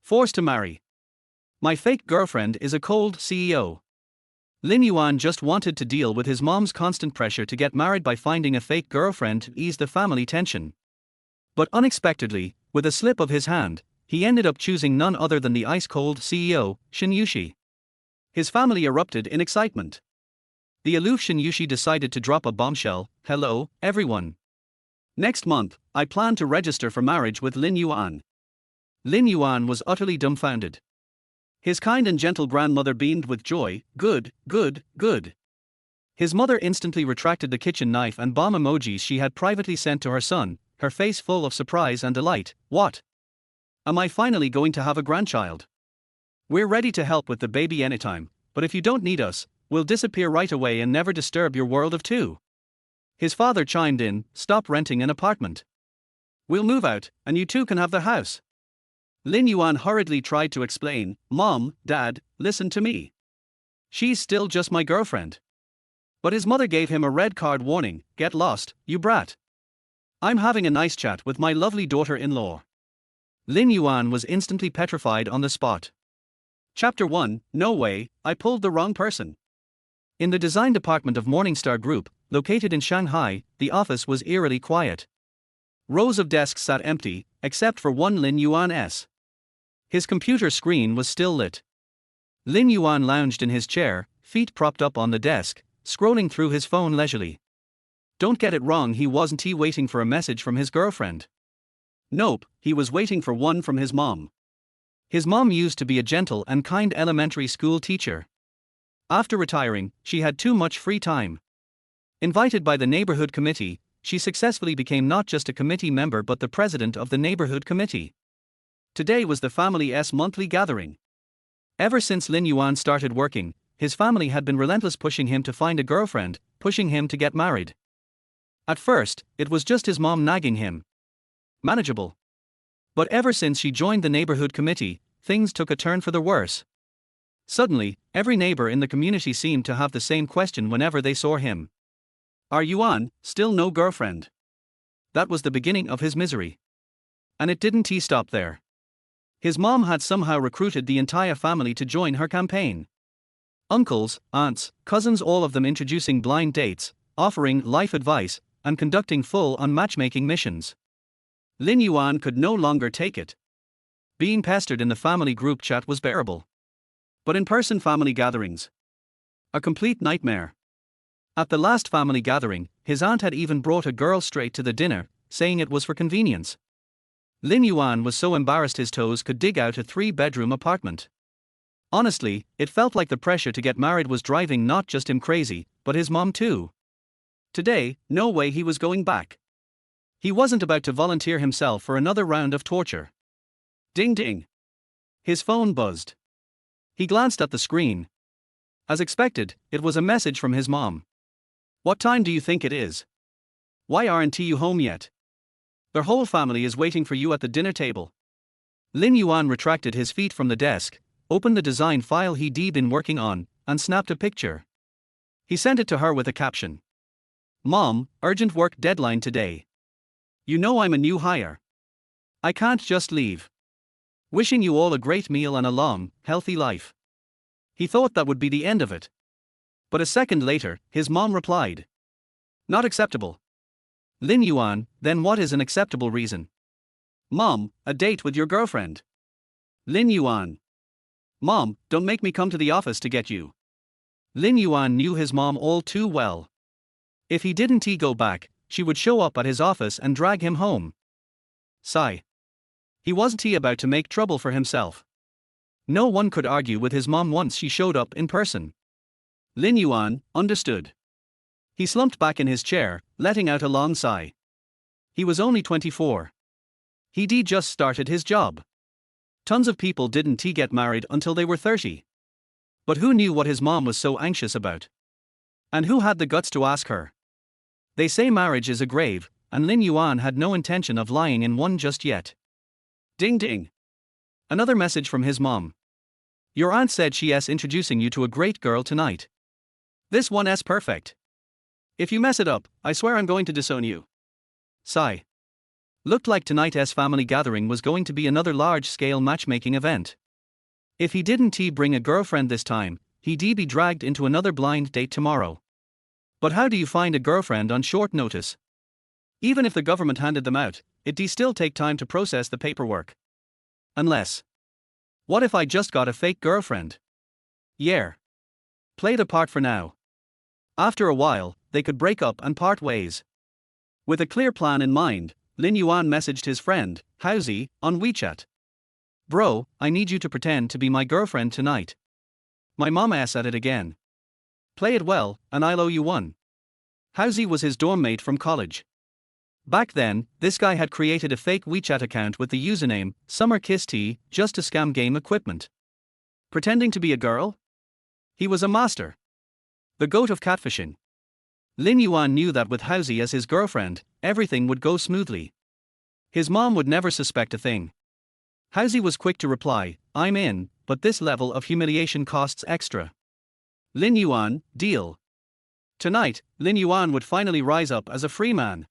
Forced to marry. My fake girlfriend is a cold CEO. Lin Yuan just wanted to deal with his mom's constant pressure to get married by finding a fake girlfriend to ease the family tension. But unexpectedly, with a slip of his hand, he ended up choosing none other than the ice-cold CEO, Shen Yuxi. His family erupted in excitement. The aloof Shen Yuxi decided to drop a bombshell. Hello, everyone. Next month, I plan to register for marriage with Lin Yuan. Lin Yuan was utterly dumbfounded. His kind and gentle grandmother beamed with joy. Good, good, good. His mother instantly retracted the kitchen knife and bomb emojis she had privately sent to her son, her face full of surprise and delight. What? Am I finally going to have a grandchild? We're ready to help with the baby anytime, but if you don't need us, we'll disappear right away and never disturb your world of two. His father chimed in, stop renting an apartment. We'll move out, and you two can have the house. Lin Yuan hurriedly tried to explain, Mom, Dad, listen to me. She's still just my girlfriend. But his mother gave him a red card warning, get lost, you brat. I'm having a nice chat with my lovely daughter-in-law. Lin Yuan was instantly petrified on the spot. Chapter 1, No way, I pulled the wrong person. In the design department of Morningstar Group, located in Shanghai, the office was eerily quiet. Rows of desks sat empty, except for one Lin Yuan's. His computer screen was still lit. Lin Yuan lounged in his chair, feet propped up on the desk, scrolling through his phone leisurely. Don't get it wrong, he wasn't waiting for a message from his girlfriend. Nope, he was waiting for one from his mom. His mom used to be a gentle and kind elementary school teacher. After retiring, she had too much free time. Invited by the neighborhood committee, she successfully became not just a committee member but the president of the neighborhood committee. Today was the family's monthly gathering. Ever since Lin Yuan started working, his family had been relentless, pushing him to find a girlfriend, pushing him to get married. At first, it was just his mom nagging him. Manageable. But ever since she joined the neighborhood committee, things took a turn for the worse. Suddenly, every neighbor in the community seemed to have the same question whenever they saw him. Are Yuan still no girlfriend? That was the beginning of his misery. And it didn't stop there. His mom had somehow recruited the entire family to join her campaign. Uncles, aunts, cousins, all of them introducing blind dates, offering life advice, and conducting full-on matchmaking missions. Lin Yuan could no longer take it. Being pestered in the family group chat was bearable. But in-person family gatherings? A complete nightmare. At the last family gathering, his aunt had even brought a girl straight to the dinner, saying it was for convenience. Lin Yuan was so embarrassed his toes could dig out a 3-bedroom apartment. Honestly, it felt like the pressure to get married was driving not just him crazy, but his mom too. Today, no way he was going back. He wasn't about to volunteer himself for another round of torture. Ding ding. His phone buzzed. He glanced at the screen. As expected, it was a message from his mom. What time do you think it is? Why aren't you home yet? Their whole family is waiting for you at the dinner table. Lin Yuan retracted his feet from the desk, opened the design file he'd been working on, and snapped a picture. He sent it to her with a caption. Mom, urgent work deadline today. You know I'm a new hire. I can't just leave. Wishing you all a great meal and a long, healthy life. He thought that would be the end of it. But a second later, his mom replied. Not acceptable. Lin Yuan, then what is an acceptable reason? Mom, a date with your girlfriend. Lin Yuan. Mom, don't make me come to the office to get you. Lin Yuan knew his mom all too well. If he didn't go back, she would show up at his office and drag him home. Sigh. He wasn't about to make trouble for himself. No one could argue with his mom once she showed up in person. Lin Yuan understood. He slumped back in his chair, letting out a long sigh. He was only 24. He'd just started his job. Tons of people didn't get married until they were 30. But who knew what his mom was so anxious about? And who had the guts to ask her? They say marriage is a grave, and Lin Yuan had no intention of lying in one just yet. Ding ding. Another message from his mom. Your aunt said she's introducing you to a great girl tonight. This one's perfect. If you mess it up, I swear I'm going to disown you. Sigh. Looked like tonight's family gathering was going to be another large-scale matchmaking event. If he didn't bring a girlfriend this time, he'd be dragged into another blind date tomorrow. But how do you find a girlfriend on short notice? Even if the government handed them out, it'd still take time to process the paperwork. Unless. What if I just got a fake girlfriend? Yeah. Play the part for now. After a while, they could break up and part ways. With a clear plan in mind, Lin Yuan messaged his friend, Yuxi, on WeChat. Bro, I need you to pretend to be my girlfriend tonight. My mom ass at it again. Play it well, and I'll owe you one. Yuxi was his dorm mate from college. Back then, this guy had created a fake WeChat account with the username, Summer Kiss Tea, just to scam game equipment. Pretending to be a girl? He was a master. The goat of catfishing. Lin Yuan knew that with Yuxi as his girlfriend, everything would go smoothly. His mom would never suspect a thing. Yuxi was quick to reply, I'm in, but this level of humiliation costs extra. Lin Yuan, deal. Tonight, Lin Yuan would finally rise up as a free man.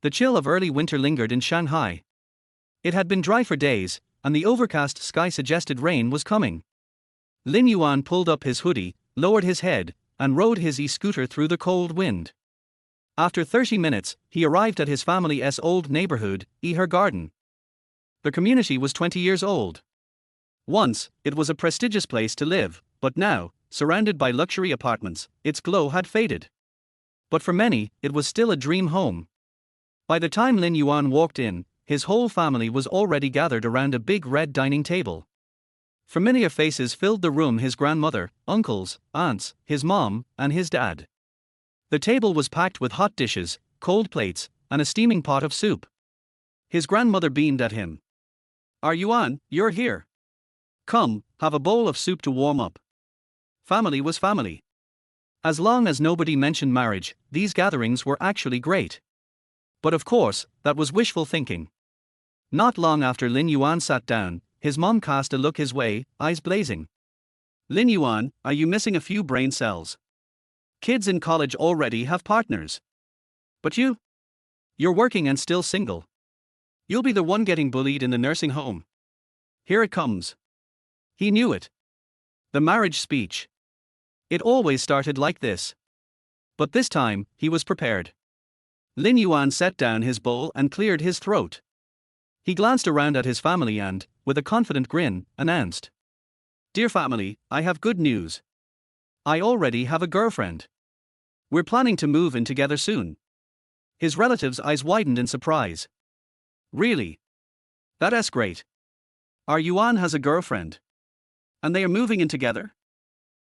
The chill of early winter lingered in Shanghai. It had been dry for days, and the overcast sky suggested rain was coming. Lin Yuan pulled up his hoodie, lowered his head, and rode his e-scooter through the cold wind. After 30 minutes, he arrived at his family's old neighborhood, her garden. The community was 20 years old. Once, it was a prestigious place to live, but now, surrounded by luxury apartments, its glow had faded. But for many, it was still a dream home. By the time Lin Yuan walked in, his whole family was already gathered around a big red dining table. Familiar faces filled the room: his grandmother, uncles, aunts, his mom, and his dad. The table was packed with hot dishes, cold plates, and a steaming pot of soup. His grandmother beamed at him. Yuan, you're here. Come, have a bowl of soup to warm up. Family was family. As long as nobody mentioned marriage, these gatherings were actually great. But of course, that was wishful thinking. Not long after Lin Yuan sat down, his mom cast a look his way, eyes blazing. Lin Yuan, are you missing a few brain cells? Kids in college already have partners. But you're working and still single. You'll be the one getting bullied in the nursing home. Here it comes. He knew it. The marriage speech. It always started like this. But this time, he was prepared. Lin Yuan set down his bowl and cleared his throat. He glanced around at his family and, with a confident grin, announced. Dear family, I have good news. I already have a girlfriend. We're planning to move in together soon. His relatives' eyes widened in surprise. Really? That's great. Yuan has a girlfriend. And they are moving in together?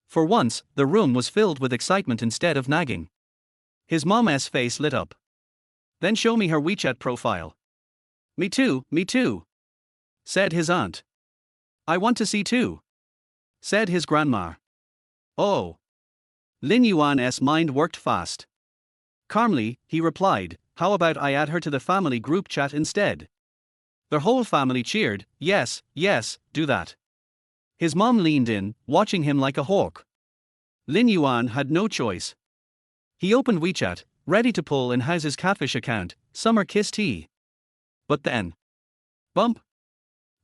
For once, the room was filled with excitement instead of nagging. His mom's face lit up. Then show me her WeChat profile. Me too, said his aunt. I want to see too, said his grandma. Oh. Lin Yuan's mind worked fast. Calmly, he replied, how about I add her to the family group chat instead? The whole family cheered, yes, do that. His mom leaned in, watching him like a hawk. Lin Yuan had no choice. He opened WeChat, ready to pull in Yuxi's catfish account, Summer Kiss Tea. But then. Bump!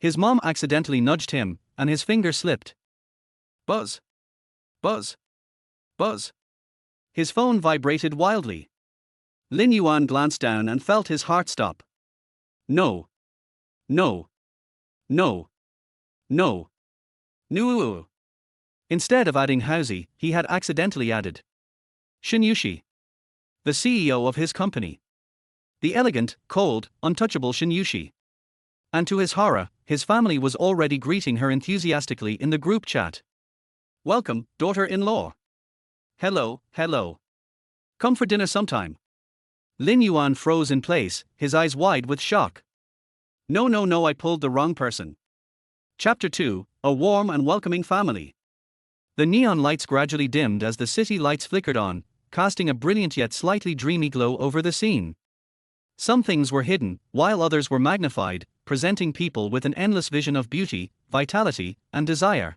His mom accidentally nudged him, and his finger slipped. Buzz. Buzz. Buzz. His phone vibrated wildly. Lin Yuan glanced down and felt his heart stop. No. Instead of adding Yuxi, he had accidentally added Shen Yuxi, the CEO of his company. The elegant, cold, untouchable Shen Yuxi. And to his horror, his family was already greeting her enthusiastically in the group chat. Welcome, daughter-in-law. Hello. Come for dinner sometime. Lin Yuan froze in place, his eyes wide with shock. No, I pulled the wrong person. Chapter 2, A Warm and Welcoming Family. The neon lights gradually dimmed as the city lights flickered on, casting a brilliant yet slightly dreamy glow over the scene. Some things were hidden, while others were magnified, presenting people with an endless vision of beauty, vitality, and desire.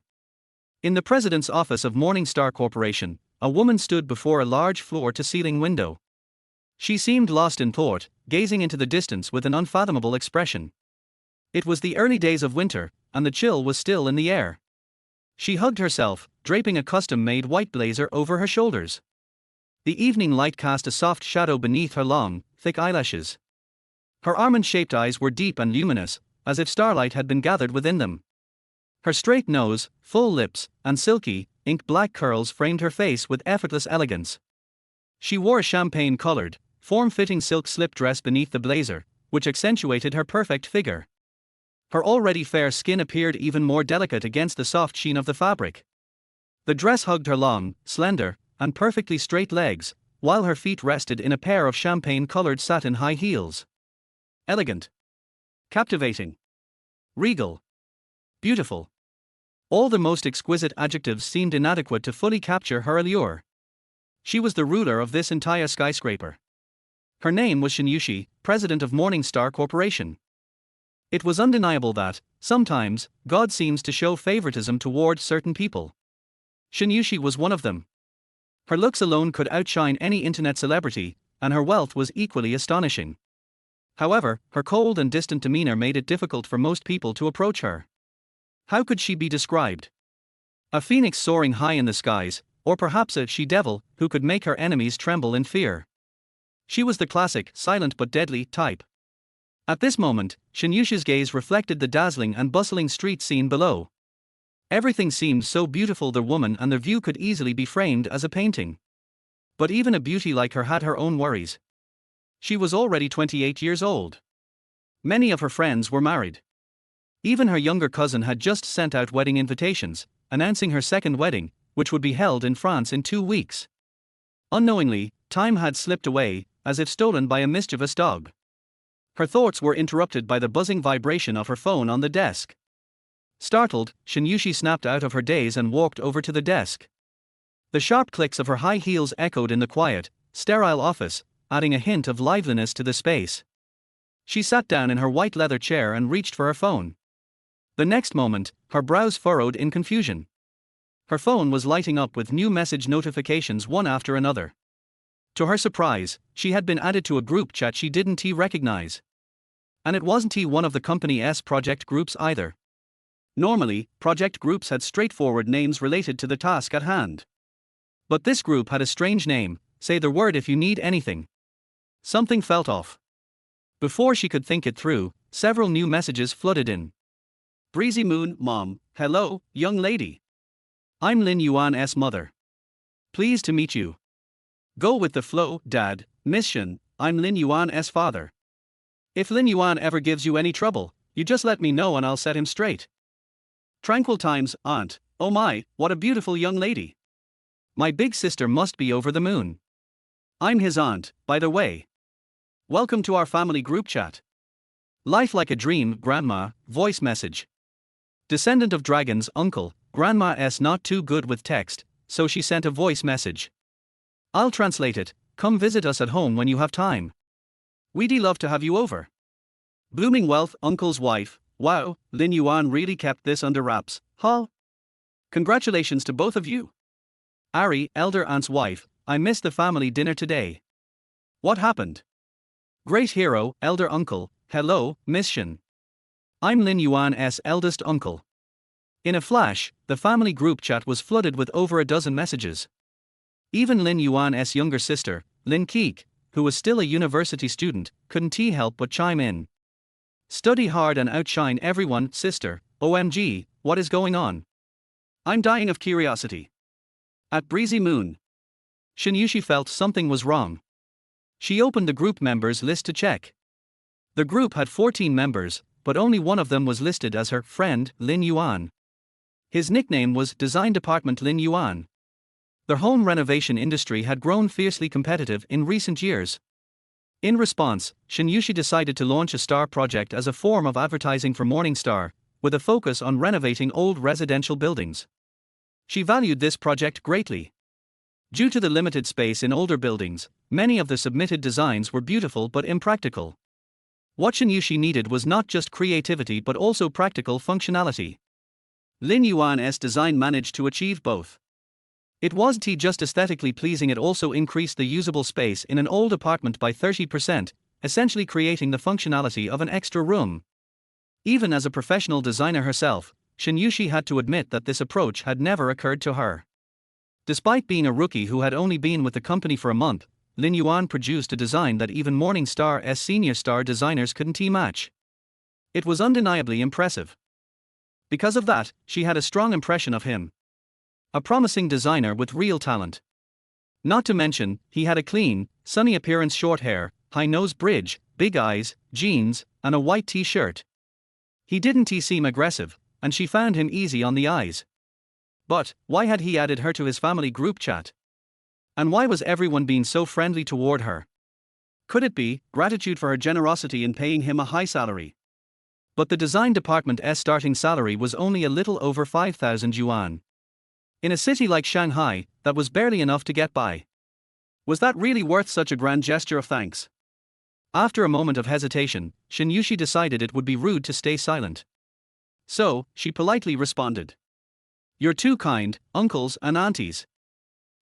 In the president's office of Morningstar Corporation, a woman stood before a large floor-to-ceiling window. She seemed lost in thought, gazing into the distance with an unfathomable expression. It was the early days of winter, and the chill was still in the air. She hugged herself, draping a custom-made white blazer over her shoulders. The evening light cast a soft shadow beneath her long, thick eyelashes. Her almond-shaped eyes were deep and luminous, as if starlight had been gathered within them. Her straight nose, full lips, and silky, ink-black curls framed her face with effortless elegance. She wore a champagne-colored, form-fitting silk slip dress beneath the blazer, which accentuated her perfect figure. Her already fair skin appeared even more delicate against the soft sheen of the fabric. The dress hugged her long, slender, and perfectly straight legs, while her feet rested in a pair of champagne-colored satin high heels. Elegant. Captivating. Regal. Beautiful. All the most exquisite adjectives seemed inadequate to fully capture her allure. She was the ruler of this entire skyscraper. Her name was Shen Yuxi, president of Morningstar Corporation. It was undeniable that, sometimes, God seems to show favoritism toward certain people. Shen Yuxi was one of them. Her looks alone could outshine any internet celebrity, and her wealth was equally astonishing. However, her cold and distant demeanor made it difficult for most people to approach her. How could she be described? A phoenix soaring high in the skies, or perhaps a she-devil who could make her enemies tremble in fear. She was the classic, silent but deadly type. At this moment, Shen Yuxi's gaze reflected the dazzling and bustling street scene below. Everything seemed so beautiful, the woman and the view could easily be framed as a painting. But even a beauty like her had her own worries. She was already 28 years old. Many of her friends were married. Even her younger cousin had just sent out wedding invitations, announcing her second wedding, which would be held in France in 2 weeks. Unknowingly, time had slipped away, as if stolen by a mischievous dog. Her thoughts were interrupted by the buzzing vibration of her phone on the desk. Startled, Shen Yuxi snapped out of her daze and walked over to the desk. The sharp clicks of her high heels echoed in the quiet, sterile office, adding a hint of liveliness to the space. She sat down in her white leather chair and reached for her phone. The next moment, her brows furrowed in confusion. Her phone was lighting up with new message notifications one after another. To her surprise, she had been added to a group chat she didn't recognize. And it wasn't one of the company's project groups either. Normally, project groups had straightforward names related to the task at hand. But this group had a strange name: say the word if you need anything. Something felt off. Before she could think it through, several new messages flooded in. Breezy Moon, Mom, hello, young lady. I'm Lin Yuan's mother. Pleased to meet you. Go with the flow, Dad, Miss Shen, I'm Lin Yuan's father. If Lin Yuan ever gives you any trouble, you just let me know and I'll set him straight. Tranquil times, Aunt, oh my, what a beautiful young lady. My big sister must be over the moon. I'm his aunt, by the way. Welcome to our family group chat. Life like a dream, Grandma, voice message. Descendant of dragons, Uncle, Grandma's not too good with text, so she sent a voice message. I'll translate it: come visit us at home when you have time. We'd love to have you over. Blooming wealth, Uncle's wife, wow, Lin Yuan really kept this under wraps, huh? Congratulations to both of you. Ari, elder aunt's wife, I missed the family dinner today. What happened? Great hero, elder uncle, hello, Miss Shen. I'm Lin Yuan's eldest uncle. In a flash, the family group chat was flooded with over a dozen messages. Even Lin Yuan's younger sister, Lin Keek, who was still a university student, couldn't help but chime in. Study hard and outshine everyone, sister, OMG, what is going on? I'm dying of curiosity. At Breezy Moon. Shen Yuxi felt something was wrong. She opened the group members list to check. The group had 14 members, but only one of them was listed as her friend, Lin Yuan. His nickname was Design Department Lin Yuan. The home renovation industry had grown fiercely competitive in recent years. In response, Shen Yuxi decided to launch a star project as a form of advertising for Morningstar, with a focus on renovating old residential buildings. She valued this project greatly. Due to the limited space in older buildings, many of the submitted designs were beautiful but impractical. What Shen Yuxi needed was not just creativity but also practical functionality. Lin Yuan's design managed to achieve both. It wasn't just aesthetically pleasing, it also increased the usable space in an old apartment by 30%, essentially creating the functionality of an extra room. Even as a professional designer herself, Shen Yuxi had to admit that this approach had never occurred to her. Despite being a rookie who had only been with the company for a month, Lin Yuan produced a design that even Morningstar's senior star designers couldn't match. It was undeniably impressive. Because of that, she had a strong impression of him. A promising designer with real talent. Not to mention, he had a clean, sunny appearance, short hair, high nose bridge, big eyes, jeans, and a white t-shirt. He didn't seem aggressive, and she found him easy on the eyes. But, why had he added her to his family group chat? And why was everyone being so friendly toward her? Could it be gratitude for her generosity in paying him a high salary? But the design department's starting salary was only a little over 5,000 yuan. In a city like Shanghai, that was barely enough to get by. Was that really worth such a grand gesture of thanks? After a moment of hesitation, Shen Yuxi decided it would be rude to stay silent. So, she politely responded. "You're too kind, uncles and aunties."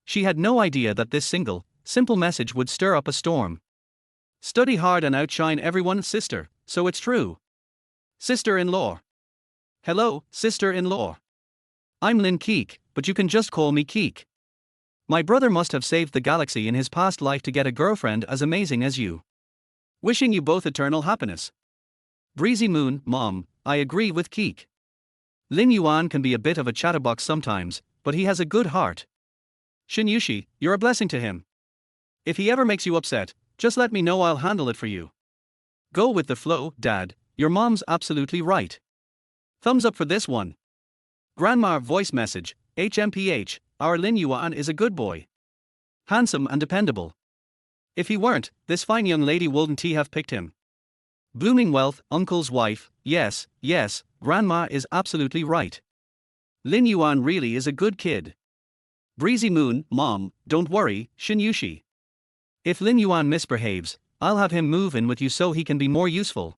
She had no idea that this simple message would stir up a storm. Study hard and outshine everyone, sister, so it's true. Sister-in-law. Hello, sister-in-law. I'm Lin Keek, but you can just call me Keek. My brother must have saved the galaxy in his past life to get a girlfriend as amazing as you. Wishing you both eternal happiness. Breezy Moon, Mom, I agree with Keek. Lin Yuan can be a bit of a chatterbox sometimes, but he has a good heart. Shen Yuxi, you're a blessing to him. If he ever makes you upset, just let me know, I'll handle it for you. Go with the flow, Dad, your mom's absolutely right. Thumbs up for this one. Grandma voice message, HMPH, our Lin Yuan is a good boy. Handsome and dependable. If he weren't, this fine young lady wouldn't have picked him. Blooming wealth, uncle's wife, yes, grandma is absolutely right. Lin Yuan really is a good kid. Breezy Moon, Mom, don't worry, Shen Yuxi. If Lin Yuan misbehaves, I'll have him move in with you so he can be more useful.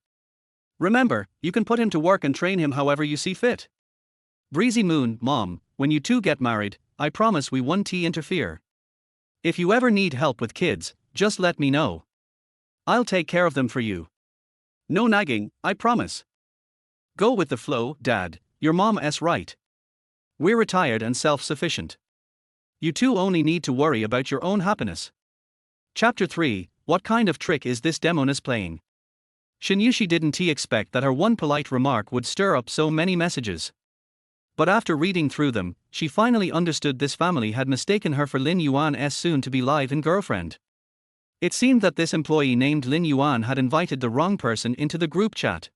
Remember, you can put him to work and train him however you see fit. Breezy Moon, Mom, when you two get married, I promise we won't interfere. If you ever need help with kids, just let me know. I'll take care of them for you. No nagging, I promise. Go with the flow, Dad, your mom's right. We're retired and self-sufficient. You two only need to worry about your own happiness. Chapter 3, what kind of trick is this demoness playing? Shen Yuxi didn't expect that her one polite remark would stir up so many messages. But after reading through them, she finally understood this family had mistaken her for Lin Yuan's soon-to-be live-in girlfriend. It seemed that this employee named Lin Yuan had invited the wrong person into the group chat.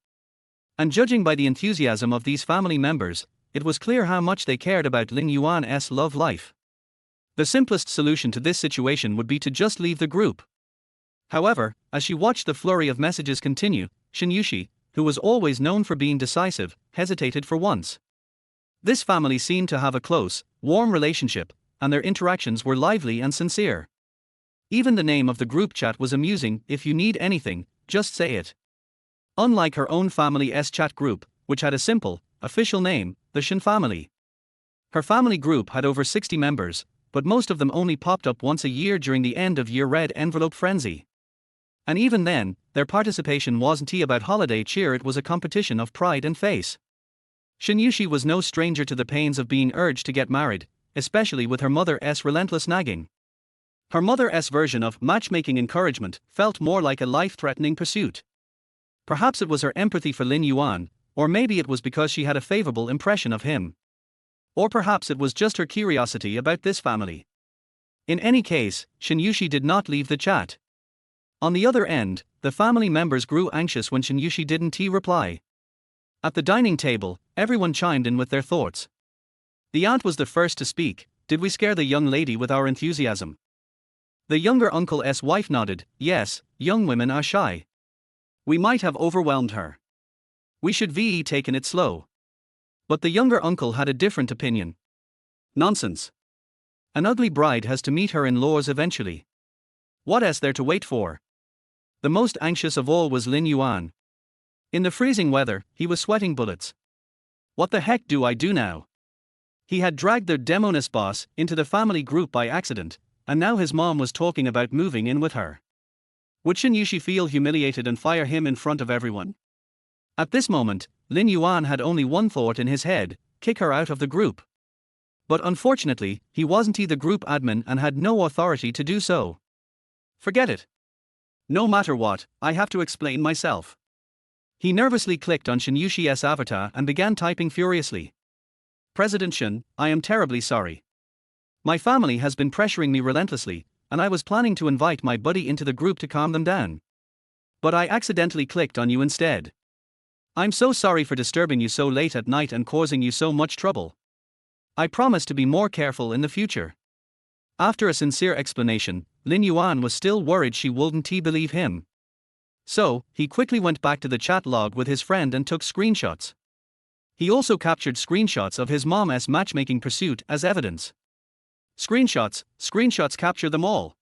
And judging by the enthusiasm of these family members, it was clear how much they cared about Lin Yuan's love life. The simplest solution to this situation would be to just leave the group. However, as she watched the flurry of messages continue, Shen Yuxi, who was always known for being decisive, hesitated for once. This family seemed to have a close, warm relationship, and their interactions were lively and sincere. Even the name of the group chat was amusing. If you need anything, just say it. Unlike her own family's chat group, which had a simple, official name, the Shen family. Her family group had over 60 members, but most of them only popped up once a year during the end-of-year red envelope frenzy. And even then, their participation wasn't about holiday cheer, it was a competition of pride and face. Shen Yuxi was no stranger to the pains of being urged to get married, especially with her mother's relentless nagging. Her mother's version of matchmaking encouragement felt more like a life-threatening pursuit. Perhaps it was her empathy for Lin Yuan, or maybe it was because she had a favorable impression of him. Or perhaps it was just her curiosity about this family. In any case, Shen Yuxi did not leave the chat. On the other end, the family members grew anxious when Shen Yuxi didn't reply. At the dining table, everyone chimed in with their thoughts. The aunt was the first to speak. Did we scare the young lady with our enthusiasm? The younger uncle's wife nodded. Yes, young women are shy. We might have overwhelmed her. We should taken it slow. But the younger uncle had a different opinion. Nonsense. An ugly bride has to meet her in-laws eventually. What is there to wait for? The most anxious of all was Lin Yuan. In the freezing weather, he was sweating bullets. What the heck do I do now? He had dragged their demoness boss into the family group by accident, and now his mom was talking about moving in with her. Would Shen Yuxi feel humiliated and fire him in front of everyone? At this moment, Lin Yuan had only one thought in his head: kick her out of the group. But unfortunately, he wasn't the group admin and had no authority to do so. Forget it. No matter what, I have to explain myself. He nervously clicked on Shen Yuxi's avatar and began typing furiously. President Shen, I am terribly sorry. My family has been pressuring me relentlessly, and I was planning to invite my buddy into the group to calm them down. But I accidentally clicked on you instead. I'm so sorry for disturbing you so late at night and causing you so much trouble. I promise to be more careful in the future. After a sincere explanation, Lin Yuan was still worried she wouldn't believe him. So, he quickly went back to the chat log with his friend and took screenshots. He also captured screenshots of his mom's matchmaking pursuit as evidence. Screenshots capture them all.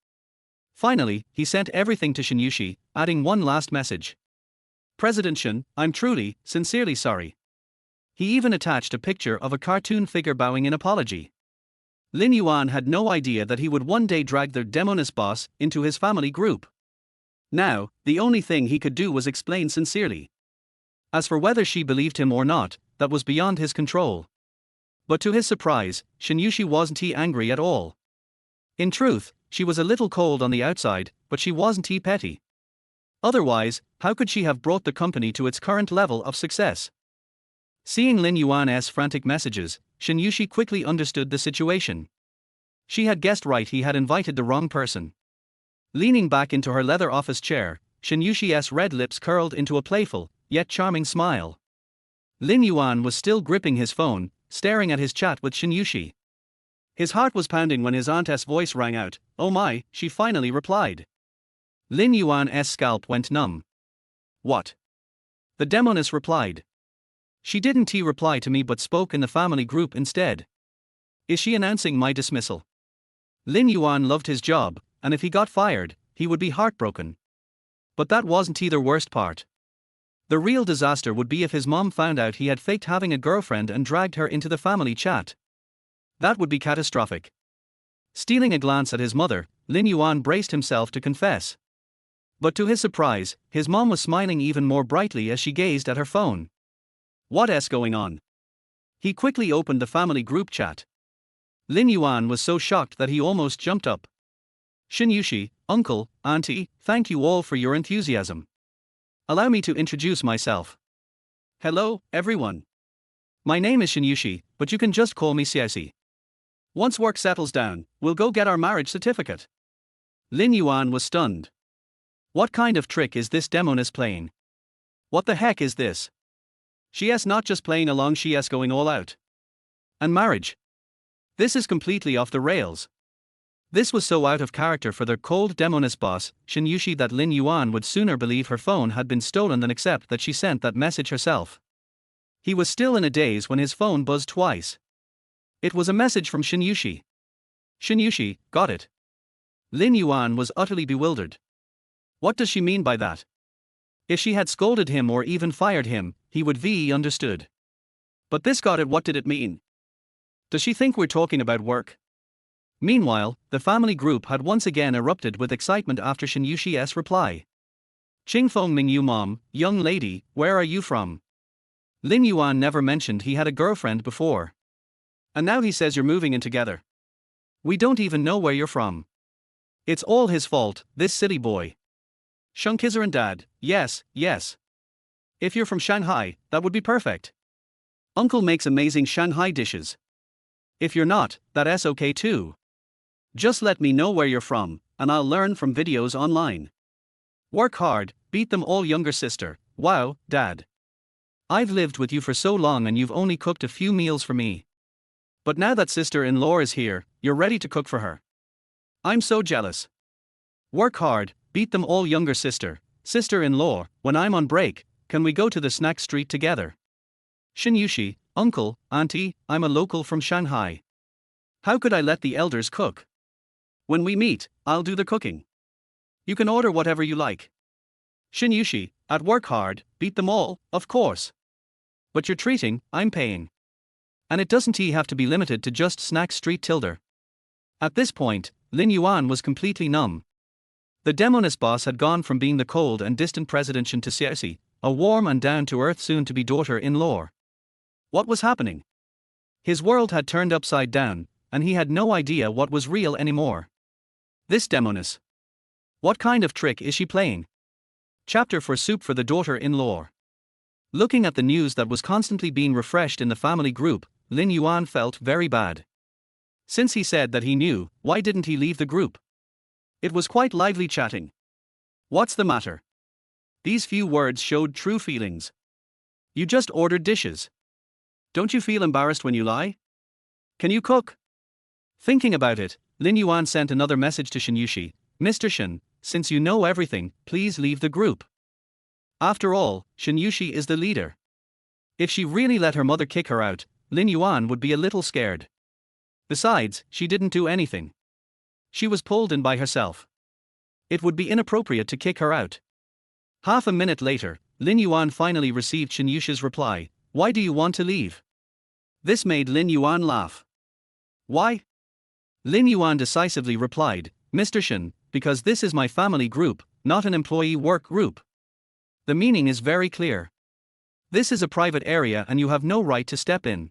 Finally, he sent everything to Shen Yuxi, adding one last message. President Shen, I'm truly, sincerely sorry. He even attached a picture of a cartoon figure bowing in apology. Lin Yuan had no idea that he would one day drag the demoness boss into his family group. Now, the only thing he could do was explain sincerely. As for whether she believed him or not, that was beyond his control. But to his surprise, Shen Yuxi wasn't angry at all. In truth, she was a little cold on the outside, but she wasn't petty. Otherwise, how could she have brought the company to its current level of success? Seeing Lin Yuan's frantic messages, Shen Yuxi quickly understood the situation. She had guessed right, he had invited the wrong person. Leaning back into her leather office chair, Shen Yuxi's red lips curled into a playful, yet charming smile. Lin Yuan was still gripping his phone, staring at his chat with Shen Yuxi. His heart was pounding when his aunt's voice rang out. Oh my, she finally replied. Lin Yuan's scalp went numb. What? The demoness replied. She didn't reply to me but spoke in the family group instead. Is she announcing my dismissal? Lin Yuan loved his job, and if he got fired, he would be heartbroken. But that wasn't the worst part. The real disaster would be if his mom found out he had faked having a girlfriend and dragged her into the family chat. That would be catastrophic. Stealing a glance at his mother, Lin Yuan braced himself to confess. But to his surprise, his mom was smiling even more brightly as she gazed at her phone. What's going on? He quickly opened the family group chat. Lin Yuan was so shocked that he almost jumped up. Shen Yuxi, uncle, auntie, thank you all for your enthusiasm. Allow me to introduce myself. Hello, everyone. My name is Shen Yuxi, but you can just call me Xiaoxi. Once work settles down, we'll go get our marriage certificate. Lin Yuan was stunned. What kind of trick is this demoness playing? What the heck is this? She's not just playing along, she's going all out. And marriage? This is completely off the rails. This was so out of character for their cold demoness boss, Shen Yuxi, that Lin Yuan would sooner believe her phone had been stolen than accept that she sent that message herself. He was still in a daze when his phone buzzed twice. It was a message from Shen Yuxi. Shen Yuxi, got it. Lin Yuan was utterly bewildered. What does she mean by that? If she had scolded him or even fired him, he would have understood. But this got it, what did it mean? Does she think we're talking about work? Meanwhile, the family group had once again erupted with excitement after Shen Yuxi's reply. Qingfeng Mingyu mom, young lady, where are you from? Lin Yuan never mentioned he had a girlfriend before. And now he says you're moving in together. We don't even know where you're from. It's all his fault, this silly boy. Shunkizer and dad, yes. If you're from Shanghai, that would be perfect. Uncle makes amazing Shanghai dishes. If you're not, that's okay too. Just let me know where you're from, and I'll learn from videos online. Work hard, beat them all, younger sister. Wow, dad. I've lived with you for so long and you've only cooked a few meals for me. But now that sister-in-law is here, you're ready to cook for her. I'm so jealous. Work hard, beat them all, younger sister. Sister-in-law, when I'm on break, can we go to the snack street together? Shen Yuxi, uncle, auntie, I'm a local from Shanghai. How could I let the elders cook? When we meet, I'll do the cooking. You can order whatever you like. Shen Yuxi, at work hard, beat them all, of course. But you're treating, I'm paying. And it doesn't have to be limited to just snack street tilde. At this point, Lin Yuan was completely numb. The demoness boss had gone from being the cold and distant president Shen to Yuxi, a warm and down-to-earth soon-to-be daughter-in-law. What was happening? His world had turned upside down, and he had no idea what was real anymore. This demoness. What kind of trick is she playing? Chapter 4: Soup for the daughter-in-law. Looking at the news that was constantly being refreshed in the family group, Lin Yuan felt very bad. Since he said that he knew, why didn't he leave the group? It was quite lively chatting. What's the matter? These few words showed true feelings. You just ordered dishes. Don't you feel embarrassed when you lie? Can you cook? Thinking about it, Lin Yuan sent another message to Shen Yuxi. Mr. Shen, since you know everything, please leave the group. After all, Shen Yuxi is the leader. If she really let her mother kick her out, Lin Yuan would be a little scared. Besides, she didn't do anything. She was pulled in by herself. It would be inappropriate to kick her out. Half a minute later, Lin Yuan finally received Shen Yuxi's reply. Why do you want to leave? This made Lin Yuan laugh. Why? Lin Yuan decisively replied, Mr. Shen, because this is my family group, not an employee work group. The meaning is very clear. This is a private area and you have no right to step in.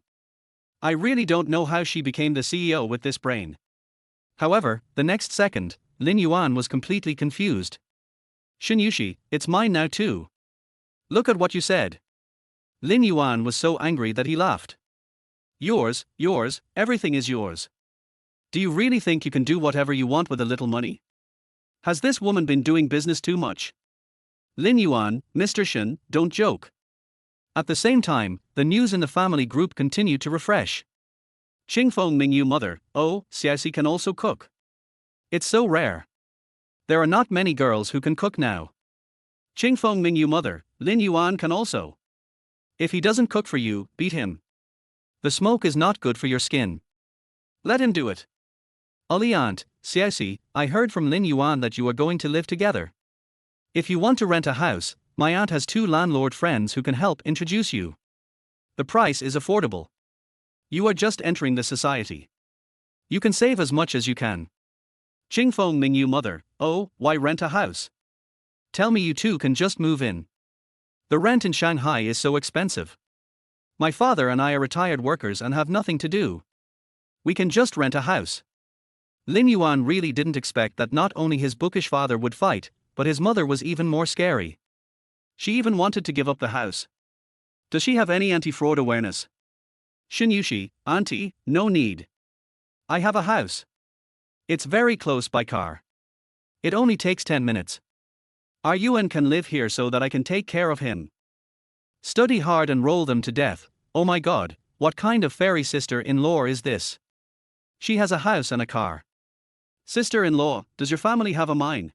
I really don't know how she became the CEO with this brain. However, the next second, Lin Yuan was completely confused. Shen Yuxi, it's mine now too. Look at what you said. Lin Yuan was so angry that he laughed. Yours, everything is yours. Do you really think you can do whatever you want with a little money? Has this woman been doing business too much? Lin Yuan, Mr. Shen, don't joke. At the same time, the news in the family group continued to refresh. Qingfeng Mingyu mother, oh, Xiaoxi can also cook. It's so rare. There are not many girls who can cook now. Qingfeng Mingyu mother, Lin Yuan can also. If he doesn't cook for you, beat him. The smoke is not good for your skin. Let him do it. Ali aunt, Xiaoxi, I heard from Lin Yuan that you are going to live together. If you want to rent a house, my aunt has 2 landlord friends who can help introduce you. The price is affordable. You are just entering the society. You can save as much as you can. Qingfeng Mingyu mother, oh, why rent a house? Tell me you two can just move in. The rent in Shanghai is so expensive. My father and I are retired workers and have nothing to do. We can just rent a house. Lin Yuan really didn't expect that not only his bookish father would fight, but his mother was even more scary. She even wanted to give up the house. Does she have any anti-fraud awareness? Shen Yuxi, auntie, no need. I have a house. It's very close by car. It only takes 10 minutes. Our Yuan can live here so that I can take care of him. Study hard and roll them to death. Oh my god, what kind of fairy sister-in-law is this? She has a house and a car. Sister-in-law, does your family have a mine?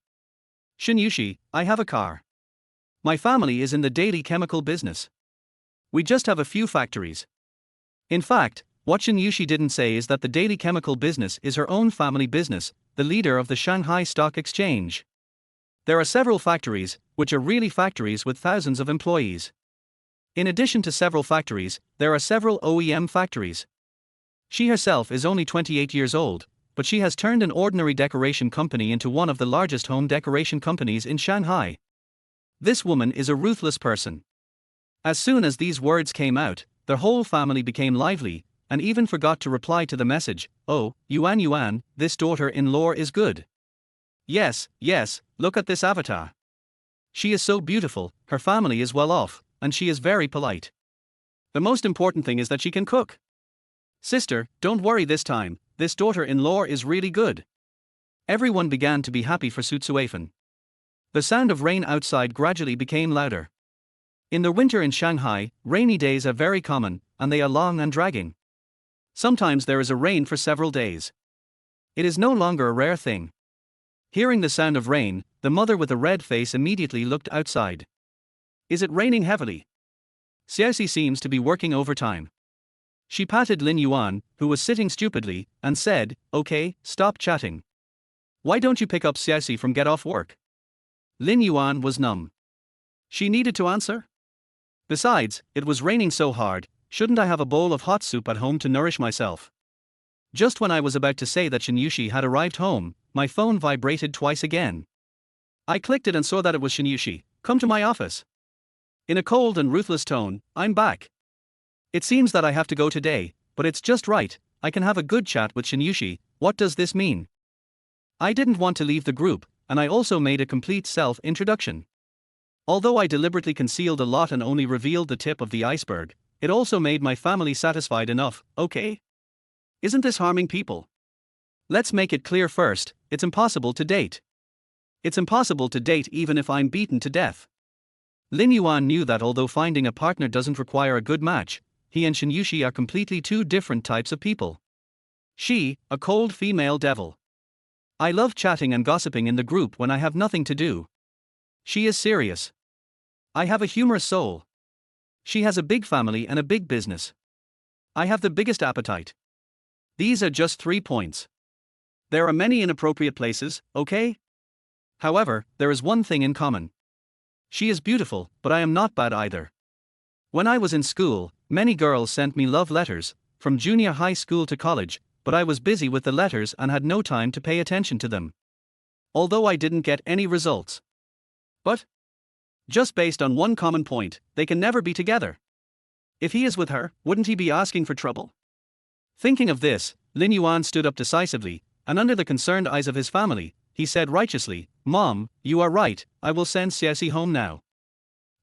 Shen Yuxi, I have a car. My family is in the daily chemical business. We just have a few factories. In fact, what Shen Yuxi didn't say is that the daily chemical business is her own family business, the leader of the Shanghai Stock Exchange. There are several factories, which are really factories with thousands of employees. In addition to several factories, there are several OEM factories. She herself is only 28 years old, but she has turned an ordinary decoration company into one of the largest home decoration companies in Shanghai. This woman is a ruthless person. As soon as these words came out, the whole family became lively, and even forgot to reply to the message. Oh, Yuan, this daughter-in-law is good. Yes, look at this avatar. She is so beautiful, her family is well off, and she is very polite. The most important thing is that she can cook. Sister, don't worry this time, this daughter-in-law is really good. Everyone began to be happy for Su Cuifan. The sound of rain outside gradually became louder. In the winter in Shanghai, rainy days are very common, and they are long and dragging. Sometimes there is a rain for several days. It is no longer a rare thing. Hearing the sound of rain, the mother with a red face immediately looked outside. Is it raining heavily? Xiaoxi seems to be working overtime. She patted Lin Yuan, who was sitting stupidly, and said, okay, stop chatting. Why don't you pick up Xiaoxi from get off work? Lin Yuan was numb. She needed to answer? Besides, it was raining so hard, shouldn't I have a bowl of hot soup at home to nourish myself? Just when I was about to say that Shen Yuxi had arrived home, my phone vibrated twice again. I clicked it and saw that it was Shen Yuxi. Come to my office. In a cold and ruthless tone, I'm back. It seems that I have to go today, but it's just right, I can have a good chat with Shen Yuxi. What does this mean? I didn't want to leave the group, and I also made a complete self-introduction. Although I deliberately concealed a lot and only revealed the tip of the iceberg, it also made my family satisfied enough, okay? Isn't this harming people? Let's make it clear first, it's impossible to date. It's impossible to date even if I'm beaten to death. Lin Yuan knew that although finding a partner doesn't require a good match, he and Shen Yuxi are completely two different types of people. She, a cold female devil. I love chatting and gossiping in the group when I have nothing to do. She is serious. I have a humorous soul. She has a big family and a big business. I have the biggest appetite. These are just 3 points. There are many inappropriate places, okay? However, there is one thing in common. She is beautiful, but I am not bad either. When I was in school, many girls sent me love letters, from junior high school to college, but I was busy with the letters and had no time to pay attention to them. Although I didn't get any results. But, just based on one common point, they can never be together. If he is with her, wouldn't he be asking for trouble? Thinking of this, Lin Yuan stood up decisively, and under the concerned eyes of his family, he said righteously, "Mom, you are right, I will send Xiaoxi home now."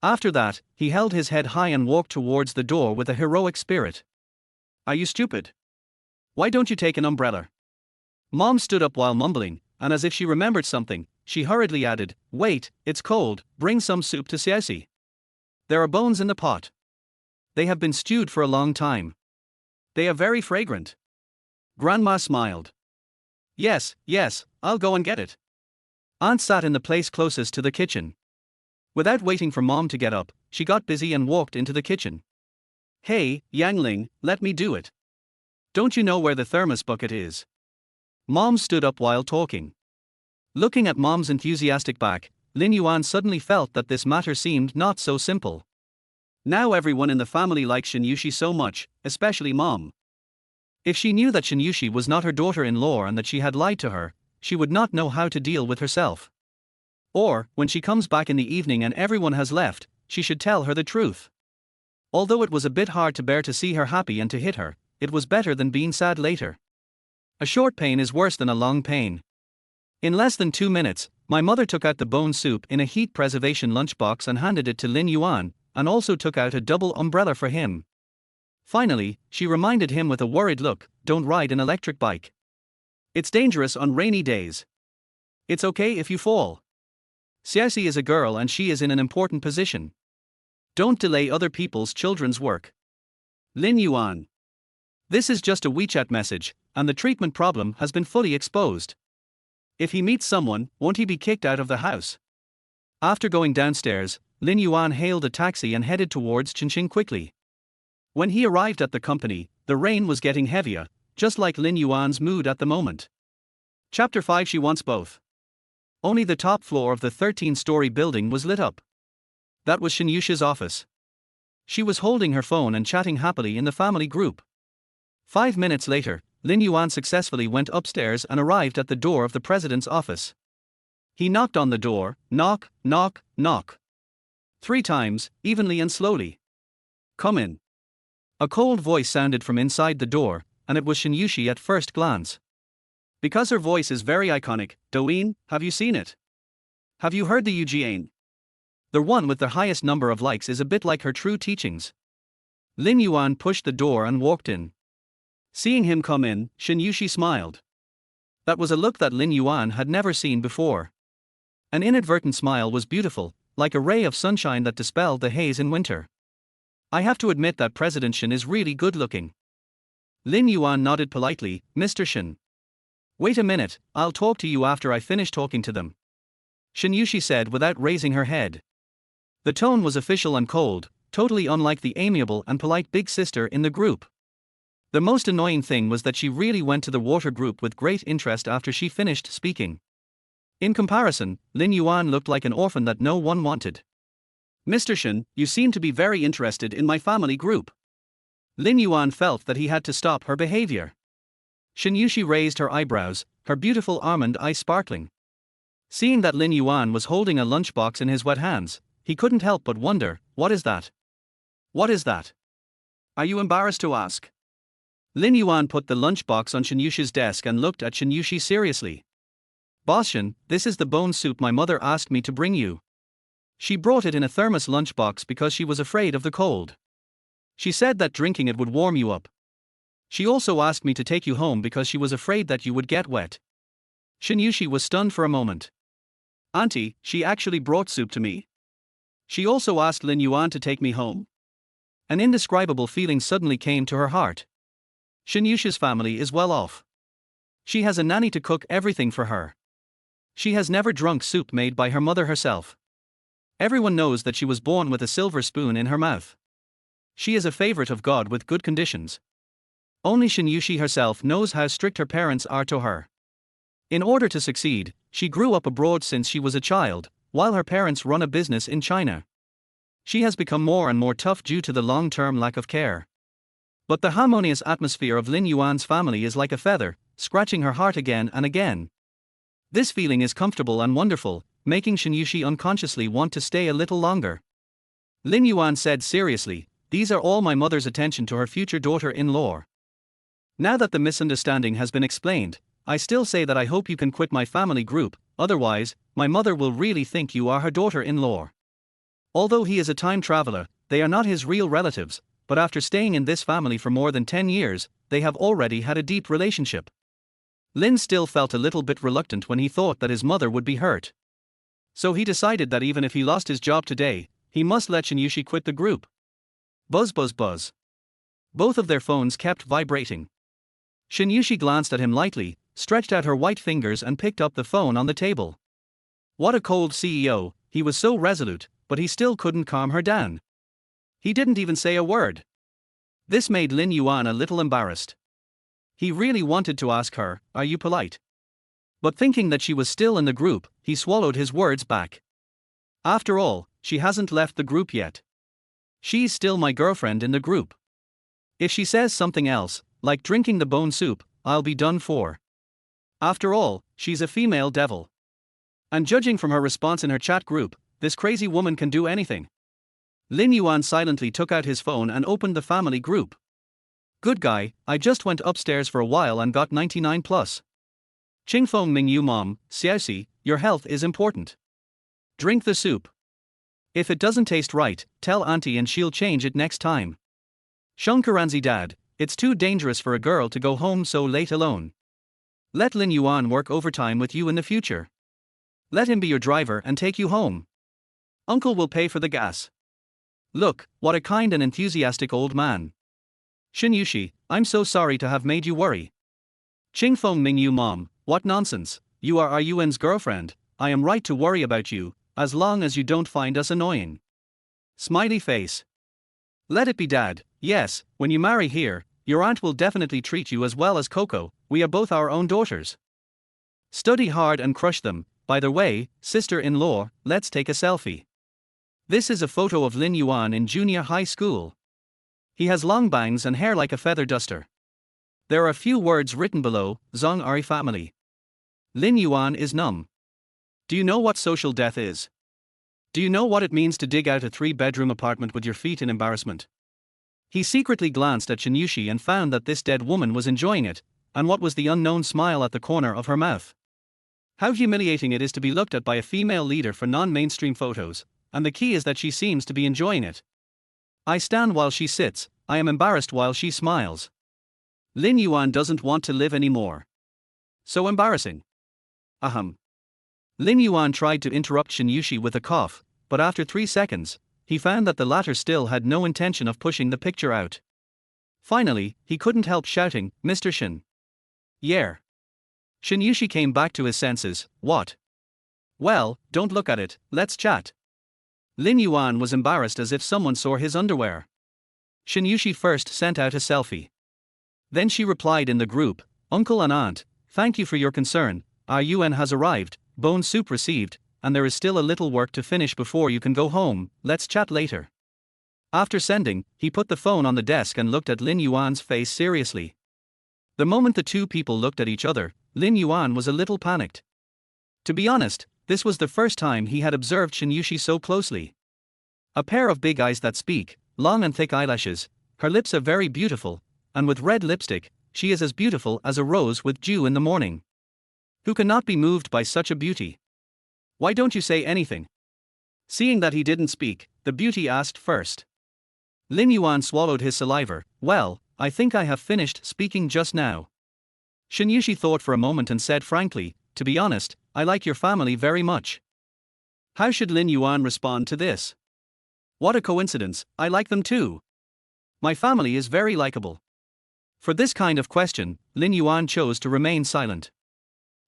After that, he held his head high and walked towards the door with a heroic spirit. Are you stupid? Why don't you take an umbrella? Mom stood up while mumbling, and as if she remembered something, she hurriedly added, "Wait, it's cold, bring some soup to Xiaoxi. There are bones in the pot. They have been stewed for a long time. They are very fragrant." Grandma smiled. Yes, I'll go and get it." Aunt sat in the place closest to the kitchen. Without waiting for Mom to get up, she got busy and walked into the kitchen. "Hey, Yangling, let me do it. Don't you know where the thermos bucket is?" Mom stood up while talking. Looking at Mom's enthusiastic back, Lin Yuan suddenly felt that this matter seemed not so simple. Now everyone in the family likes Shen Yuxi so much, especially Mom. If she knew that Shen Yuxi was not her daughter-in-law and that she had lied to her, she would not know how to deal with herself. Or, when she comes back in the evening and everyone has left, she should tell her the truth. Although it was a bit hard to bear to see her happy and to hit her, it was better than being sad later. A short pain is worse than a long pain. In less than 2 minutes, my mother took out the bone soup in a heat preservation lunchbox and handed it to Lin Yuan, and also took out a double umbrella for him. Finally, she reminded him with a worried look, "Don't ride an electric bike. It's dangerous on rainy days. It's okay if you fall. Xiaoxi is a girl and she is in an important position. Don't delay other people's children's work." Lin Yuan. This is just a WeChat message, and the treatment problem has been fully exposed. If he meets someone, won't he be kicked out of the house? After going downstairs, Lin Yuan hailed a taxi and headed towards Chongqing quickly. When he arrived at the company, the rain was getting heavier, just like Lin Yuan's mood at the moment. Chapter 5. She wants both. Only the top floor of the 13-story building was lit up. That was Shen Yuxi's office. She was holding her phone and chatting happily in the family group. 5 minutes later, Lin Yuan successfully went upstairs and arrived at the door of the president's office. He knocked on the door, knock, knock, knock. 3 times, evenly and slowly. "Come in." A cold voice sounded from inside the door, and it was Shen Yuxi at first glance. Because her voice is very iconic, "Douyin, have you seen it? Have you heard the Yujian?" The one with the highest number of likes is a bit like her true teachings. Lin Yuan pushed the door and walked in. Seeing him come in, Shen Yuxi smiled. That was a look that Lin Yuan had never seen before. An inadvertent smile was beautiful, like a ray of sunshine that dispelled the haze in winter. "I have to admit that President Shen is really good-looking." Lin Yuan nodded politely, "Mr. Shen. Wait a minute, I'll talk to you after I finish talking to them," Shen Yuxi said without raising her head. The tone was official and cold, totally unlike the amiable and polite big sister in the group. The most annoying thing was that she really went to the water group with great interest after she finished speaking. In comparison, Lin Yuan looked like an orphan that no one wanted. "Mr. Shen, you seem to be very interested in my family group." Lin Yuan felt that he had to stop her behavior. Shen Yuxi raised her eyebrows, her beautiful almond eyes sparkling. Seeing that Lin Yuan was holding a lunchbox in his wet hands, he couldn't help but wonder, what is that? What is that? Are you embarrassed to ask? Lin Yuan put the lunchbox on Shen Yuxi's desk and looked at Shen Yuxi seriously. Boss Shen, this is the bone soup my mother asked me to bring you. She brought it in a thermos lunchbox because she was afraid of the cold. She said that drinking it would warm you up. She also asked me to take you home because she was afraid that you would get wet. Shen Yuxi was stunned for a moment. Auntie, she actually brought soup to me. She also asked Lin Yuan to take me home. An indescribable feeling suddenly came to her heart. Shen Yuxi's family is well off. She has a nanny to cook everything for her. She has never drunk soup made by her mother herself. Everyone knows that she was born with a silver spoon in her mouth. She is a favorite of God with good conditions. Only Shen Yuxi herself knows how strict her parents are to her. In order to succeed, she grew up abroad since she was a child, while her parents run a business in China. She has become more and more tough due to the long-term lack of care. But the harmonious atmosphere of Lin Yuan's family is like a feather, scratching her heart again and again. This feeling is comfortable and wonderful, making Shen Yuxi unconsciously want to stay a little longer. Lin Yuan said seriously, "These are all my mother's attention to her future daughter-in-law. Now that the misunderstanding has been explained, I still say that I hope you can quit my family group, otherwise, my mother will really think you are her daughter-in-law." Although he is a time traveler, they are not his real relatives, but after staying in this family for more than 10 years, they have already had a deep relationship. Lin still felt a little bit reluctant when he thought that his mother would be hurt. So he decided that even if he lost his job today, he must let Shen Yuxi quit the group. Buzz buzz buzz. Both of their phones kept vibrating. Shen Yuxi glanced at him lightly, stretched out her white fingers and picked up the phone on the table. What a cold CEO, he was so resolute, but he still couldn't calm her down. He didn't even say a word. This made Lin Yuan a little embarrassed. He really wanted to ask her, "Are you polite?" But thinking that she was still in the group, he swallowed his words back. After all, she hasn't left the group yet. She's still my girlfriend in the group. If she says something else, like drinking the bone soup, I'll be done for. After all, she's a female devil. And judging from her response in her chat group, this crazy woman can do anything. Lin Yuan silently took out his phone and opened the family group. "Good guy, I just went upstairs for a while and got 99 plus. Qingfeng Mingyu mom, Xiaoxi, your health is important. Drink the soup. If it doesn't taste right, tell auntie and she'll change it next time. Shengkaranzi dad, it's too dangerous for a girl to go home so late alone. Let Lin Yuan work overtime with you in the future. Let him be your driver and take you home. Uncle will pay for the gas. Look, what a kind and enthusiastic old man. Shen Yuxi, I'm so sorry to have made you worry. Qingfeng Mingyu mom, what nonsense, you are Yuan's girlfriend, I am right to worry about you, as long as you don't find us annoying. Smiley face. Let it be dad, yes, when you marry here, your aunt will definitely treat you as well as Coco, we are both our own daughters. Study hard and crush them, by the way, sister-in-law, let's take a selfie. This is a photo of Lin Yuan in junior high school. He has long bangs and hair like a feather duster. There are a few words written below, Zong Ari family. Lin Yuan is numb. Do you know what social death is? Do you know what it means to dig out a 3-bedroom apartment with your feet in embarrassment? He secretly glanced at Shen Yuxi and found that this dead woman was enjoying it, and what was the unknown smile at the corner of her mouth. How humiliating it is to be looked at by a female leader for non-mainstream photos, and the key is that she seems to be enjoying it. I stand while she sits, I am embarrassed while she smiles. Lin Yuan doesn't want to live anymore. So embarrassing. Ahem. Lin Yuan tried to interrupt Shen Yuxi with a cough, but after 3 seconds, he found that the latter still had no intention of pushing the picture out. Finally, he couldn't help shouting, "Mr. Shen." Yeah. Shen Yuxi came back to his senses. What? Well, don't look at it, let's chat. Lin Yuan was embarrassed as if someone saw his underwear. Shen Yuxi first sent out a selfie. Then she replied in the group, "Uncle and aunt, thank you for your concern, our Yuan has arrived, bone soup received, and there is still a little work to finish before you can go home, let's chat later." After sending, he put the phone on the desk and looked at Lin Yuan's face seriously. The moment the two people looked at each other, Lin Yuan was a little panicked. To be honest, This was the first time he had observed Shen Yuxi so closely. A pair of big eyes that speak, long and thick eyelashes, her lips are very beautiful, and with red lipstick, she is as beautiful as a rose with dew in the morning. Who cannot be moved by such a beauty? Why don't you say anything? Seeing that he didn't speak, the beauty asked first. Lin Yuan swallowed his saliva. Well, I think I have finished speaking just now. Shen Yuxi thought for a moment and said frankly, to be honest, I like your family very much. How should Lin Yuan respond to this? What a coincidence, I like them too. My family is very likable. For this kind of question, Lin Yuan chose to remain silent.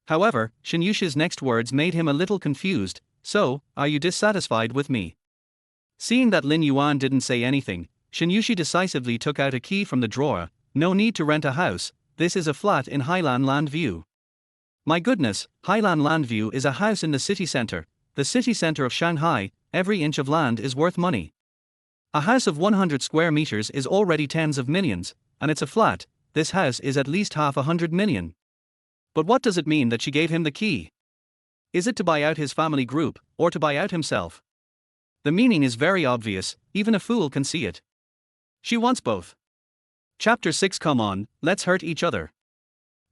However, Shen Yuxi's next words made him a little confused. So, are you dissatisfied with me? Seeing that Lin Yuan didn't say anything, Shen Yuxi decisively took out a key from the drawer. No need to rent a house, this is a flat in Hailan Landview. My goodness, Hailan Landview is a house in the city center of Shanghai. Every inch of land is worth money. A house of 100 square meters is already tens of millions, and it's a flat. This house is at least half 100 million. But what does it mean that she gave him the key? Is it to buy out his family group, or to buy out himself? The meaning is very obvious, even a fool can see it. She wants both. Chapter 6. Come on, let's hurt each other.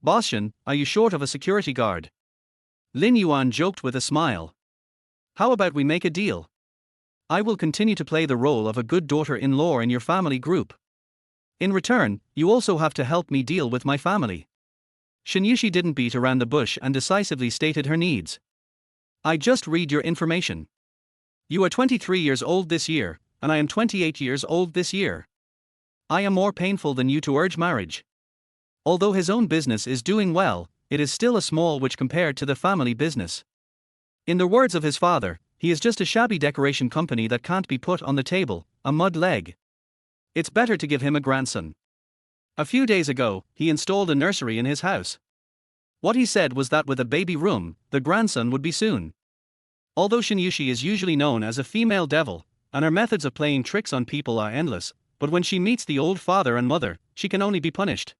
Boss Shen, are you short of a security guard? Lin Yuan joked with a smile. How about we make a deal? I will continue to play the role of a good daughter-in-law in your family group. In return, you also have to help me deal with my family. Shen Yuxi didn't beat around the bush and decisively stated her needs. I just read your information. You are 23 years old this year, and I am 28 years old this year. I am more painful than you to urge marriage. Although his own business is doing well, it is still a small which compared to the family business. In the words of his father, he is just a shabby decoration company that can't be put on the table, a mud leg. It's better to give him a grandson. A few days ago, he installed a nursery in his house. What he said was that with a baby room, the grandson would be soon. Although Shen Yuxi is usually known as a female devil, and her methods of playing tricks on people are endless, but when she meets the old father and mother, she can only be punished.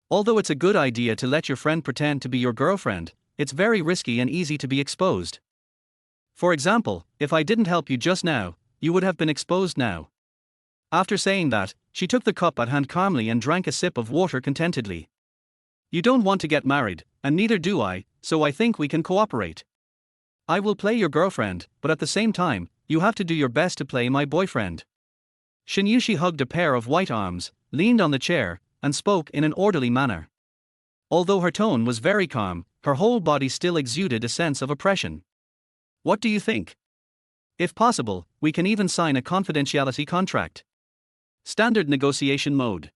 Although it's a good idea to let your friend pretend to be your girlfriend, it's very risky and easy to be exposed. For example, if I didn't help you just now, you would have been exposed now. After saying that, she took the cup at hand calmly and drank a sip of water contentedly. You don't want to get married, and neither do I, so I think we can cooperate. I will play your girlfriend, but at the same time, you have to do your best to play my boyfriend. Shen Yuxi hugged a pair of white arms, leaned on the chair, and spoke in an orderly manner. Although her tone was very calm, her whole body still exuded a sense of oppression. What do you think? If possible, we can even sign a confidentiality contract. Standard negotiation mode.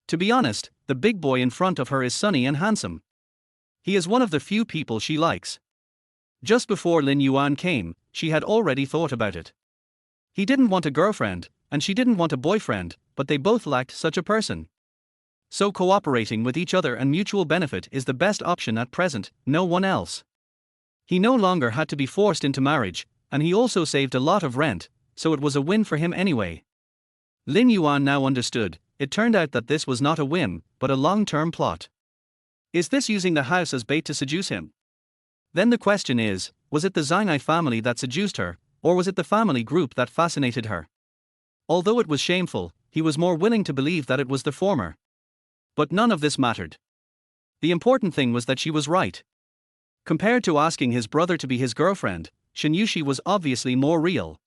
To be honest, the big boy in front of her is sunny and handsome. He is one of the few people she likes. Just before Lin Yuan came, she had already thought about it. He didn't want a girlfriend, and she didn't want a boyfriend, but they both lacked such a person. So cooperating with each other and mutual benefit is the best option at present, no one else. He no longer had to be forced into marriage, and he also saved a lot of rent, so it was a win for him anyway. Lin Yuan now understood. It turned out that this was not a whim, but a long-term plot. Is this using the house as bait to seduce him? Then the question is, was it the Xinai family that seduced her, or was it the family group that fascinated her? Although it was shameful, he was more willing to believe that it was the former. But none of this mattered. The important thing was that she was right. Compared to asking his brother to be his girlfriend, Shen Yuxi was obviously more real.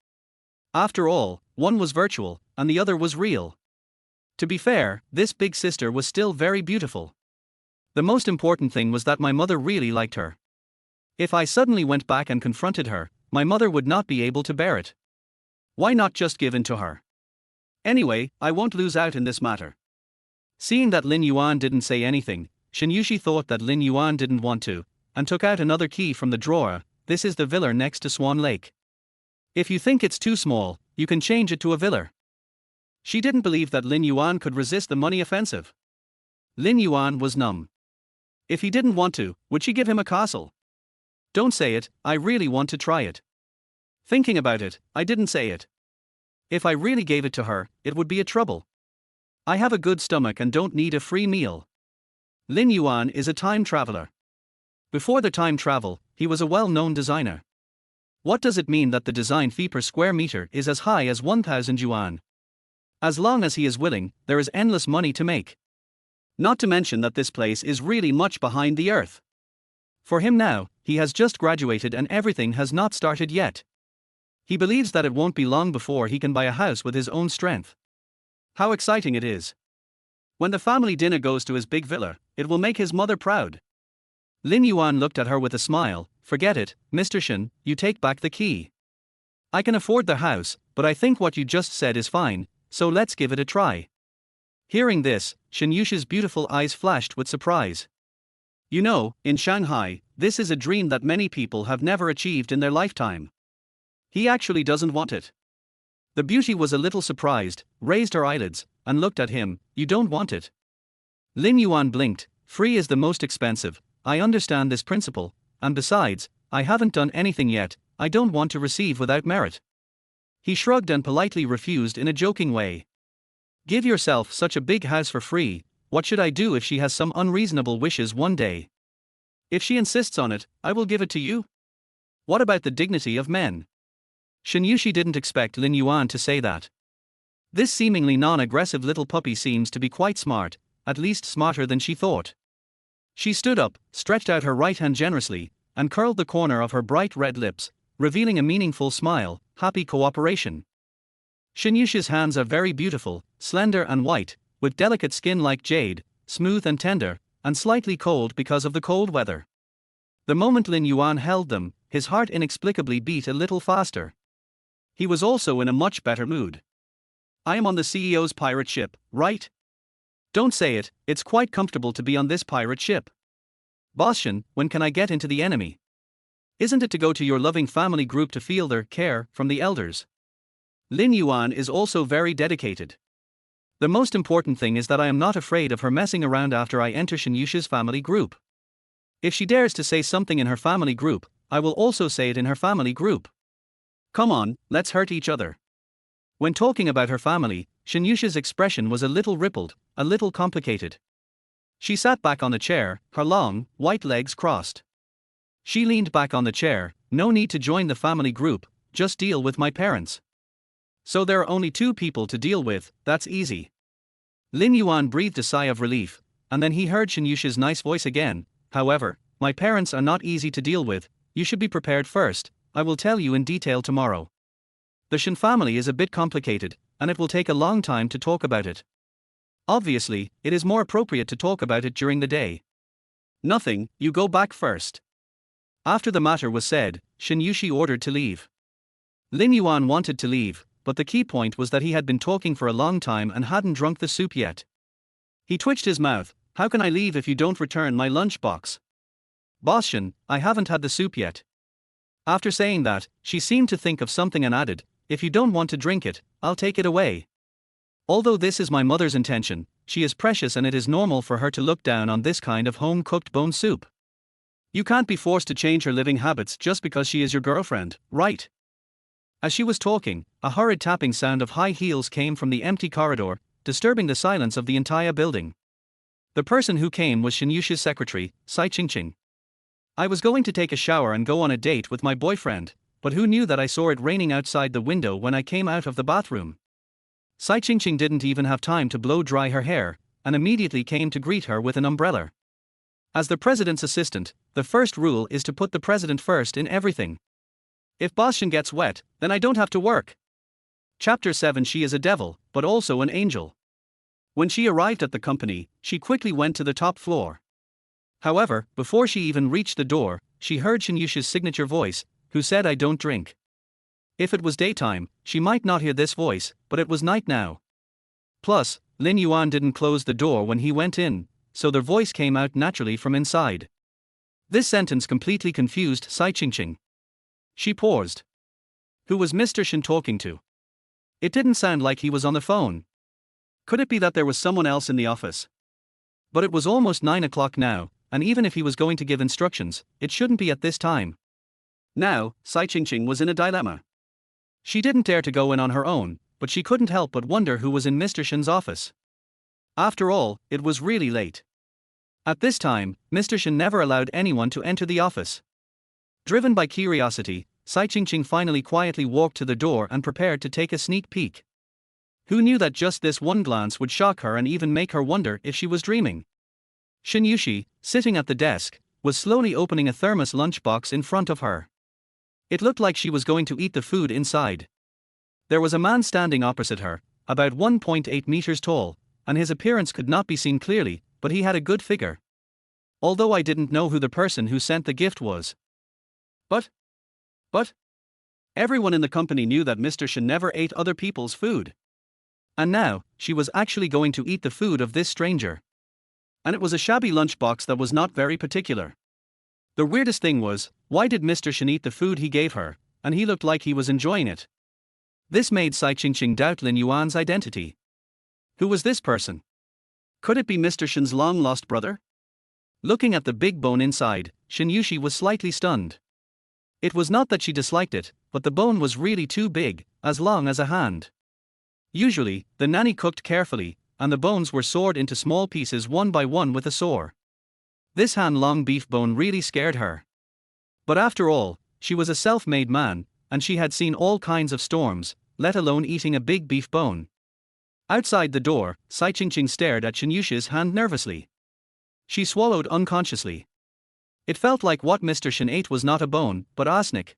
After all, one was virtual, and the other was real. To be fair, this big sister was still very beautiful. The most important thing was that my mother really liked her. If I suddenly went back and confronted her, my mother would not be able to bear it. Why not just give in to her? Anyway, I won't lose out in this matter. Seeing that Lin Yuan didn't say anything, Shen Yuxi thought that Lin Yuan didn't want to, and took out another key from the drawer. This is the villa next to Swan Lake. If you think it's too small, you can change it to a villa. She didn't believe that Lin Yuan could resist the money offensive. Lin Yuan was numb. If he didn't want to, would she give him a castle? Don't say it, I really want to try it. Thinking about it, I didn't say it. If I really gave it to her, it would be a trouble. I have a good stomach and don't need a free meal. Lin Yuan is a time traveler. Before the time travel, he was a well-known designer. What does it mean that the design fee per square meter is as high as 1,000 yuan? As long as he is willing, there is endless money to make. Not to mention that this place is really much behind the earth. For him now, he has just graduated and everything has not started yet. He believes that it won't be long before he can buy a house with his own strength. How exciting it is! When the family dinner goes to his big villa, it will make his mother proud. Lin Yuan looked at her with a smile. Forget it, Mr. Shen, you take back the key. I can afford the house, but I think what you just said is fine, so let's give it a try. Hearing this, Shen Yuxi's beautiful eyes flashed with surprise. You know, in Shanghai, this is a dream that many people have never achieved in their lifetime. He actually doesn't want it. The beauty was a little surprised, raised her eyelids, and looked at him. You don't want it? Lin Yuan blinked. Free is the most expensive. I understand this principle, and besides, I haven't done anything yet. I don't want to receive without merit. He shrugged and politely refused in a joking way. Give yourself such a big house for free. What should I do if she has some unreasonable wishes one day? If she insists on it, I will give it to you. What about the dignity of men? Shen Yuxi didn't expect Lin Yuan to say that. This seemingly non-aggressive little puppy seems to be quite smart, at least smarter than she thought. She stood up, stretched out her right hand generously, and curled the corner of her bright red lips, revealing a meaningful smile. Happy cooperation. Shen Yuxi's hands are very beautiful, slender and white, with delicate skin like jade, smooth and tender, and slightly cold because of the cold weather. The moment Lin Yuan held them, his heart inexplicably beat a little faster. He was also in a much better mood. I am on the CEO's pirate ship, right? Don't say it, it's quite comfortable to be on this pirate ship. Boss Shen, when can I get into the enemy? Isn't it to go to your loving family group to feel their care from the elders? Lin Yuan is also very dedicated. The most important thing is that I am not afraid of her messing around after I enter Shen Yuxi's family group. If she dares to say something in her family group, I will also say it in her family group. Come on, let's hurt each other. When talking about her family, Shen Yuxi's expression was a little rippled, a little complicated. She sat back on the chair, her long, white legs crossed. She leaned back on the chair. No need to join the family group, just deal with my parents. So there are only two people to deal with, that's easy. Lin Yuan breathed a sigh of relief, and then he heard Shen Yuxi's nice voice again. However, my parents are not easy to deal with. You should be prepared first. I will tell you in detail tomorrow. The Shen family is a bit complicated, and it will take a long time to talk about it. Obviously, it is more appropriate to talk about it during the day. Nothing, you go back first. After the matter was said, Shen Yuxi ordered to leave. Lin Yuan wanted to leave, but the key point was that he had been talking for a long time and hadn't drunk the soup yet. He twitched his mouth. How can I leave if you don't return my lunchbox? Boss Shen, I haven't had the soup yet. After saying that, she seemed to think of something and added, if you don't want to drink it, I'll take it away. Although this is my mother's intention, she is precious and it is normal for her to look down on this kind of home-cooked bone soup. You can't be forced to change her living habits just because she is your girlfriend, right? As she was talking, a hurried tapping sound of high heels came from the empty corridor, disturbing the silence of the entire building. The person who came was Shen Yuxi's secretary, Cai Qingqing. I was going to take a shower and go on a date with my boyfriend, but who knew that I saw it raining outside the window when I came out of the bathroom? Cai Qingqing didn't even have time to blow dry her hair, and immediately came to greet her with an umbrella. As the president's assistant, the first rule is to put the president first in everything. If Boss Shen gets wet, then I don't have to work. Chapter 7. She is a devil, but also an angel. When she arrived at the company, she quickly went to the top floor. However, before she even reached the door, she heard Shen Yuxi's signature voice, who said I don't drink. If it was daytime, she might not hear this voice, but it was night now. Plus, Lin Yuan didn't close the door when he went in, so their voice came out naturally from inside. This sentence completely confused Cai Qingqing. She paused. Who was Mr. Shen talking to? It didn't sound like he was on the phone. Could it be that there was someone else in the office? But it was almost 9 o'clock now, and even if he was going to give instructions, it shouldn't be at this time. Now, Cai Qingqing was in a dilemma. She didn't dare to go in on her own, but she couldn't help but wonder who was in Mr. Shen's office. After all, it was really late. At this time, Mr. Shen never allowed anyone to enter the office. Driven by curiosity, Sai Qingqing finally quietly walked to the door and prepared to take a sneak peek. Who knew that just this one glance would shock her and even make her wonder if she was dreaming? Shen Yuxi, sitting at the desk, was slowly opening a thermos lunchbox in front of her. It looked like she was going to eat the food inside. There was a man standing opposite her, about 1.8 meters tall, and his appearance could not be seen clearly, but he had a good figure. Although I didn't know who the person who sent the gift was. But everyone in the company knew that Mr. Shen never ate other people's food. And now, she was actually going to eat the food of this stranger. And it was a shabby lunchbox that was not very particular. The weirdest thing was, why did Mr. Shen eat the food he gave her, and he looked like he was enjoying it? This made Sai Qingqing doubt Lin Yuan's identity. Who was this person? Could it be Mr. Shen's long-lost brother? Looking at the big bone inside, Shen Yuxi was slightly stunned. It was not that she disliked it, but the bone was really too big, as long as a hand. Usually, the nanny cooked carefully, and the bones were sawed into small pieces one by one with a saw. This hand-long beef bone really scared her. But after all, she was a self-made man, and she had seen all kinds of storms, let alone eating a big beef bone. Outside the door, Sai Qingqing stared at Shen Yuxi's hand nervously. She swallowed unconsciously. It felt like what Mr. Shen ate was not a bone, but arsenic.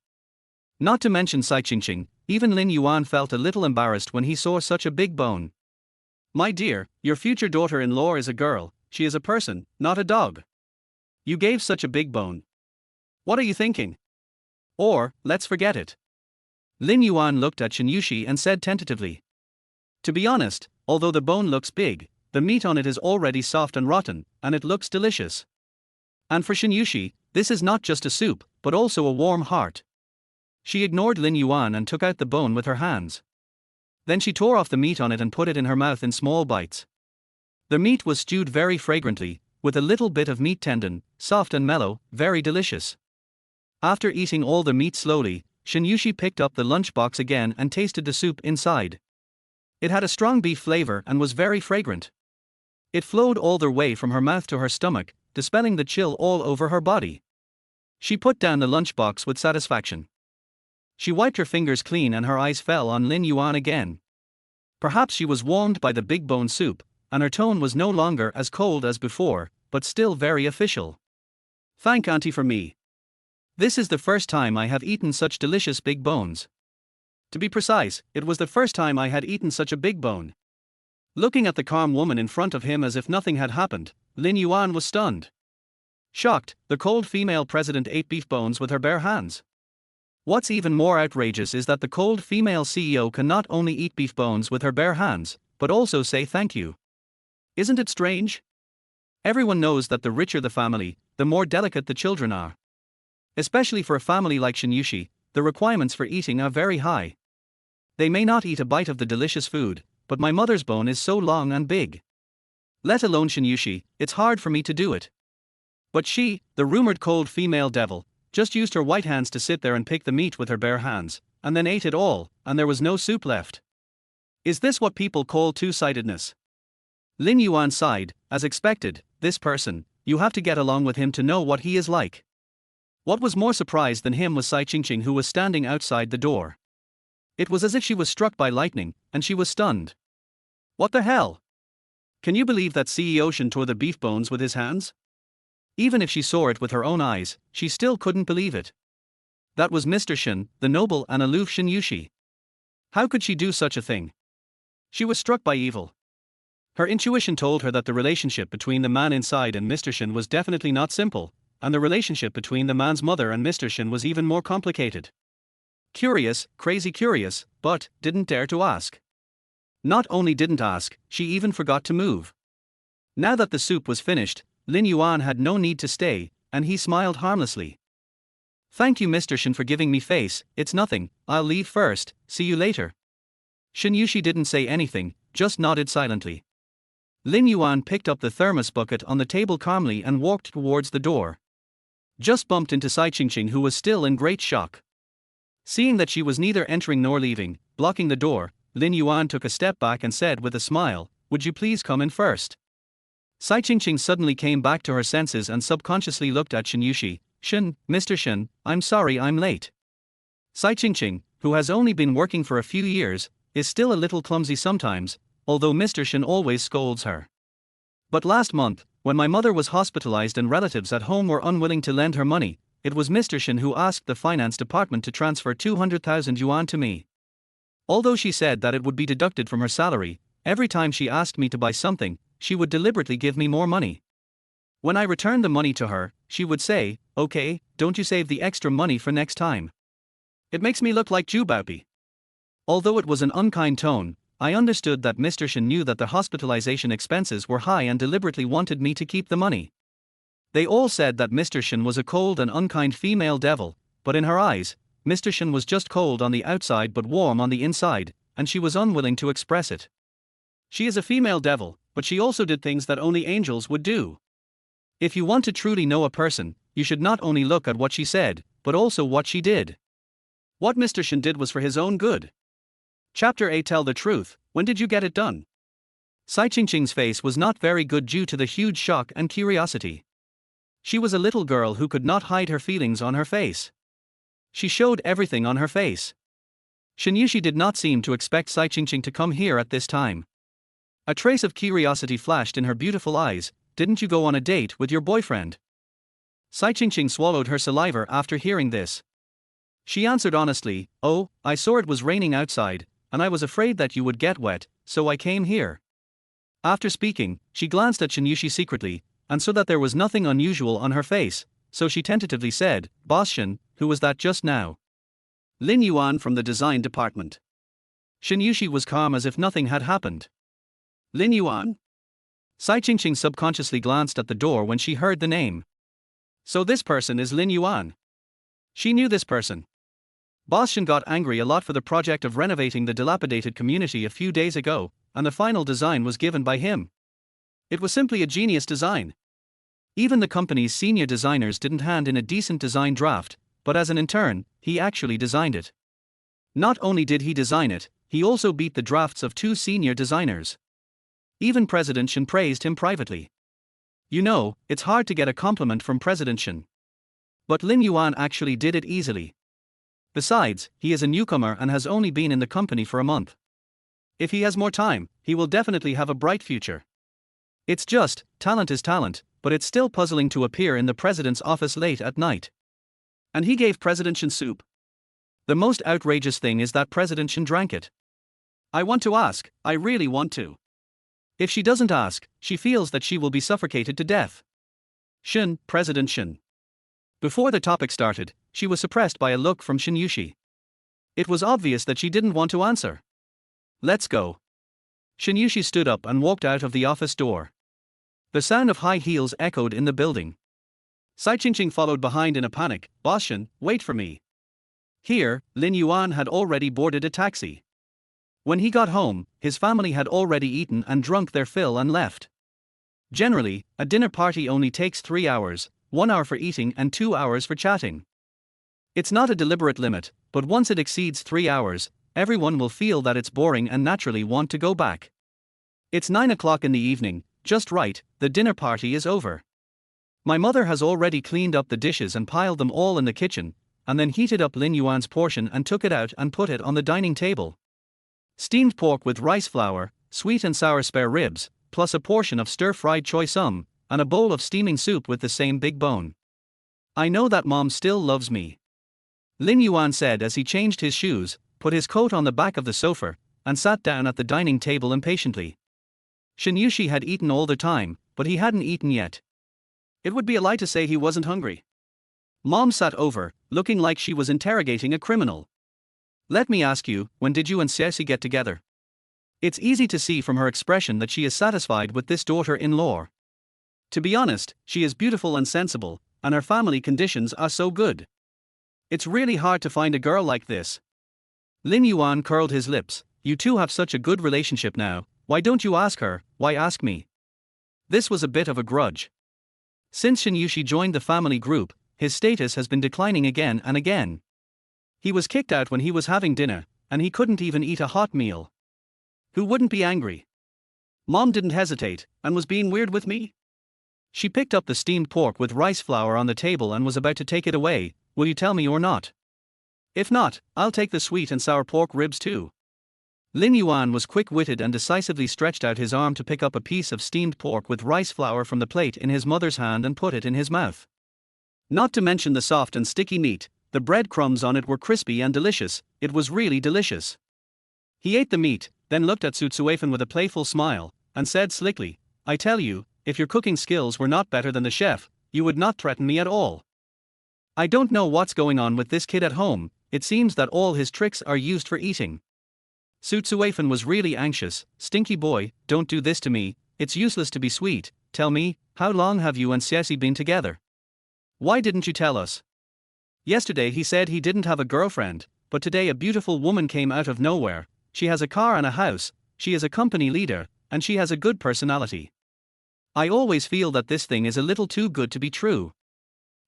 Not to mention Sai Qingqing, even Lin Yuan felt a little embarrassed when he saw such a big bone. My dear, your future daughter-in-law is a girl, she is a person, not a dog. You gave such a big bone. What are you thinking? Or, let's forget it. Lin Yuan looked at Shen Yuxi and said tentatively. To be honest, although the bone looks big, the meat on it is already soft and rotten, and it looks delicious. And for Shen Yuxi, this is not just a soup, but also a warm heart. She ignored Lin Yuan and took out the bone with her hands. Then she tore off the meat on it and put it in her mouth in small bites. The meat was stewed very fragrantly, with a little bit of meat tendon, soft and mellow, very delicious. After eating all the meat slowly, Shen Yuxi picked up the lunchbox again and tasted the soup inside. It had a strong beef flavor and was very fragrant. It flowed all the way from her mouth to her stomach, dispelling the chill all over her body. She put down the lunchbox with satisfaction. She wiped her fingers clean and her eyes fell on Lin Yuan again. Perhaps she was warmed by the big bone soup, and her tone was no longer as cold as before, but still very official. Thank Auntie for me. This is the first time I have eaten such delicious big bones. To be precise, it was the first time I had eaten such a big bone. Looking at the calm woman in front of him as if nothing had happened, Lin Yuan was stunned. Shocked, the cold female president ate beef bones with her bare hands. What's even more outrageous is that the cold female CEO can not only eat beef bones with her bare hands, but also say thank you. Isn't it strange? Everyone knows that the richer the family, the more delicate the children are. Especially for a family like Shen Yuxi, the requirements for eating are very high. They may not eat a bite of the delicious food, but my mother's bone is so long and big. Let alone Shen Yuxi, it's hard for me to do it. But she, the rumored cold female devil, just used her white hands to sit there and pick the meat with her bare hands, and then ate it all, and there was no soup left. Is this what people call two-sidedness? Lin Yuan sighed, as expected, this person, you have to get along with him to know what he is like. What was more surprised than him was Sai Qingqing, who was standing outside the door. It was as if she was struck by lightning, and she was stunned. What the hell? Can you believe that CEO Shen tore the beef bones with his hands? Even if she saw it with her own eyes, she still couldn't believe it. That was Mr. Shen, the noble and aloof Shen Yuxi. How could she do such a thing? She was struck by evil. Her intuition told her that the relationship between the man inside and Mr. Shen was definitely not simple, and the relationship between the man's mother and Mr. Shen was even more complicated. Curious, crazy curious, but didn't dare to ask. Not only didn't ask, she even forgot to move. Now that the soup was finished, Lin Yuan had no need to stay, and he smiled harmlessly. Thank you Mr. Shen for giving me face, it's nothing, I'll leave first, see you later. Shen Yuxi didn't say anything, just nodded silently. Lin Yuan picked up the thermos bucket on the table calmly and walked towards the door. Just bumped into Sai Qingqing, who was still in great shock. Seeing that she was neither entering nor leaving, blocking the door, Lin Yuan took a step back and said with a smile, would you please come in first? Sai Qingqing suddenly came back to her senses and subconsciously looked at Shen Yuxi. Shen, Mr. Shen, I'm sorry I'm late. Sai Qingqing, who has only been working for a few years, is still a little clumsy sometimes, although Mr. Shen always scolds her. But last month, when my mother was hospitalized and relatives at home were unwilling to lend her money, it was Mr. Shen who asked the finance department to transfer 200,000 yuan to me. Although she said that it would be deducted from her salary, every time she asked me to buy something, she would deliberately give me more money. When I returned the money to her, she would say, "Okay, don't you save the extra money for next time." It makes me look like Jubaopi. Although it was an unkind tone, I understood that Mr. Shen knew that the hospitalization expenses were high and deliberately wanted me to keep the money. They all said that Mr. Shen was a cold and unkind female devil, but in her eyes, Mr. Shen was just cold on the outside but warm on the inside, and she was unwilling to express it. She is a female devil, but she also did things that only angels would do. If you want to truly know a person, you should not only look at what she said, but also what she did. What Mr. Shen did was for his own good. Chapter 8. Tell the truth, when did you get it done? Sai Qingqing's face was not very good due to the huge shock and curiosity. She was a little girl who could not hide her feelings on her face. She showed everything on her face. Shen Yuxi did not seem to expect Sai Qingqing to come here at this time. A trace of curiosity flashed in her beautiful eyes. Didn't you go on a date with your boyfriend? Sai Qingqing swallowed her saliva after hearing this. She answered honestly, "Oh, I saw it was raining outside, and I was afraid that you would get wet, so I came here." After speaking, she glanced at Shen Yuxi secretly, and saw that there was nothing unusual on her face, so she tentatively said, "Boss Shen, who was that just now?" "Lin Yuan from the design department." Shen Yuxi was calm as if nothing had happened. "Lin Yuan?" Sai Qingqing subconsciously glanced at the door when she heard the name. So this person is Lin Yuan. She knew this person. Boss Shen got angry a lot for the project of renovating the dilapidated community a few days ago, and the final design was given by him. It was simply a genius design. Even the company's senior designers didn't hand in a decent design draft, but as an intern, he actually designed it. Not only did he design it, he also beat the drafts of 2 senior designers. Even President Shen praised him privately. You know, it's hard to get a compliment from President Shen. But Lin Yuan actually did it easily. Besides, he is a newcomer and has only been in the company for a month. If he has more time, he will definitely have a bright future. It's just, talent is talent, but it's still puzzling to appear in the president's office late at night. And he gave President Shen soup. The most outrageous thing is that President Shen drank it. I want to ask, I really want to. If she doesn't ask, she feels that she will be suffocated to death. Shen, President Shen. Before the topic started, she was suppressed by a look from Shen Yuxi. It was obvious that she didn't want to answer. Let's go. Shen Yuxi stood up and walked out of the office door. The sound of high heels echoed in the building. Sai Qingqing followed behind in a panic. Boss Shen, wait for me. Here, Lin Yuan had already boarded a taxi. When he got home, his family had already eaten and drunk their fill and left. Generally, a dinner party only takes 3 hours, 1 hour for eating and 2 hours for chatting. It's not a deliberate limit, but once it exceeds 3 hours, everyone will feel that it's boring and naturally want to go back. It's 9 o'clock in the evening, just right, the dinner party is over. My mother has already cleaned up the dishes and piled them all in the kitchen, and then heated up Lin Yuan's portion and took it out and put it on the dining table. Steamed pork with rice flour, sweet and sour spare ribs, plus a portion of stir-fried choy sum, and a bowl of steaming soup with the same big bone. I know that mom still loves me. Lin Yuan said as he changed his shoes, put his coat on the back of the sofa, and sat down at the dining table impatiently. Shen Yuxi had eaten all the time, but he hadn't eaten yet. It would be a lie to say he wasn't hungry. Mom sat over, looking like she was interrogating a criminal. Let me ask you, when did you and Ceci get together? It's easy to see from her expression that she is satisfied with this daughter-in-law. To be honest, she is beautiful and sensible, and her family conditions are so good. It's really hard to find a girl like this. Lin Yuan curled his lips. You two have such a good relationship now, why don't you ask her, why ask me? This was a bit of a grudge. Since Shen Yuxi joined the family group, his status has been declining again and again. He was kicked out when he was having dinner, and he couldn't even eat a hot meal. Who wouldn't be angry? Mom didn't hesitate, and was being weird with me. She picked up the steamed pork with rice flour on the table and was about to take it away. Will you tell me or not? If not, I'll take the sweet and sour pork ribs too. Lin Yuan was quick-witted and decisively stretched out his arm to pick up a piece of steamed pork with rice flour from the plate in his mother's hand and put it in his mouth. Not to mention the soft and sticky meat, the breadcrumbs on it were crispy and delicious. It was really delicious. He ate the meat, then looked at Su Tsuifan with a playful smile, and said slickly, I tell you, if your cooking skills were not better than the chef, you would not threaten me at all. I don't know what's going on with this kid at home, it seems that all his tricks are used for eating. Su Tsuifan was really anxious. Stinky boy, don't do this to me, it's useless to be sweet. Tell me, how long have you and Ceci been together? Why didn't you tell us? Yesterday he said he didn't have a girlfriend, but today a beautiful woman came out of nowhere. She has a car and a house, she is a company leader, and she has a good personality. I always feel that this thing is a little too good to be true.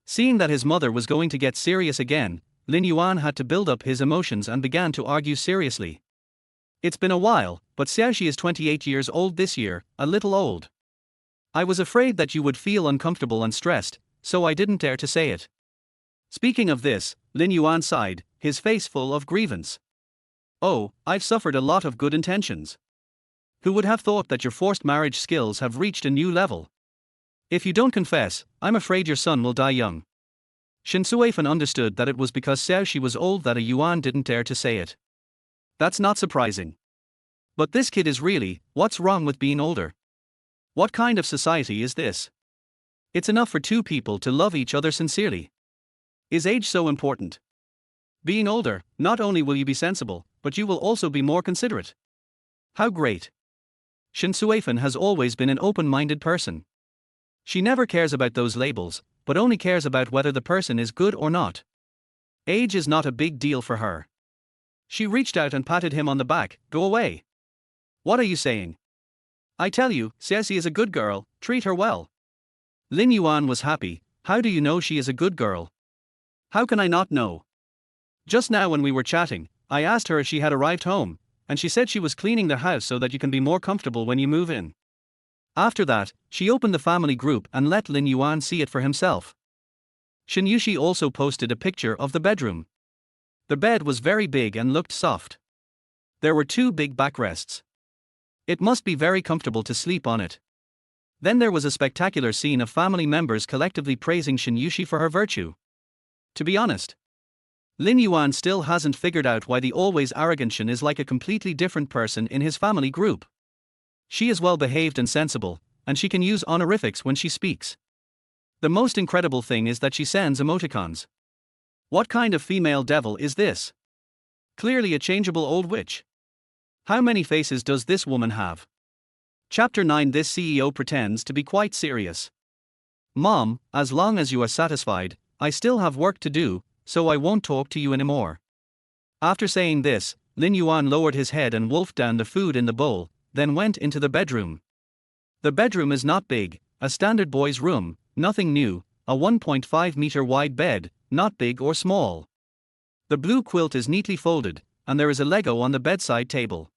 Seeing that his mother was going to get serious again, Lin Yuan had to build up his emotions and began to argue seriously. It's been a while, but Xiaoxi is 28 years old this year, a little old. I was afraid that you would feel uncomfortable and stressed, so I didn't dare to say it. Speaking of this, Lin Yuan sighed, his face full of grievance. Oh, I've suffered a lot of good intentions. Who would have thought that your forced marriage skills have reached a new level? If you don't confess, I'm afraid your son will die young. Shen Tsuifan understood that it was because Xiaoxi was old that a Yuan didn't dare to say it. That's not surprising. But this kid is really, what's wrong with being older? What kind of society is this? It's enough for two people to love each other sincerely. Is age so important? Being older, not only will you be sensible, but you will also be more considerate. How great! Shen Tsuifan has always been an open-minded person. She never cares about those labels, but only cares about whether the person is good or not. Age is not a big deal for her. She reached out and patted him on the back. Go away. What are you saying? I tell you, Ceci is a good girl, treat her well. Lin Yuan was happy. How do you know she is a good girl? How can I not know? Just now when we were chatting, I asked her if she had arrived home, and she said she was cleaning the house so that you can be more comfortable when you move in. After that, she opened the family group and let Lin Yuan see it for himself. Shen Yuxi also posted a picture of the bedroom. The bed was very big and looked soft. There were 2 big backrests. It must be very comfortable to sleep on it. Then there was a spectacular scene of family members collectively praising Shen Yuxi for her virtue. To be honest, Lin Yuan still hasn't figured out why the always arrogant Shen is like a completely different person in his family group. She is well behaved and sensible, and she can use honorifics when she speaks. The most incredible thing is that she sends emoticons. What kind of female devil is this? Clearly a changeable old witch. How many faces does this woman have? Chapter 9. This CEO pretends to be quite serious. Mom, as long as you are satisfied, I still have work to do, so I won't talk to you anymore. After saying this, Lin Yuan lowered his head and wolfed down the food in the bowl, then went into the bedroom. The bedroom is not big, a standard boy's room, nothing new, a 1.5 meter wide bed, not big or small. The blue quilt is neatly folded, and there is a Lego on the bedside table.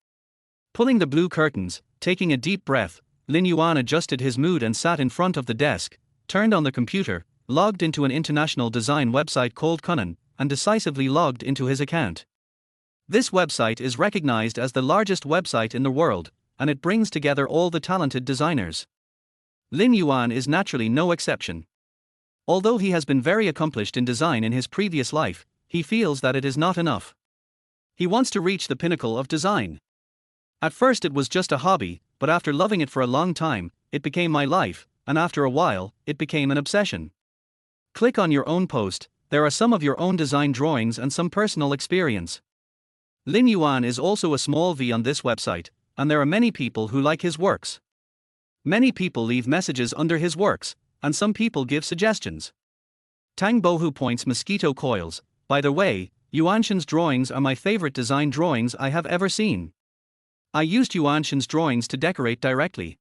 Pulling the blue curtains, taking a deep breath, Lin Yuan adjusted his mood and sat in front of the desk, turned on the computer, logged into an international design website called Kunnan, and decisively logged into his account. This website is recognized as the largest website in the world, and it brings together all the talented designers. Lin Yuan is naturally no exception. Although he has been very accomplished in design in his previous life, he feels that it is not enough. He wants to reach the pinnacle of design. At first it was just a hobby, but after loving it for a long time, it became my life, and after a while, it became an obsession. Click on your own post, there are some of your own design drawings and some personal experience. Lin Yuan is also a small V on this website, and there are many people who like his works. Many people leave messages under his works, and some people give suggestions. Tang Bohu points mosquito coils. By the way, Yuanshan's drawings are my favorite design drawings I have ever seen. I used Yuanshan's drawings to decorate directly.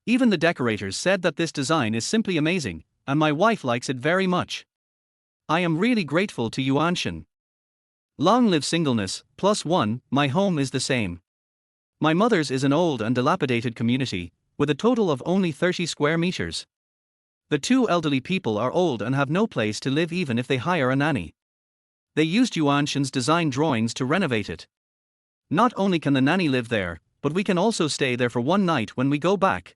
Even the decorators said that this design is simply amazing, and my wife likes it very much. I am really grateful to Yuanshan. Long live singleness, +1, my home is the same. My mother's is an old and dilapidated community, with a total of only 30 square meters. The two elderly people are old and have no place to live even if they hire a nanny. They used Yuan Shen's design drawings to renovate it. Not only can the nanny live there, but we can also stay there for one night when we go back.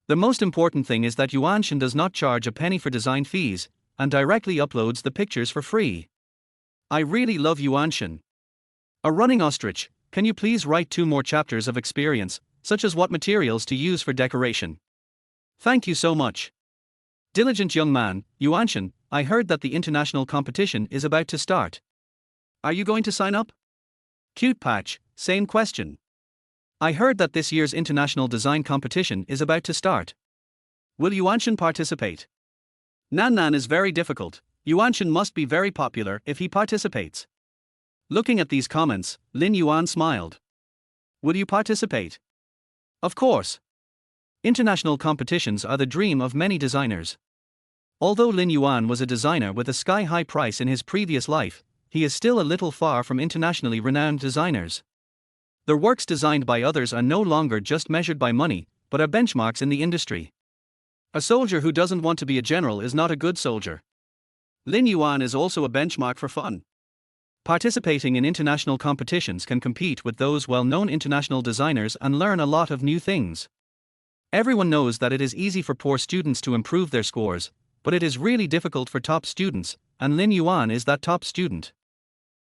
The most important thing is that Yuan Shen does not charge a penny for design fees, and directly uploads the pictures for free. I really love Yuan Shen. A running ostrich, can you please write 2 more chapters of experience, such as what materials to use for decoration? Thank you so much. Diligent young man, Yuan Shen, I heard that the international competition is about to start. Are you going to sign up? Cute Patch, same question. I heard that this year's international design competition is about to start. Will Yuan Shen participate? Nan is very difficult. Yuan Shen must be very popular if he participates. Looking at these comments, Lin Yuan smiled. Will you participate? Of course. International competitions are the dream of many designers. Although Lin Yuan was a designer with a sky-high price in his previous life, he is still a little far from internationally renowned designers. The works designed by others are no longer just measured by money, but are benchmarks in the industry. A soldier who doesn't want to be a general is not a good soldier. Lin Yuan is also a benchmark for fun. Participating in international competitions can compete with those well-known international designers and learn a lot of new things. Everyone knows that it is easy for poor students to improve their scores, but it is really difficult for top students, and Lin Yuan is that top student.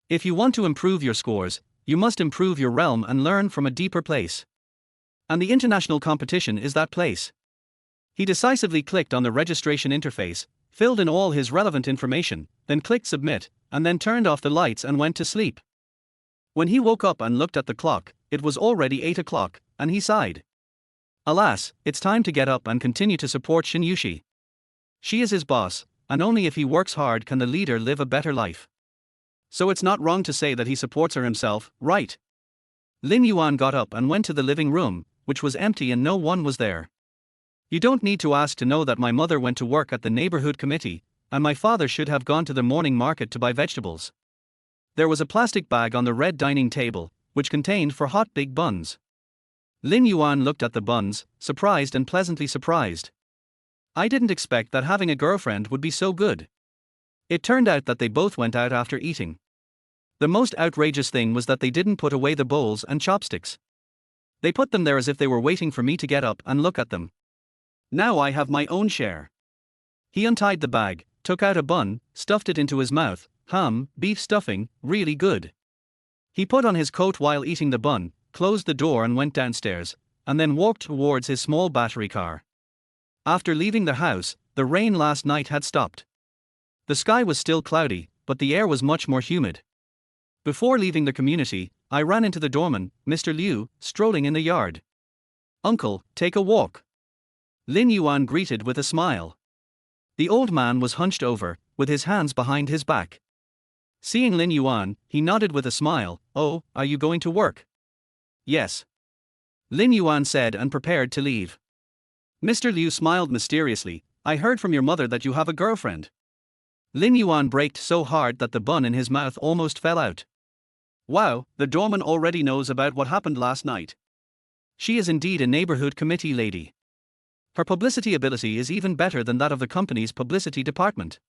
If you want to improve your scores, you must improve your realm and learn from a deeper place. And the international competition is that place. He decisively clicked on the registration interface, filled in all his relevant information, then clicked submit, and then turned off the lights and went to sleep. When he woke up and looked at the clock, it was already 8 o'clock, and he sighed. Alas, it's time to get up and continue to support Shen Yuxi. She is his boss, and only if he works hard can the leader live a better life. So it's not wrong to say that he supports her himself, right? Lin Yuan got up and went to the living room, which was empty and no one was there. You don't need to ask to know that my mother went to work at the neighborhood committee, and my father should have gone to the morning market to buy vegetables. There was a plastic bag on the red dining table, which contained 4 hot big buns. Lin Yuan looked at the buns, surprised and pleasantly surprised. I didn't expect that having a girlfriend would be so good. It turned out that they both went out after eating. The most outrageous thing was that they didn't put away the bowls and chopsticks. They put them there as if they were waiting for me to get up and look at them. Now I have my own share. He untied the bag, took out a bun, stuffed it into his mouth. Beef stuffing, really good. He put on his coat while eating the bun, closed the door and went downstairs, and then walked towards his small battery car. After leaving the house, the rain last night had stopped. The sky was still cloudy, but the air was much more humid. Before leaving the community, I ran into the doorman, Mr. Liu, strolling in the yard. Uncle, take a walk. Lin Yuan greeted with a smile. The old man was hunched over, with his hands behind his back. Seeing Lin Yuan, he nodded with a smile. Oh, are you going to work? Yes. Lin Yuan said and prepared to leave. Mr. Liu smiled mysteriously. I heard from your mother that you have a girlfriend. Lin Yuan braked so hard that the bun in his mouth almost fell out. Wow, the doorman already knows about what happened last night. She is indeed a neighborhood committee lady. Her publicity ability is even better than that of the company's publicity department.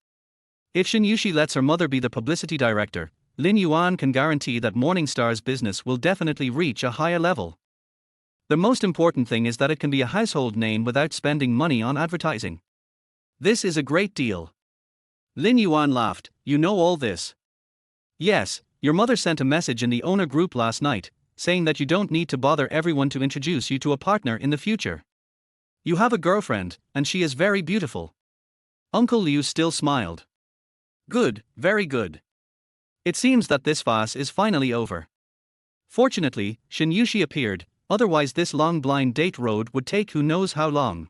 If Shen Yuxi lets her mother be the publicity director, Lin Yuan can guarantee that Morningstar's business will definitely reach a higher level. The most important thing is that it can be a household name without spending money on advertising. This is a great deal. Lin Yuan laughed. You know all this? Yes, your mother sent a message in the owner group last night, saying that you don't need to bother everyone to introduce you to a partner in the future. You have a girlfriend, and she is very beautiful. Uncle Liu still smiled. Good, very good. It seems that this farce is finally over. Fortunately, Shen Yuxi appeared, otherwise this long blind date road would take who knows how long.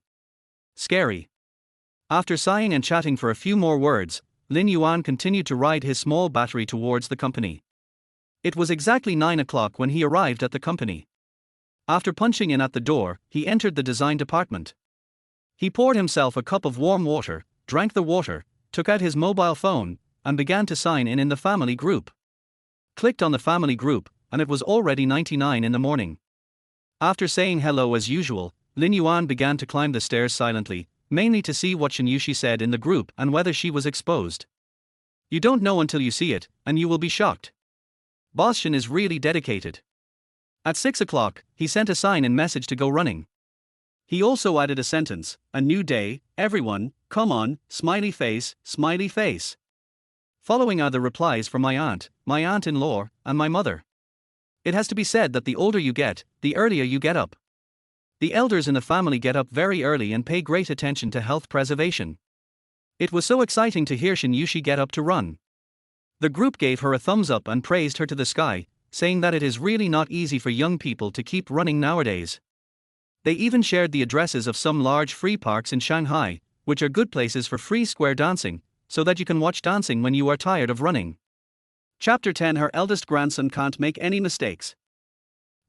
Scary. After sighing and chatting for a few more words, Lin Yuan continued to ride his small battery towards the company. It was exactly 9 o'clock when he arrived at the company. After punching in at the door, he entered the design department. He poured himself a cup of warm water, drank the water, took out his mobile phone, and began to sign in the family group. Clicked on the family group, and it was already 99 in the morning. After saying hello as usual, Lin Yuan began to climb the stairs silently, mainly to see what Shen Yuxi said in the group and whether she was exposed. You don't know until you see it, and you will be shocked. Boss Shen is really dedicated. At 6 o'clock, he sent a sign-in message to go running. He also added a sentence, "A new day, everyone, come on, smiley face, smiley face." Following are the replies from my aunt-in-law, and my mother. It has to be said that the older you get, the earlier you get up. The elders in the family get up very early and pay great attention to health preservation. It was so exciting to hear Shen Yuxi get up to run. The group gave her a thumbs up and praised her to the sky, saying that it is really not easy for young people to keep running nowadays. They even shared the addresses of some large free parks in Shanghai, which are good places for free square dancing, so that you can watch dancing when you are tired of running. Chapter 10. Her eldest grandson can't make any mistakes.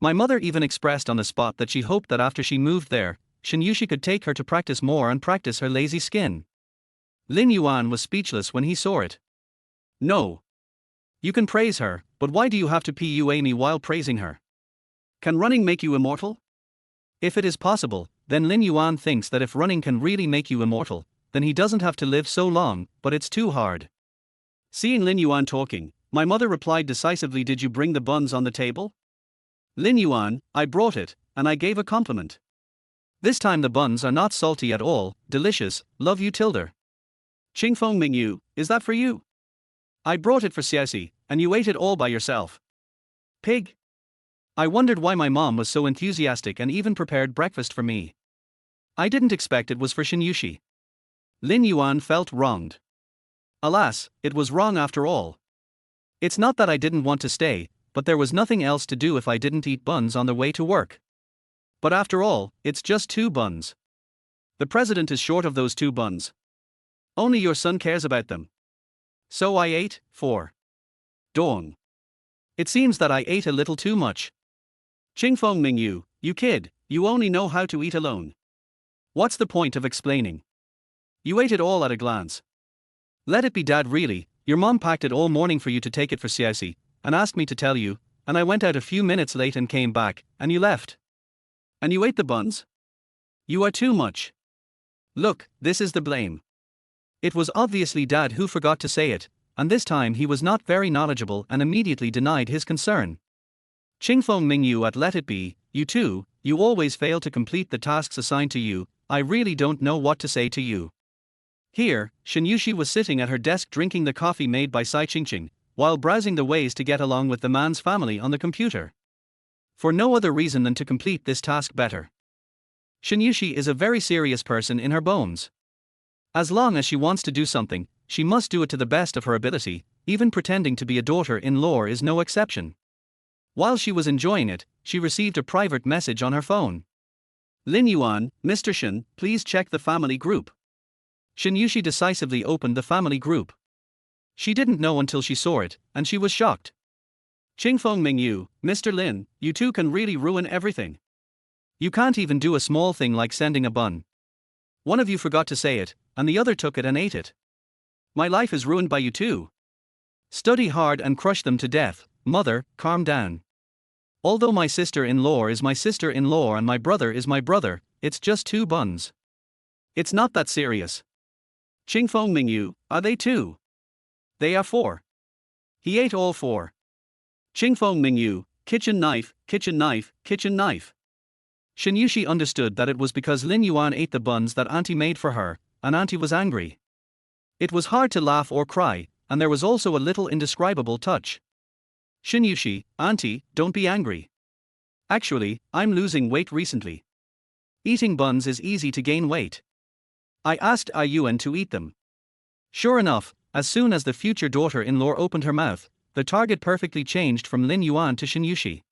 My mother even expressed on the spot that she hoped that after she moved there, Shen Yuxi could take her to practice more and practice her lazy skin. Lin Yuan was speechless when he saw it. No. You can praise her, but why do you have to pua me while praising her? Can running make you immortal? If it is possible, then Lin Yuan thinks that if running can really make you immortal, then he doesn't have to live so long, but it's too hard. Seeing Lin Yuan talking, my mother replied decisively, "Did you bring the buns on the table?" Lin Yuan, I brought it, and I gave a compliment. This time the buns are not salty at all, delicious, love you Tilda. Qingfeng Mingyu, is that for you? I brought it for Xiaoxi, and you ate it all by yourself. Pig. I wondered why my mom was so enthusiastic and even prepared breakfast for me. I didn't expect it was for Shen Yuxi. Lin Yuan felt wronged. Alas, it was wrong after all. It's not that I didn't want to stay, but there was nothing else to do if I didn't eat buns on the way to work. But after all, it's just 2 buns. The president is short of those 2 buns. Only your son cares about them. So I ate 4. Dong. It seems that I ate a little too much. Qingfeng Mingyu, you kid, you only know how to eat alone. What's the point of explaining? You ate it all at a glance. Let it be, Dad, really. Your mom packed it all morning for you to take it for Xiaoxi, and asked me to tell you, and I went out a few minutes late and came back, and you left. And you ate the buns? You are too much. Look, this is the blame. It was obviously Dad who forgot to say it, and this time he was not very knowledgeable and immediately denied his concern. Qingfeng Mingyu, at let it be, you too, you always fail to complete the tasks assigned to you. I really don't know what to say to you. Here, Shen Yuxi was sitting at her desk drinking the coffee made by Sai Qingqing, while browsing the ways to get along with the man's family on the computer. For no other reason than to complete this task better. Shen Yuxi is a very serious person in her bones. As long as she wants to do something, she must do it to the best of her ability, even pretending to be a daughter-in-law is no exception. While she was enjoying it, she received a private message on her phone. Lin Yuan, Mr. Shen, please check the family group. Shen Yuxi decisively opened the family group. She didn't know until she saw it, and she was shocked. Qingfeng Mingyu, Mr. Lin, you two can really ruin everything. You can't even do a small thing like sending a bun. One of you forgot to say it, and the other took it and ate it. My life is ruined by you two. Study hard and crush them to death. Mother, calm down. Although my sister-in-law is my sister-in-law and my brother is my brother, it's just 2 buns. It's not that serious. Qingfeng Mingyu, are they 2? They are 4. He ate all 4. Qingfeng Mingyu, kitchen knife, kitchen knife, kitchen knife. Shen Yuxi understood that it was because Lin Yuan ate the buns that Auntie made for her, and Auntie was angry. It was hard to laugh or cry, and there was also a little indescribable touch. Shen Yuxi, Auntie, don't be angry. Actually, I'm losing weight recently. Eating buns is easy to gain weight. I asked Yuan to eat them. Sure enough, as soon as the future daughter-in-law opened her mouth, the target perfectly changed from Lin Yuan to Shen Yuxi.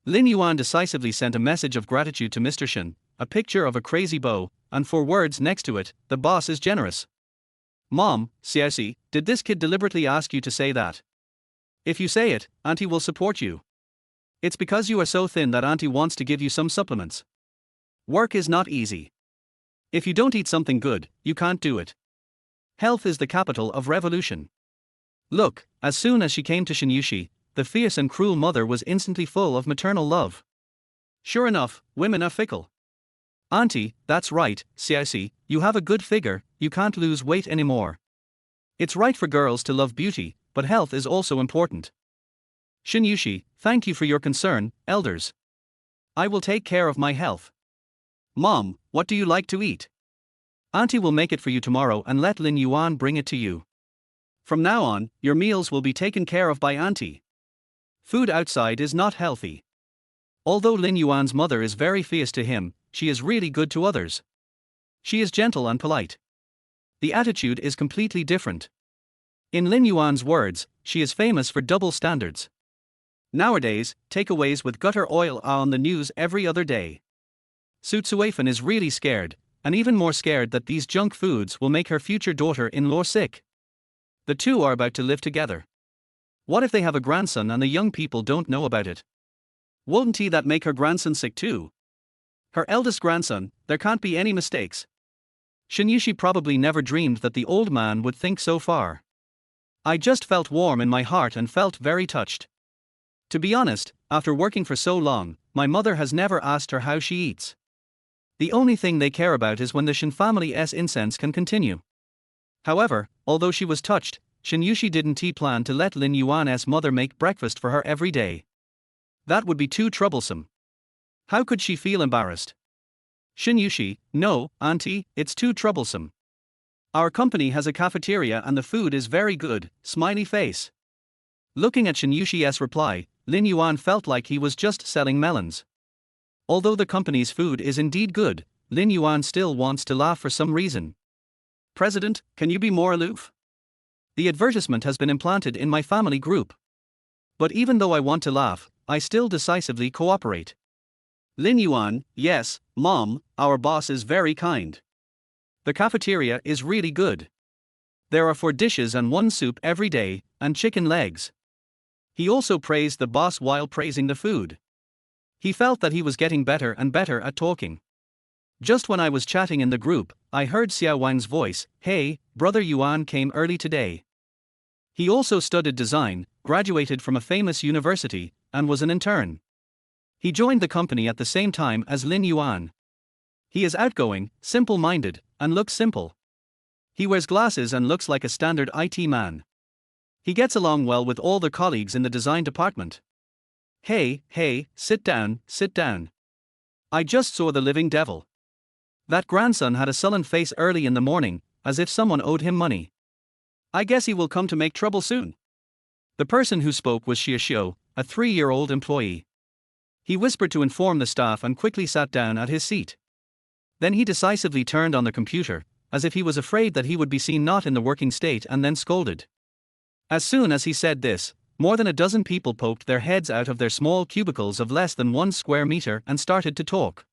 Lin Yuan decisively sent a message of gratitude to Mr. Shen, a picture of a crazy bow, and 4 words next to it, the boss is generous. Mom, Xiaoxi, did this kid deliberately ask you to say that? If you say it, Auntie will support you. It's because you are so thin that Auntie wants to give you some supplements. Work is not easy. If you don't eat something good, you can't do it. Health is the capital of revolution. Look, as soon as she came to Shen Yuxi, the fierce and cruel mother was instantly full of maternal love. Sure enough, women are fickle. Auntie, that's right, Xiaoxi, you have a good figure, you can't lose weight anymore. It's right for girls to love beauty, but health is also important. Shen Yuxi, thank you for your concern, elders. I will take care of my health. Mom, what do you like to eat? Auntie will make it for you tomorrow and let Lin Yuan bring it to you. From now on, your meals will be taken care of by Auntie. Food outside is not healthy. Although Lin Yuan's mother is very fierce to him, she is really good to others. She is gentle and polite. The attitude is completely different. In Lin Yuan's words, she is famous for double standards. Nowadays, takeaways with gutter oil are on the news every other day. Su Tsuifan is really scared, and even more scared that these junk foods will make her future daughter-in-law sick. The two are about to live together. What if they have a grandson and the young people don't know about it? Won't that make her grandson sick too? Her eldest grandson, there can't be any mistakes. Shen Yuxi probably never dreamed that the old man would think so far. I just felt warm in my heart and felt very touched. To be honest, after working for so long, my mother has never asked her how she eats. The only thing they care about is when the Shen family's incense can continue. However, although she was touched, Shen Yuxi didn't plan to let Lin Yuan's mother make breakfast for her every day. That would be too troublesome. How could she feel embarrassed? Shen Yuxi, no, auntie, it's too troublesome. Our company has a cafeteria and the food is very good, smiley face. Looking at Shen Yuxi's reply, Lin Yuan felt like he was just selling melons. Although the company's food is indeed good, Lin Yuan still wants to laugh for some reason. President, can you be more aloof? The advertisement has been implanted in my family group. But even though I want to laugh, I still decisively cooperate. Lin Yuan, yes, Mom, our boss is very kind. The cafeteria is really good. There are 4 dishes and 1 soup every day, and chicken legs. He also praised the boss while praising the food. He felt that he was getting better and better at talking. Just when I was chatting in the group, I heard Xiao Wang's voice, "Hey, brother Yuan came early today." He also studied design, graduated from a famous university, and was an intern. He joined the company at the same time as Lin Yuan. He is outgoing, simple-minded, and looks simple. He wears glasses and looks like a standard IT man. He gets along well with all the colleagues in the design department. Hey, sit down, sit down. I just saw the living devil. That grandson had a sullen face early in the morning, as if someone owed him money. I guess he will come to make trouble soon. The person who spoke was Xiaoxiu, a 3-year-old employee. He whispered to inform the staff and quickly sat down at his seat. Then he decisively turned on the computer, as if he was afraid that he would be seen not in the working state, and then scolded. As soon as he said this, more than a dozen people poked their heads out of their small cubicles of less than 1 square meter and started to talk.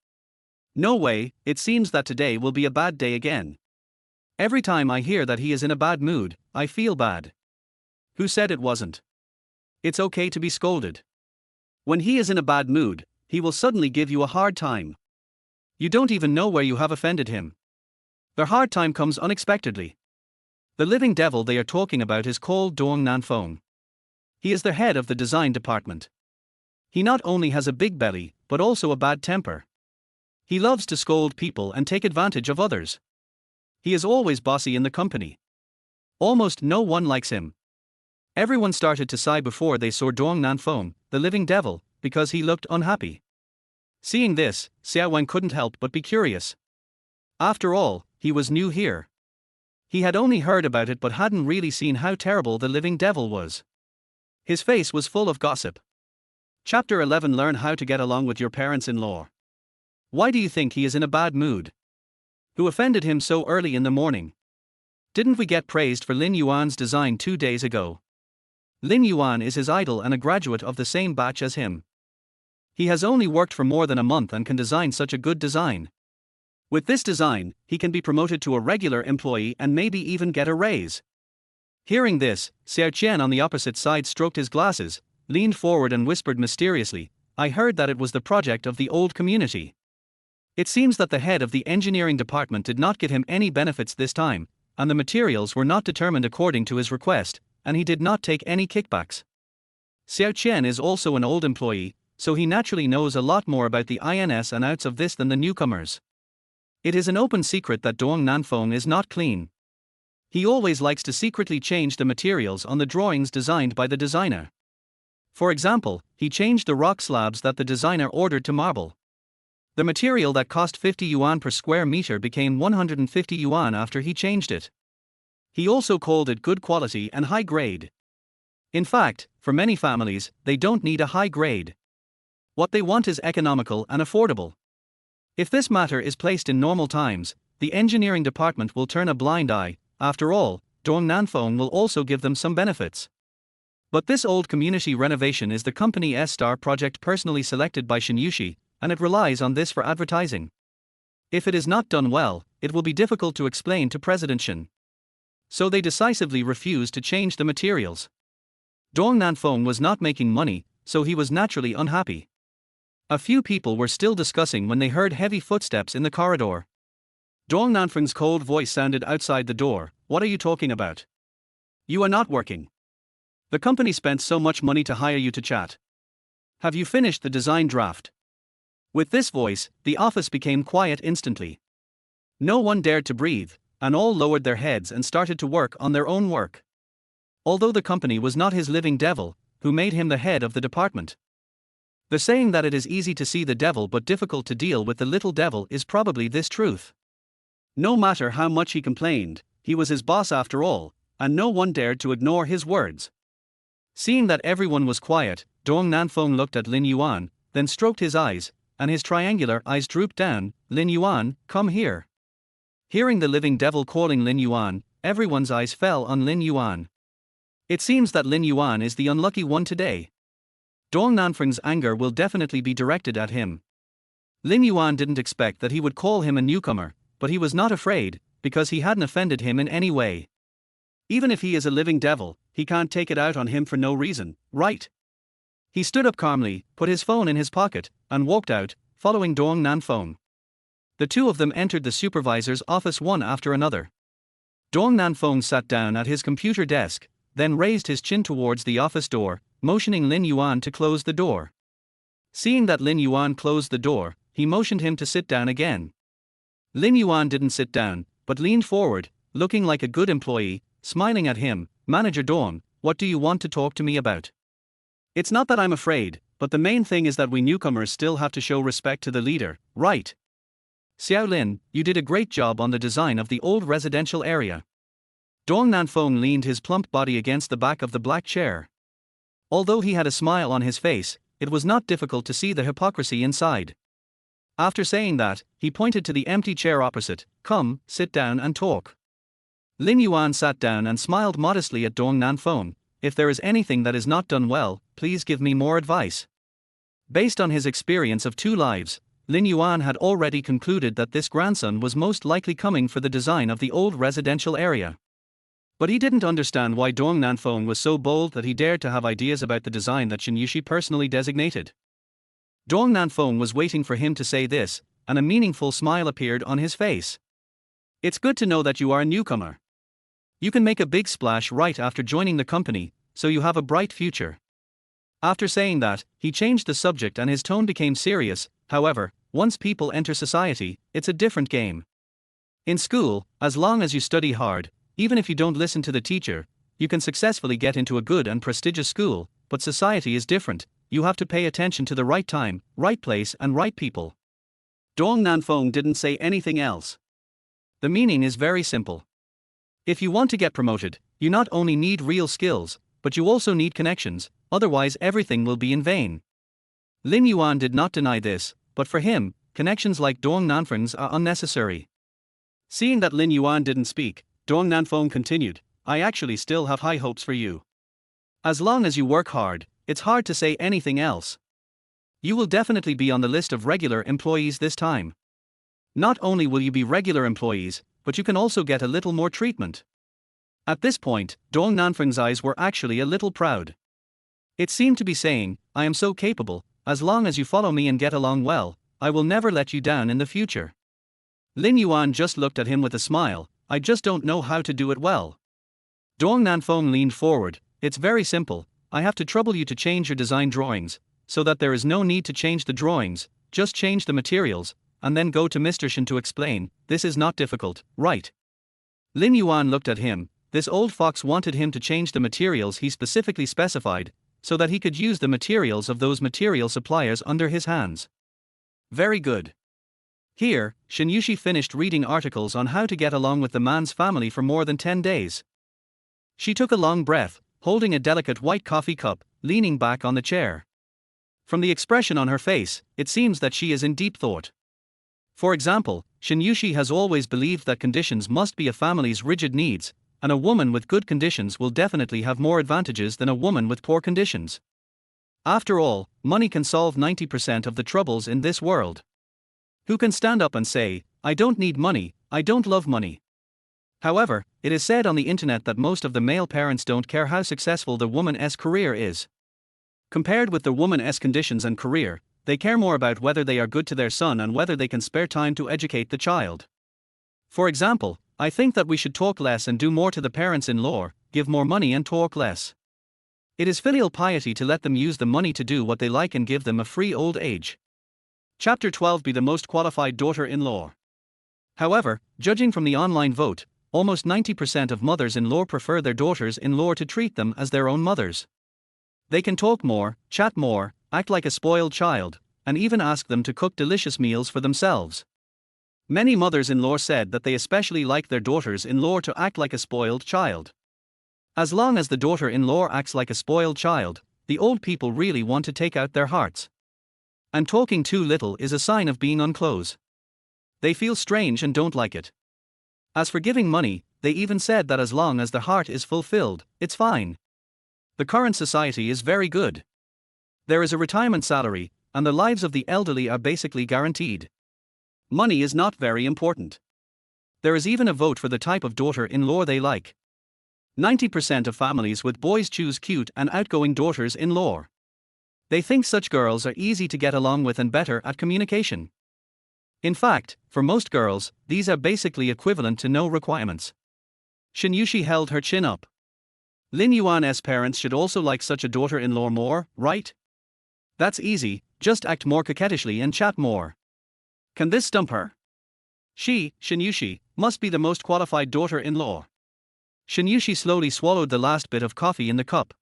No way, it seems that today will be a bad day again. Every time I hear that he is in a bad mood, I feel bad. Who said it wasn't? It's okay to be scolded. When he is in a bad mood, he will suddenly give you a hard time. You don't even know where you have offended him. The hard time comes unexpectedly. The living devil they are talking about is called Dong Nanfeng. He is the head of the design department. He not only has a big belly, but also a bad temper. He loves to scold people and take advantage of others. He is always bossy in the company. Almost no one likes him. Everyone started to sigh before they saw Dong Nanfeng, the living devil, because he looked unhappy. Seeing this, Xiao Wang couldn't help but be curious. After all, he was new here. He had only heard about it but hadn't really seen how terrible the living devil was. His face was full of gossip. Chapter 11. Learn how to get along with your parents-in-law. Why do you think he is in a bad mood? Who offended him so early in the morning? Didn't we get praised for Lin Yuan's design 2 days ago? Lin Yuan is his idol and a graduate of the same batch as him. He has only worked for more than a month and can design such a good design. With this design, he can be promoted to a regular employee and maybe even get a raise. Hearing this, Xiao Qian on the opposite side stroked his glasses, leaned forward and whispered mysteriously, "I heard that it was the project of the old community." It seems that the head of the engineering department did not give him any benefits this time, and the materials were not determined according to his request, and he did not take any kickbacks. Xiao Qian is also an old employee, so he naturally knows a lot more about the ins and outs of this than the newcomers. It is an open secret that Dong Nanfeng is not clean. He always likes to secretly change the materials on the drawings designed by the designer. For example, he changed the rock slabs that the designer ordered to marble. The material that cost 50 yuan per square meter became 150 yuan after he changed it. He also called it good quality and high grade. In fact, for many families, they don't need a high grade. What they want is economical and affordable. If this matter is placed in normal times, the engineering department will turn a blind eye. After all, Dong Nanfeng will also give them some benefits. But this old community renovation is the company's star project personally selected by Shen Yuxi, and it relies on this for advertising. If it is not done well, it will be difficult to explain to President Shen. So they decisively refuse to change the materials. Dong Nanfeng was not making money, so he was naturally unhappy. A few people were still discussing when they heard heavy footsteps in the corridor. Dong Nanfeng's cold voice sounded outside the door. "What are you talking about? You are not working. The company spent so much money to hire you to chat. Have you finished the design draft?" With this voice, the office became quiet instantly. No one dared to breathe, and all lowered their heads and started to work on their own work. Although the company was not his living devil, who made him the head of the department. The saying that it is easy to see the devil but difficult to deal with the little devil is probably this truth. No matter how much he complained, he was his boss after all, and no one dared to ignore his words. Seeing that everyone was quiet, Dong Nanfeng looked at Lin Yuan, then stroked his eyes, and his triangular eyes drooped down. "Lin Yuan, come here." Hearing the living devil calling Lin Yuan, everyone's eyes fell on Lin Yuan. It seems that Lin Yuan is the unlucky one today. Dong Nanfeng's anger will definitely be directed at him. Lin Yuan didn't expect that he would call him a newcomer, but he was not afraid, because he hadn't offended him in any way. Even if he is a living devil, he can't take it out on him for no reason, right? He stood up calmly, put his phone in his pocket, and walked out, following Dong Nanfeng. The two of them entered the supervisor's office one after another. Dong Nanfeng sat down at his computer desk, then raised his chin towards the office door, motioning Lin Yuan to close the door. Seeing that Lin Yuan closed the door, he motioned him to sit down again. Lin Yuan didn't sit down, but leaned forward, looking like a good employee, smiling at him. "Manager Dong, what do you want to talk to me about?" "It's not that I'm afraid, but the main thing is that we newcomers still have to show respect to the leader, right? Xiao Lin, you did a great job on the design of the old residential area." Dong Nanfeng leaned his plump body against the back of the black chair. Although he had a smile on his face, it was not difficult to see the hypocrisy inside. After saying that, he pointed to the empty chair opposite. "Come, sit down and talk." Lin Yuan sat down and smiled modestly at Dong Nanfeng. "If there is anything that is not done well, please give me more advice." Based on his experience of 2 lives, Lin Yuan had already concluded that this grandson was most likely coming for the design of the old residential area. But he didn't understand why Dong Nanfeng was so bold that he dared to have ideas about the design that Shen Yuxi personally designated. Dong Nanfeng was waiting for him to say this, and a meaningful smile appeared on his face. "It's good to know that you are a newcomer. You can make a big splash right after joining the company, so you have a bright future." After saying that, he changed the subject and his tone became serious. "However, once people enter society, it's a different game. In school, as long as you study hard, even if you don't listen to the teacher, you can successfully get into a good and prestigious school, but society is different. You have to pay attention to the right time, right place and right people." Dong Nanfeng didn't say anything else. The meaning is very simple. If you want to get promoted, you not only need real skills, but you also need connections, otherwise everything will be in vain. Lin Yuan did not deny this, but for him, connections like Dong Nanfeng's are unnecessary. Seeing that Lin Yuan didn't speak, Dong Nanfeng continued, "I actually still have high hopes for you. As long as you work hard, it's hard to say anything else. You will definitely be on the list of regular employees this time. Not only will you be regular employees, but you can also get a little more treatment." At this point, Dong Nanfeng's eyes were actually a little proud. It seemed to be saying, "I am so capable, as long as you follow me and get along well, I will never let you down in the future." Lin Yuan just looked at him with a smile. "I just don't know how to do it well." Dong Nanfeng leaned forward. "It's very simple, I have to trouble you to change your design drawings, so that there is no need to change the drawings, just change the materials, and then go to Mr. Shen to explain. This is not difficult, right? Lin Yuan looked at him. This old fox wanted him to change the materials he specifically specified, so that he could use the materials of those material suppliers under his hands. Very good. Here, Shen Yuxi finished reading articles on how to get along with the man's family for more than 10 days. She took a long breath, holding a delicate white coffee cup, leaning back on the chair. From the expression on her face, it seems that she is in deep thought. For example, Shen Yuxi has always believed that conditions must be a family's rigid needs, and a woman with good conditions will definitely have more advantages than a woman with poor conditions. After all, money can solve 90% of the troubles in this world. Who can stand up and say, I don't need money, I don't love money? However, it is said on the internet that most of the male parents don't care how successful the woman's career is. Compared with the woman's conditions and career, they care more about whether they are good to their son and whether they can spare time to educate the child. For example, I think that we should talk less and do more to the parents-in-law, give more money and talk less. It is filial piety to let them use the money to do what they like and give them a free old age. Chapter 12. Be the most qualified daughter-in-law. However, judging from the online vote, almost 90% of mothers-in-law prefer their daughters-in-law to treat them as their own mothers. They can talk more, chat more, act like a spoiled child, and even ask them to cook delicious meals for themselves. Many mothers-in-law said that they especially like their daughters-in-law to act like a spoiled child. As long as the daughter-in-law acts like a spoiled child, the old people really want to take out their hearts. And talking too little is a sign of being unclose. They feel strange and don't like it. As for giving money, they even said that as long as the heart is fulfilled, it's fine. The current society is very good. There is a retirement salary, and the lives of the elderly are basically guaranteed. Money is not very important. There is even a vote for the type of daughter-in-law they like. 90% of families with boys choose cute and outgoing daughters-in-law. They think such girls are easy to get along with and better at communication. In fact, for most girls, these are basically equivalent to no requirements. Shen Yuxi held her chin up. Lin Yuan's parents should also like such a daughter-in-law more, right? That's easy, just act more coquettishly and chat more. Can this stump her? She, Shen Yuxi, must be the most qualified daughter-in-law. Shen Yuxi slowly swallowed the last bit of coffee in the cup.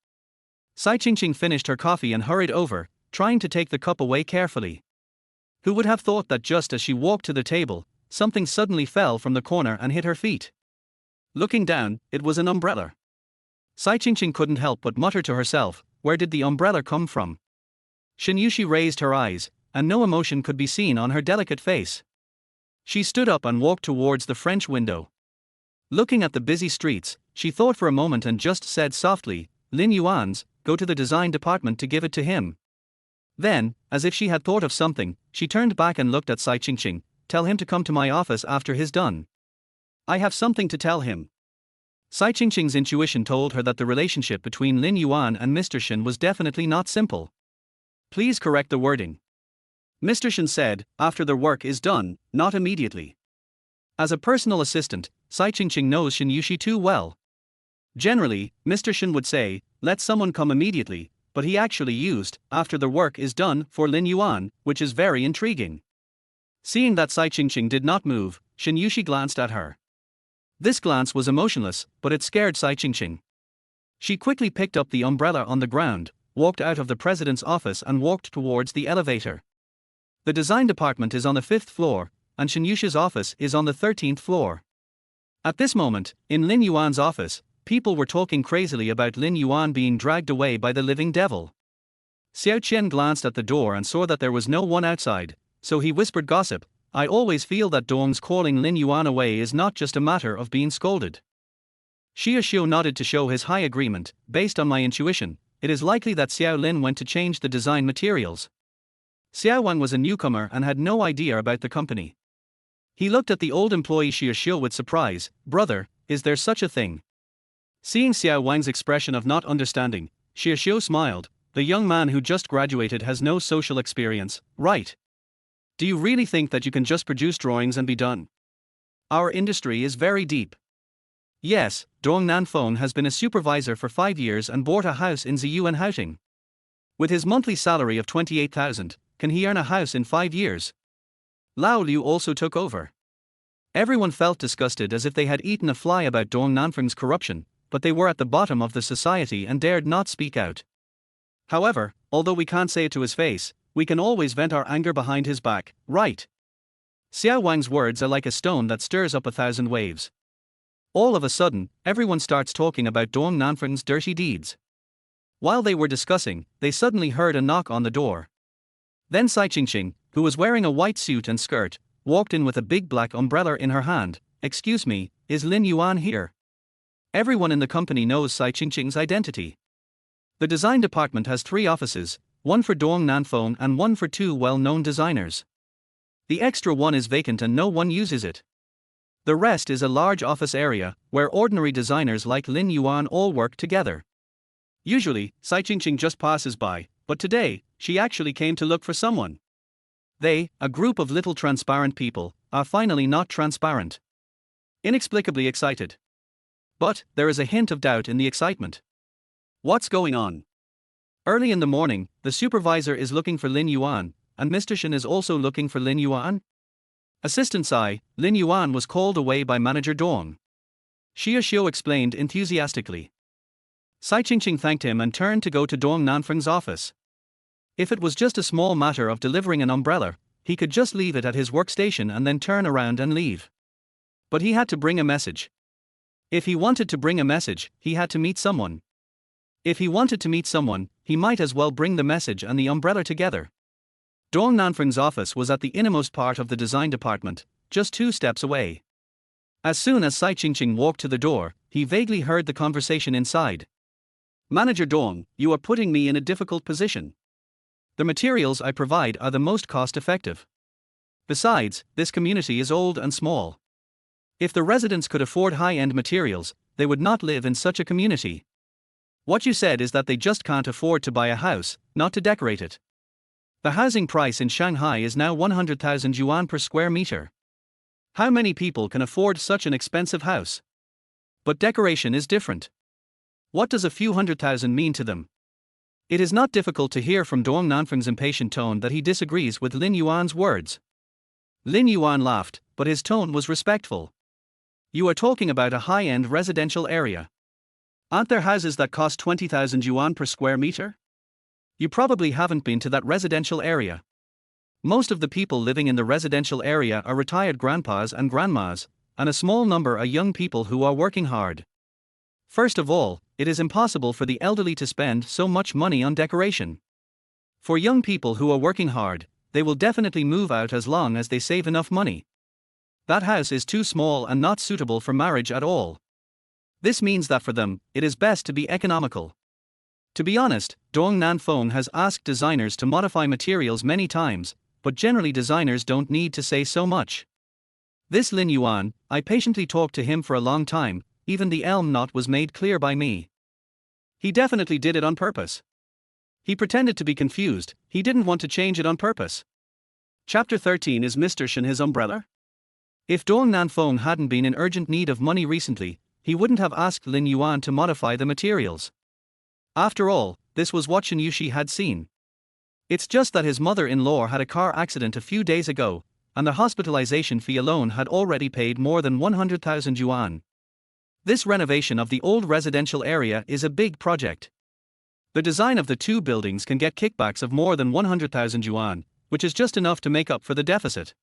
Sai Qingqing finished her coffee and hurried over, trying to take the cup away carefully. Who would have thought that just as she walked to the table, something suddenly fell from the corner and hit her feet? Looking down, it was an umbrella. Sai Qingqing couldn't help but mutter to herself, where did the umbrella come from? Shen Yuxi raised her eyes, and no emotion could be seen on her delicate face. She stood up and walked towards the French window. Looking at the busy streets, she thought for a moment and just said softly, Lin Yuan's, go to the design department to give it to him. Then, as if she had thought of something, she turned back and looked at Sai Qingqing, tell him to come to my office after he's done. I have something to tell him. Sai Qingqing's intuition told her that the relationship between Lin Yuan and Mr. Shen was definitely not simple. Please correct the wording. Mr. Shen said, after the work is done, not immediately. As a personal assistant, Sai Qingqing knows Shen Yuxi too well. Generally, Mr. Shen would say, let someone come immediately, but he actually used, after the work is done, for Lin Yuan, which is very intriguing. Seeing that Sai Qingqing did not move, Shen Yuxi glanced at her. This glance was emotionless, but it scared Sai Qingqing. She quickly picked up the umbrella on the ground, walked out of the president's office and walked towards the elevator. The design department is on the 5th floor, and Shen Yuxi's office is on the 13th floor. At this moment, in Lin Yuan's office, people were talking crazily about Lin Yuan being dragged away by the living devil. Xiao Qian glanced at the door and saw that there was no one outside, so he whispered gossip, I always feel that Dong's calling Lin Yuan away is not just a matter of being scolded. Xie Xiu nodded to show his high agreement, based on my intuition, it is likely that Xiao Lin went to change the design materials. Xiao Wang was a newcomer and had no idea about the company. He looked at the old employee Xie Xiu with surprise, brother, is there such a thing? Seeing Xiao Wang's expression of not understanding, Xie Xiu smiled, the young man who just graduated has no social experience, right? Do you really think that you can just produce drawings and be done? Our industry is very deep. Yes, Dong Nanfeng has been a supervisor for 5 years and bought a house in Ziyuan Houting. With his monthly salary of 28,000, can he earn a house in 5 years? Lao Liu also took over. Everyone felt disgusted as if they had eaten a fly about Dong Nanfeng's corruption, but they were at the bottom of the society and dared not speak out. However, although we can't say it to his face, we can always vent our anger behind his back, right? Xiao Wang's words are like a stone that stirs up 1,000 waves. All of a sudden, everyone starts talking about Dong Nanfeng's dirty deeds. While they were discussing, they suddenly heard a knock on the door. Then Sai Qingqing, who was wearing a white suit and skirt, walked in with a big black umbrella in her hand. "Excuse me, is Lin Yuan here?" Everyone in the company knows Sai Qingqing's identity. The design department has 3 offices, one for Dong Nanfeng and one for 2 well-known designers. The extra one is vacant and no one uses it. The rest is a large office area, where ordinary designers like Lin Yuan all work together. Usually, Sai Qingqing just passes by, but today, she actually came to look for someone. They, a group of little transparent people, are finally not transparent. Inexplicably excited. But, there is a hint of doubt in the excitement. What's going on? Early in the morning, the supervisor is looking for Lin Yuan, and Mr. Shen is also looking for Lin Yuan. Assistant Sai, Lin Yuan was called away by manager Dong. Xia Xiu explained enthusiastically. Sai Qingqing thanked him and turned to go to Dong Nanfeng's office. If it was just a small matter of delivering an umbrella, he could just leave it at his workstation and then turn around and leave. But he had to bring a message. If he wanted to bring a message, he had to meet someone. If he wanted to meet someone, he might as well bring the message and the umbrella together. Dong Nanfeng's office was at the innermost part of the design department, just 2 steps away. As soon as Sai Qingqing walked to the door, he vaguely heard the conversation inside. "Manager Dong, you are putting me in a difficult position. The materials I provide are the most cost-effective. Besides, this community is old and small. If the residents could afford high-end materials, they would not live in such a community. What you said is that they just can't afford to buy a house, not to decorate it. The housing price in Shanghai is now 100,000 yuan per square meter. How many people can afford such an expensive house? But decoration is different. What does a few 100,000 mean to them?" It is not difficult to hear from Dong Nanfeng's impatient tone that he disagrees with Lin Yuan's words. Lin Yuan laughed, but his tone was respectful. "You are talking about a high-end residential area. Aren't there houses that cost 20,000 yuan per square meter? You probably haven't been to that residential area. Most of the people living in the residential area are retired grandpas and grandmas, and a small number are young people who are working hard. First of all, it is impossible for the elderly to spend so much money on decoration. For young people who are working hard, they will definitely move out as long as they save enough money. That house is too small and not suitable for marriage at all. This means that for them, it is best to be economical." To be honest, Dong Nanfeng has asked designers to modify materials many times, but generally designers don't need to say so much. This Lin Yuan, I patiently talked to him for a long time, even the elm knot was made clear by me. He definitely did it on purpose. He pretended to be confused, he didn't want to change it on purpose. Chapter 13 Is Mr. Shen his umbrella? If Dong Nanfeng hadn't been in urgent need of money recently, he wouldn't have asked Lin Yuan to modify the materials. After all, this was what Shen Yuxi had seen. It's just that his mother-in-law had a car accident a few days ago, and the hospitalization fee alone had already paid more than 100,000 yuan. This renovation of the old residential area is a big project. The design of the 2 buildings can get kickbacks of more than 100,000 yuan, which is just enough to make up for the deficit.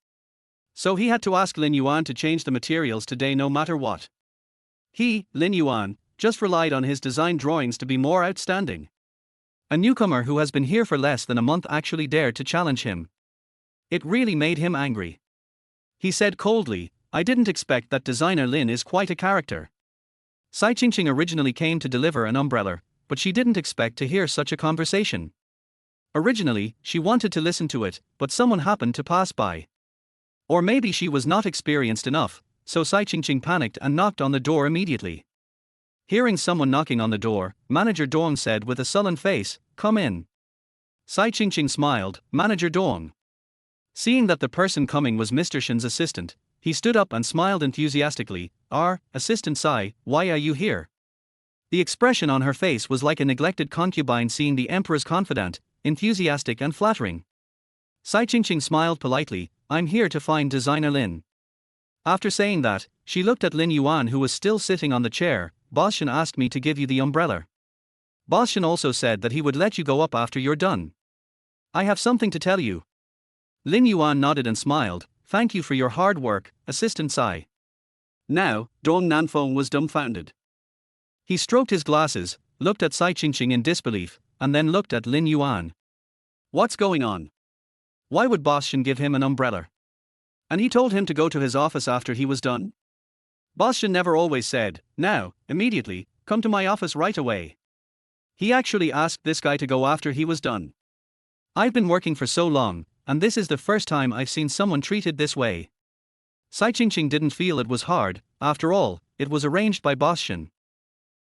So he had to ask Lin Yuan to change the materials today no matter what. He, Lin Yuan, just relied on his design drawings to be more outstanding. A newcomer who has been here for less than a month actually dared to challenge him. It really made him angry. He said coldly, "I didn't expect that designer Lin is quite a character." Sai Qingqing originally came to deliver an umbrella, but she didn't expect to hear such a conversation. Originally, she wanted to listen to it, but someone happened to pass by. Or maybe she was not experienced enough, so Sai Qingqing panicked and knocked on the door immediately. Hearing someone knocking on the door, Manager Dong said with a sullen face, "Come in." Sai Qingqing smiled, "Manager Dong." Seeing that the person coming was Mr. Shen's assistant, he stood up and smiled enthusiastically. Assistant Sai, why are you here?" The expression on her face was like a neglected concubine seeing the emperor's confidant, enthusiastic and flattering. Sai Qingqing smiled politely. I'm here to find designer Lin. After saying that, she looked at Lin Yuan, who was still sitting on the chair. Boss Shen asked me to give you the umbrella. Boss Shen also said that he would let you go up after you're done. I have something to tell you. Lin Yuan nodded and smiled. Thank you for your hard work, Assistant Sai. Now, Dong Nanfeng was dumbfounded. He stroked his glasses, looked at Sai Qingqing in disbelief, and then looked at Lin Yuan. What's going on? Why would Boss Shen give him an umbrella? And he told him to go to his office after he was done? Boss Shen never always said, now, immediately, come to my office right away. He actually asked this guy to go after he was done. I've been working for so long, and this is the first time I've seen someone treated this way. Sai Qingqing didn't feel it was hard. After all, it was arranged by Boss Shen.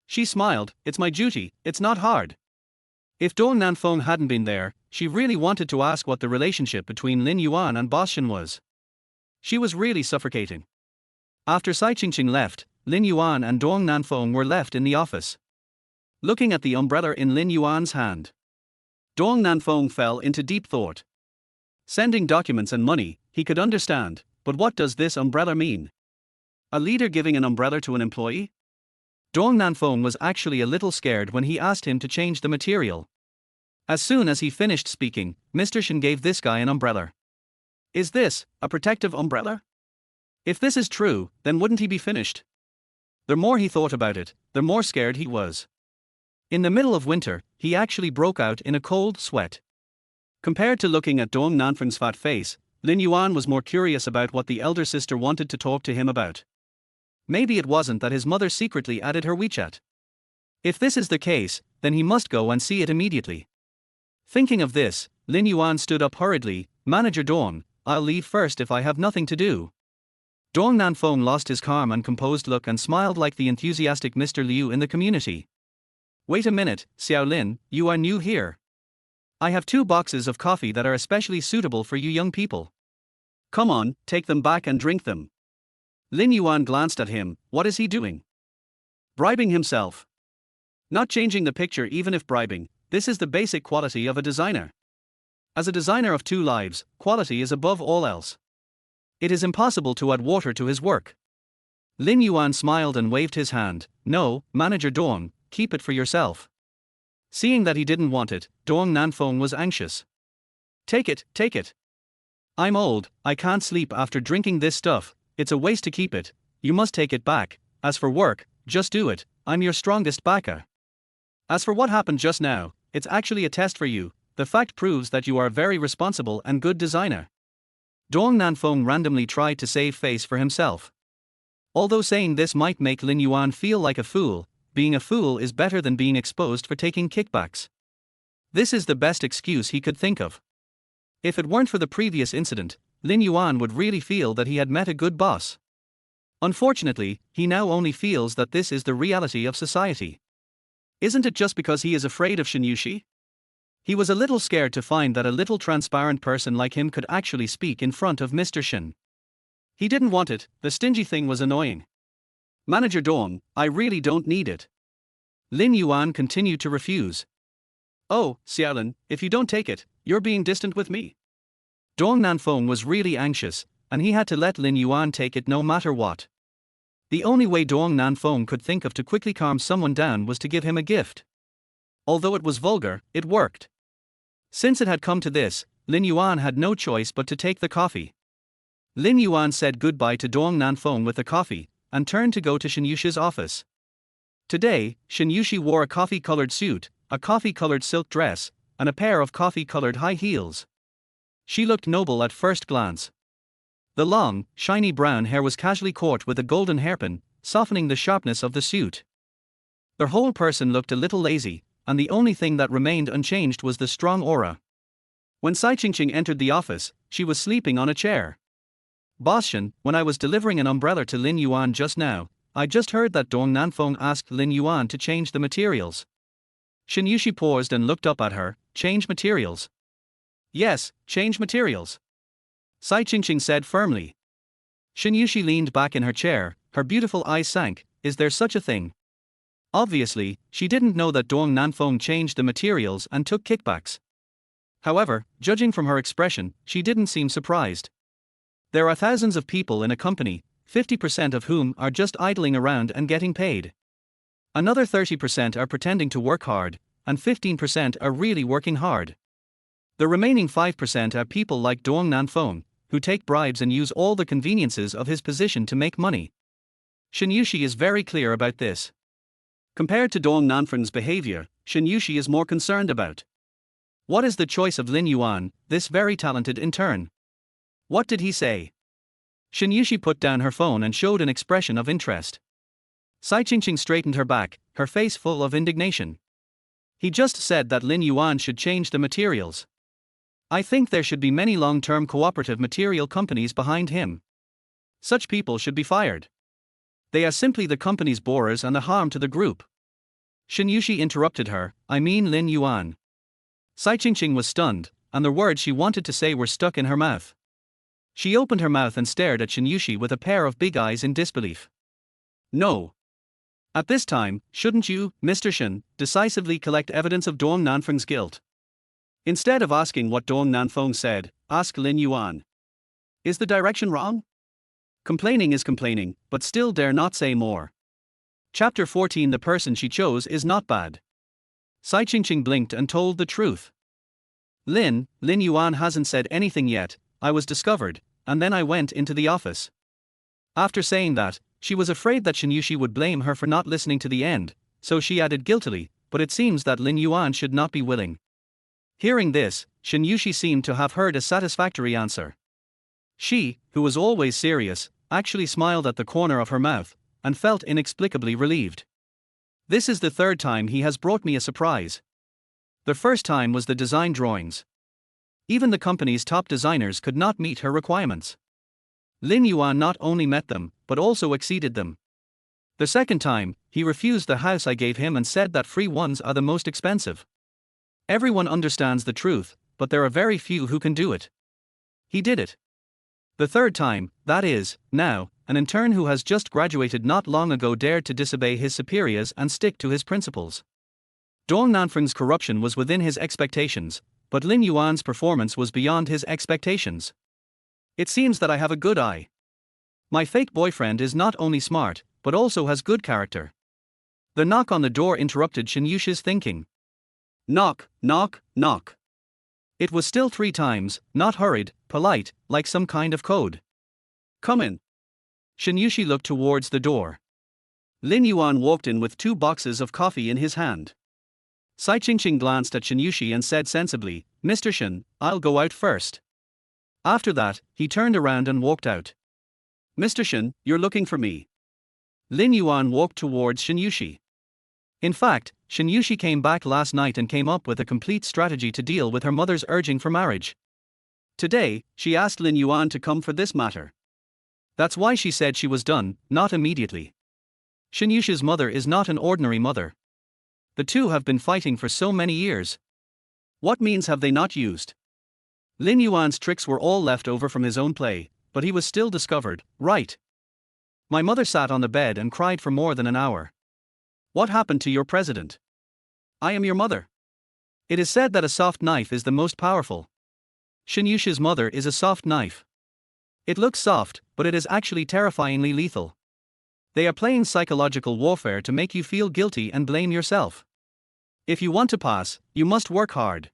She smiled. It's my duty, it's not hard. If Dong Nanfeng hadn't been there, she really wanted to ask what the relationship between Lin Yuan and Boss Shen was. She was really suffocating. After Sai Qingqing left, Lin Yuan and Dong Nanfeng were left in the office. Looking at the umbrella in Lin Yuan's hand, Dong Nanfeng fell into deep thought. Sending documents and money, he could understand, but what does this umbrella mean? A leader giving an umbrella to an employee? Dong Nanfeng was actually a little scared when he asked him to change the material. As soon as he finished speaking, Mr. Shen gave this guy an umbrella. Is this a protective umbrella? If this is true, then wouldn't he be finished? The more he thought about it, the more scared he was. In the middle of winter, he actually broke out in a cold sweat. Compared to looking at Dong Nanfeng's fat face, Lin Yuan was more curious about what the elder sister wanted to talk to him about. Maybe it wasn't that his mother secretly added her WeChat. If this is the case, then he must go and see it immediately. Thinking of this, Lin Yuan stood up hurriedly. Manager Dong, I'll leave first if I have nothing to do. Dong Nanfeng lost his calm and composed look and smiled like the enthusiastic Mr. Liu in the community. Wait a minute, Xiao Lin, you are new here. I have 2 boxes of coffee that are especially suitable for you young people. Come on, take them back and drink them. Lin Yuan glanced at him. What is he doing? Bribing himself. Not changing the picture even if bribing. This is the basic quality of a designer. As a designer of 2 lives, quality is above all else. It is impossible to add water to his work. Lin Yuan smiled and waved his hand. No, Manager Dong, keep it for yourself. Seeing that he didn't want it, Dong Nanfeng was anxious. Take it, take it. I'm old, I can't sleep after drinking this stuff, it's a waste to keep it, you must take it back. As for work, just do it, I'm your strongest backer. As for what happened just now, it's actually a test for you, the fact proves that you are a very responsible and good designer. Dong Nanfeng randomly tried to save face for himself. Although saying this might make Lin Yuan feel like a fool, being a fool is better than being exposed for taking kickbacks. This is the best excuse he could think of. If it weren't for the previous incident, Lin Yuan would really feel that he had met a good boss. Unfortunately, he now only feels that this is the reality of society. Isn't it just because he is afraid of Shen Yuxi? He was a little scared to find that a little transparent person like him could actually speak in front of Mr. Shen. He didn't want it, the stingy thing was annoying. Manager Dong, I really don't need it. Lin Yuan continued to refuse. Oh, Xiaolin, if you don't take it, you're being distant with me. Dong Nanfeng was really anxious, and he had to let Lin Yuan take it no matter what. The only way Dong Nanfeng could think of to quickly calm someone down was to give him a gift. Although it was vulgar, it worked. Since it had come to this, Lin Yuan had no choice but to take the coffee. Lin Yuan said goodbye to Dong Nanfeng with the coffee, and turned to go to Shen Yuxi's office. Today, Shen Yuxi wore a coffee-colored suit, a coffee-colored silk dress, and a pair of coffee-colored high heels. She looked noble at first glance. The long, shiny brown hair was casually caught with a golden hairpin, softening the sharpness of the suit. Her whole person looked a little lazy, and the only thing that remained unchanged was the strong aura. When Sai Qingqing entered the office, she was sleeping on a chair. Boss Shen, when I was delivering an umbrella to Lin Yuan just now, I just heard that Dong Nanfeng asked Lin Yuan to change the materials. Shen Yuxi paused and looked up at her. Change materials? Yes, change materials. Sai Qingqing said firmly. Shen Yuxi leaned back in her chair, her beautiful eyes sank. Is there such a thing? Obviously, she didn't know that Dong Nanfeng changed the materials and took kickbacks. However, judging from her expression, she didn't seem surprised. There are thousands of people in a company, 50% of whom are just idling around and getting paid. Another 30% are pretending to work hard, and 15% are really working hard. The remaining 5% are people like Dong Nanfeng, who take bribes and use all the conveniences of his position to make money. Shen Yuxi is very clear about this. Compared to Dong Nanfeng's behavior, Shen Yuxi is more concerned about. What is the choice of Lin Yuan, this very talented intern? What did he say? Shen Yuxi put down her phone and showed an expression of interest. Cai Qingqing straightened her back, her face full of indignation. He just said that Lin Yuan should change the materials. I think there should be many long-term cooperative material companies behind him. Such people should be fired. They are simply the company's borers and a harm to the group. Shen Yuxi interrupted her, I mean Lin Yuan. Cai Qingqing was stunned, and the words she wanted to say were stuck in her mouth. She opened her mouth and stared at Shen Yuxi with a pair of big eyes in disbelief. No. At this time, shouldn't you, Mr. Shen, decisively collect evidence of Dong Nanfeng's guilt? Instead of asking what Dong Nanfeng said, ask Lin Yuan. Is the direction wrong? Complaining is complaining, but still dare not say more. Chapter 14. The person she chose is not bad. Cai Qingqing blinked and told the truth. Lin Yuan hasn't said anything yet, I was discovered, and then I went into the office. After saying that, she was afraid that Shen Yuxi would blame her for not listening to the end, so she added guiltily, but it seems that Lin Yuan should not be willing. Hearing this, Shen Yuxi seemed to have heard a satisfactory answer. She, who was always serious, actually smiled at the corner of her mouth, and felt inexplicably relieved. This is the third time he has brought me a surprise. The first time was the design drawings. Even the company's top designers could not meet her requirements. Lin Yuan not only met them, but also exceeded them. The second time, he refused the house I gave him and said that free ones are the most expensive. Everyone understands the truth, but there are very few who can do it. He did it. The third time, that is, now, an intern who has just graduated not long ago dared to disobey his superiors and stick to his principles. Dong Nanfeng's corruption was within his expectations, but Lin Yuan's performance was beyond his expectations. It seems that I have a good eye. My fake boyfriend is not only smart, but also has good character. The knock on the door interrupted Shen Yuxi's thinking. Knock, knock, knock. It was still 3 times, not hurried, polite, like some kind of code. Come in. Shen Yuxi looked towards the door. Lin Yuan walked in with 2 boxes of coffee in his hand. Cai Qingqing glanced at Shen Yuxi and said sensibly, Mr. Shen, I'll go out first. After that, he turned around and walked out. Mr. Shen, you're looking for me. Lin Yuan walked towards Shen Yuxi. In fact, Shen Yuxi came back last night and came up with a complete strategy to deal with her mother's urging for marriage. Today, she asked Lin Yuan to come for this matter. That's why she said she was done, not immediately. Shen Yuxi's mother is not an ordinary mother. The two have been fighting for so many years. What means have they not used? Lin Yuan's tricks were all left over from his own play, but he was still discovered, right? My mother sat on the bed and cried for more than an hour. What happened to your president? I am your mother. It is said that a soft knife is the most powerful. Shen Yuxi's mother is a soft knife. It looks soft, but it is actually terrifyingly lethal. They are playing psychological warfare to make you feel guilty and blame yourself. If you want to pass, you must work hard.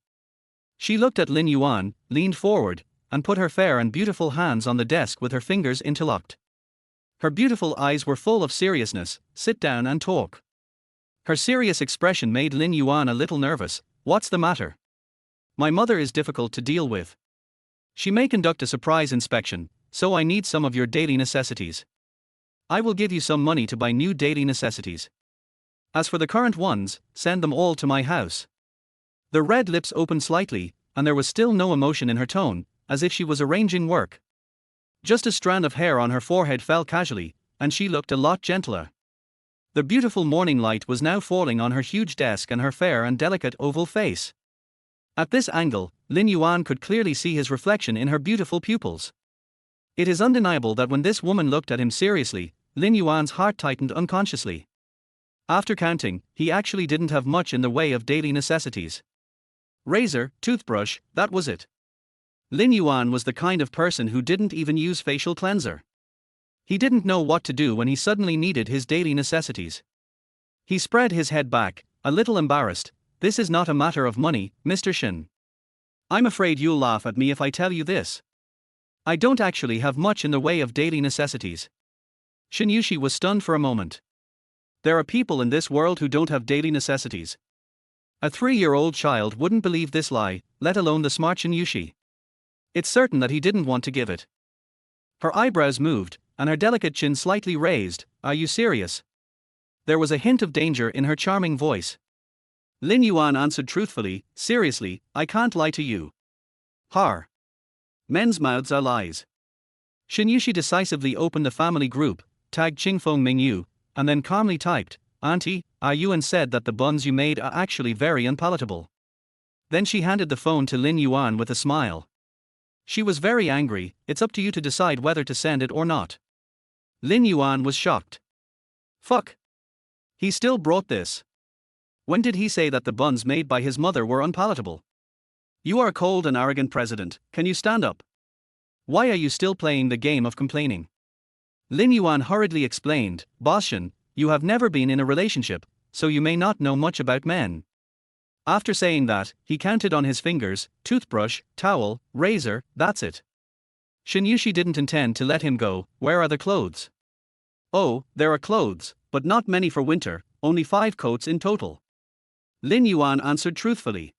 She looked at Lin Yuan, leaned forward, and put her fair and beautiful hands on the desk with her fingers interlocked. Her beautiful eyes were full of seriousness. Sit down and talk. Her serious expression made Lin Yuan a little nervous. What's the matter? My mother is difficult to deal with. She may conduct a surprise inspection, so I need some of your daily necessities. I will give you some money to buy new daily necessities. As for the current ones, send them all to my house. The red lips opened slightly, and there was still no emotion in her tone, as if she was arranging work. Just a strand of hair on her forehead fell casually, and she looked a lot gentler. The beautiful morning light was now falling on her huge desk and her fair and delicate oval face. At this angle, Lin Yuan could clearly see his reflection in her beautiful pupils. It is undeniable that when this woman looked at him seriously, Lin Yuan's heart tightened unconsciously. After counting, he actually didn't have much in the way of daily necessities. razor, toothbrush, that was it. Lin Yuan was the kind of person who didn't even use facial cleanser. He didn't know what to do when he suddenly needed his daily necessities. He spread his head back, a little embarrassed. This is not a matter of money, Mr. Shen. I'm afraid you'll laugh at me if I tell you this. I don't actually have much in the way of daily necessities. Shen Yuxi was stunned for a moment. There are people in this world who don't have daily necessities. A 3-year-old child wouldn't believe this lie, let alone the smart Shen Yuxi. It's certain that he didn't want to give it. Her eyebrows moved, and her delicate chin slightly raised. Are you serious? There was a hint of danger in her charming voice. Lin Yuan answered truthfully, seriously, I can't lie to you. Har. Men's mouths are lies. Shen Yuxi decisively opened the family group, tagged Qingfeng Mingyu, and then calmly typed, Auntie, Yuan said that the buns you made are actually very unpalatable. Then she handed the phone to Lin Yuan with a smile. She was very angry. It's up to you to decide whether to send it or not. Lin Yuan was shocked. Fuck. He still brought this. When did he say that the buns made by his mother were unpalatable? You are a cold and arrogant president, can you stand up? Why are you still playing the game of complaining? Lin Yuan hurriedly explained, Boss Shen, you have never been in a relationship, so you may not know much about men. After saying that, he counted on his fingers, toothbrush, towel, razor, that's it. Shen Yuxi didn't intend to let him go. Where are the clothes? Oh, there are clothes, but not many for winter, only 5 coats in total. Lin Yuan answered truthfully.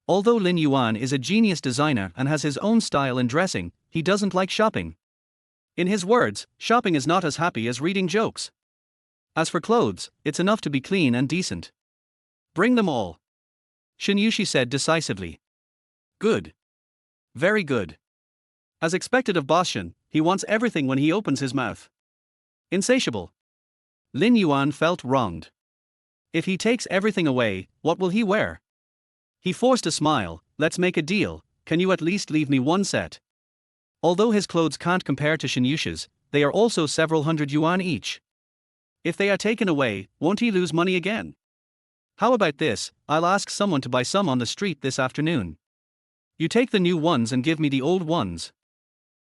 Although Lin Yuan is a genius designer and has his own style in dressing, he doesn't like shopping. In his words, shopping is not as happy as reading jokes. As for clothes, it's enough to be clean and decent. Bring them all. Shen Yuxi said decisively. Good. Very good. As expected of Boss Shen, he wants everything when he opens his mouth. Insatiable. Lin Yuan felt wronged. If he takes everything away, what will he wear? He forced a smile. Let's make a deal, can you at least leave me one set? Although his clothes can't compare to Shen Yuxi's, they are also several hundred yuan each. If they are taken away, won't he lose money again? How about this, I'll ask someone to buy some on the street this afternoon. You take the new ones and give me the old ones.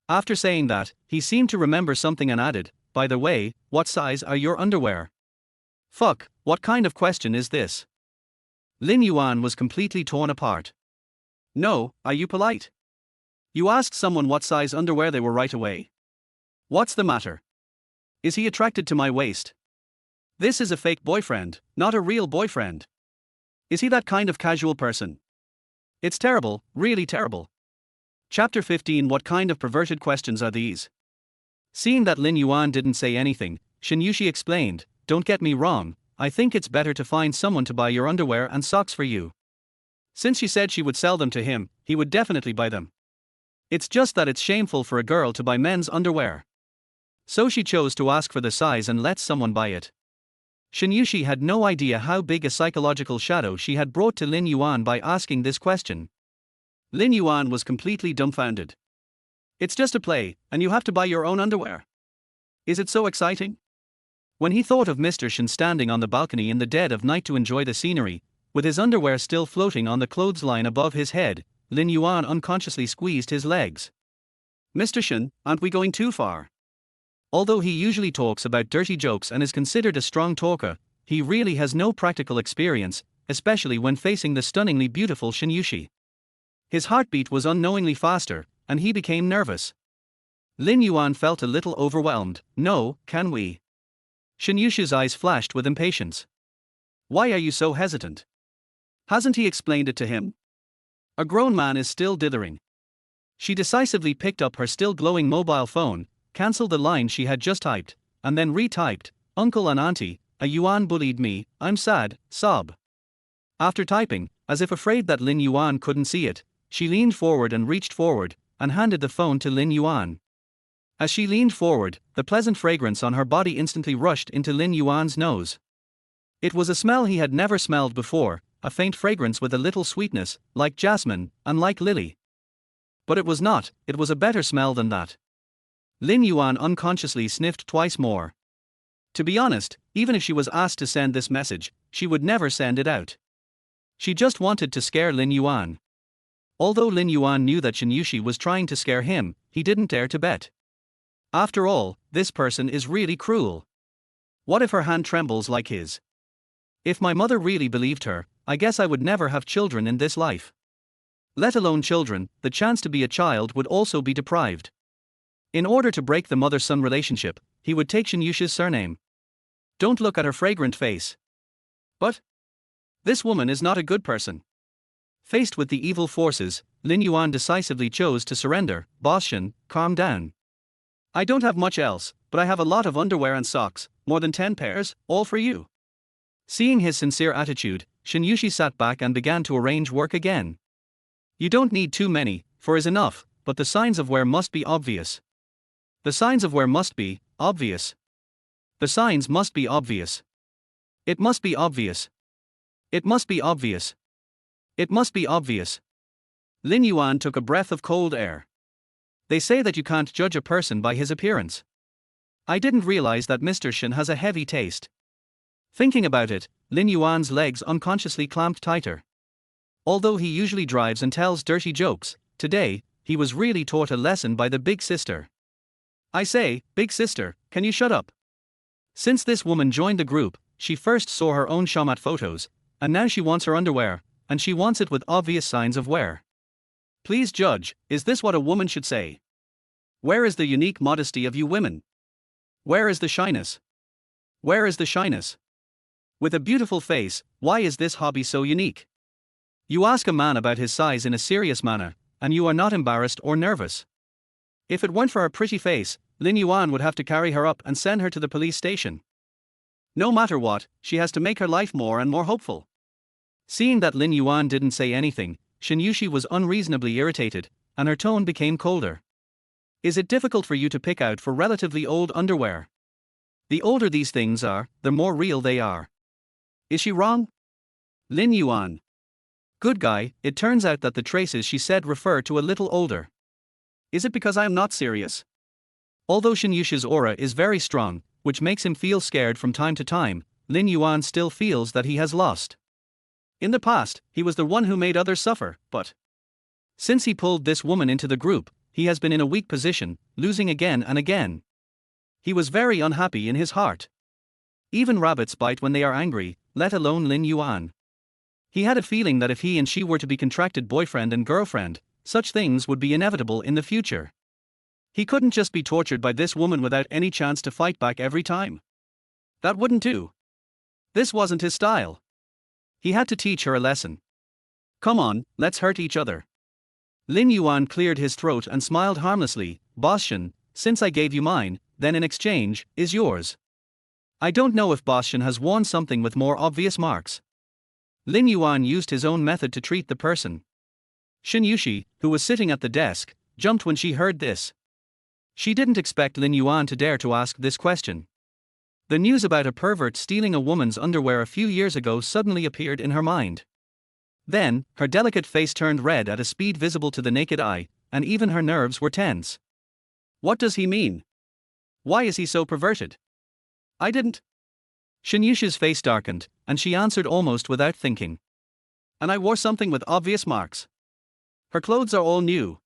After saying that, he seemed to remember something and added, by the way, what size are your underwear? Fuck, what kind of question is this? Lin Yuan was completely torn apart. No, are you polite? You asked someone what size underwear they were right away. What's the matter? Is he attracted to my waist? This is a fake boyfriend, not a real boyfriend. Is he that kind of casual person? It's terrible, really terrible. Chapter 15. What kind of perverted questions are these? Seeing that Lin Yuan didn't say anything, Shen Yuxi explained, don't get me wrong, I think it's better to find someone to buy your underwear and socks for you. Since she said she would sell them to him, he would definitely buy them. It's just that it's shameful for a girl to buy men's underwear. So she chose to ask for the size and let someone buy it. Shen Yuxi had no idea how big a psychological shadow she had brought to Lin Yuan by asking this question. Lin Yuan was completely dumbfounded. It's just a play, and you have to buy your own underwear. Is it so exciting? When he thought of Mr. Shen standing on the balcony in the dead of night to enjoy the scenery, with his underwear still floating on the clothesline above his head, Lin Yuan unconsciously squeezed his legs. Mr. Shen, aren't we going too far? Although he usually talks about dirty jokes and is considered a strong talker, he really has no practical experience, especially when facing the stunningly beautiful Shen Yuxi. His heartbeat was unknowingly faster, and he became nervous. Lin Yuan felt a little overwhelmed. No, can we? Shen Yuxi's eyes flashed with impatience. Why are you so hesitant? Hasn't he explained it to him? A grown man is still dithering. She decisively picked up her still glowing mobile phone, cancelled the line she had just typed, and then retyped, Uncle and Auntie, a Yuan bullied me, I'm sad, sob. After typing, as if afraid that Lin Yuan couldn't see it, she leaned forward and reached forward, and handed the phone to Lin Yuan. As she leaned forward, the pleasant fragrance on her body instantly rushed into Lin Yuan's nose. It was a smell he had never smelled before, a faint fragrance with a little sweetness, like jasmine, and like lily. But it was not, it was a better smell than that. Lin Yuan unconsciously sniffed twice more. To be honest, even if she was asked to send this message, she would never send it out. She just wanted to scare Lin Yuan. Although Lin Yuan knew that Shen Yuxi was trying to scare him, he didn't dare to bet. After all, this person is really cruel. What if her hand trembles like his? If my mother really believed her, I guess I would never have children in this life. Let alone children, the chance to be a child would also be deprived. In order to break the mother-son relationship, he would take Shen Yuxi's surname. Don't look at her fragrant face. But this woman is not a good person. Faced with the evil forces, Lin Yuan decisively chose to surrender. Boss Shen, calm down. I don't have much else, but I have a lot of underwear and socks, more than 10 pairs, all for you. Seeing his sincere attitude, Shen Yuxi sat back and began to arrange work again. You don't need too many, 4 is enough, but the signs of wear must be obvious. The signs of wear must be obvious. The signs must be obvious. It must be obvious. It must be obvious. It must be obvious. Lin Yuan took a breath of cold air. They say that you can't judge a person by his appearance. I didn't realize that Mr. Shen has a heavy taste. Thinking about it, Lin Yuan's legs unconsciously clamped tighter. Although he usually drives and tells dirty jokes, today, he was really taught a lesson by the big sister. I say, big sister, can you shut up? Since this woman joined the group, she first saw her own shamat photos, and now she wants her underwear, and she wants it with obvious signs of wear. Please judge, is this what a woman should say? Where is the unique modesty of you women? Where is the shyness? Where is the shyness? With a beautiful face, why is this hobby so unique? You ask a man about his size in a serious manner, and you are not embarrassed or nervous. If it weren't for her pretty face, Lin Yuan would have to carry her up and send her to the police station. No matter what, she has to make her life more and more hopeful. Seeing that Lin Yuan didn't say anything, Shen Yuxi was unreasonably irritated, and her tone became colder. Is it difficult for you to pick out for relatively old underwear? The older these things are, the more real they are. Is she wrong? Lin Yuan. Good guy, it turns out that the traces she said refer to a little older. Is it because I am not serious? Although Shen Yuxi's aura is very strong, which makes him feel scared from time to time, Lin Yuan still feels that he has lost. In the past, he was the one who made others suffer, but since he pulled this woman into the group, he has been in a weak position, losing again and again. He was very unhappy in his heart. Even rabbits bite when they are angry, let alone Lin Yuan. He had a feeling that if he and she were to be contracted boyfriend and girlfriend, such things would be inevitable in the future. He couldn't just be tortured by this woman without any chance to fight back every time. That wouldn't do. This wasn't his style. He had to teach her a lesson. Come on, let's hurt each other. Lin Yuan cleared his throat and smiled harmlessly. Boss Shen, since I gave you mine, then in exchange, is yours. I don't know if Boss Shen has worn something with more obvious marks. Lin Yuan used his own method to treat the person. Shen Yuxi, who was sitting at the desk, jumped when she heard this. She didn't expect Lin Yuan to dare to ask this question. The news about a pervert stealing a woman's underwear a few years ago suddenly appeared in her mind. Then, her delicate face turned red at a speed visible to the naked eye, and even her nerves were tense. What does he mean? Why is he so perverted? I didn't. Shen Yuxi's face darkened, and she answered almost without thinking. And I wore something with obvious marks. Her clothes are all new.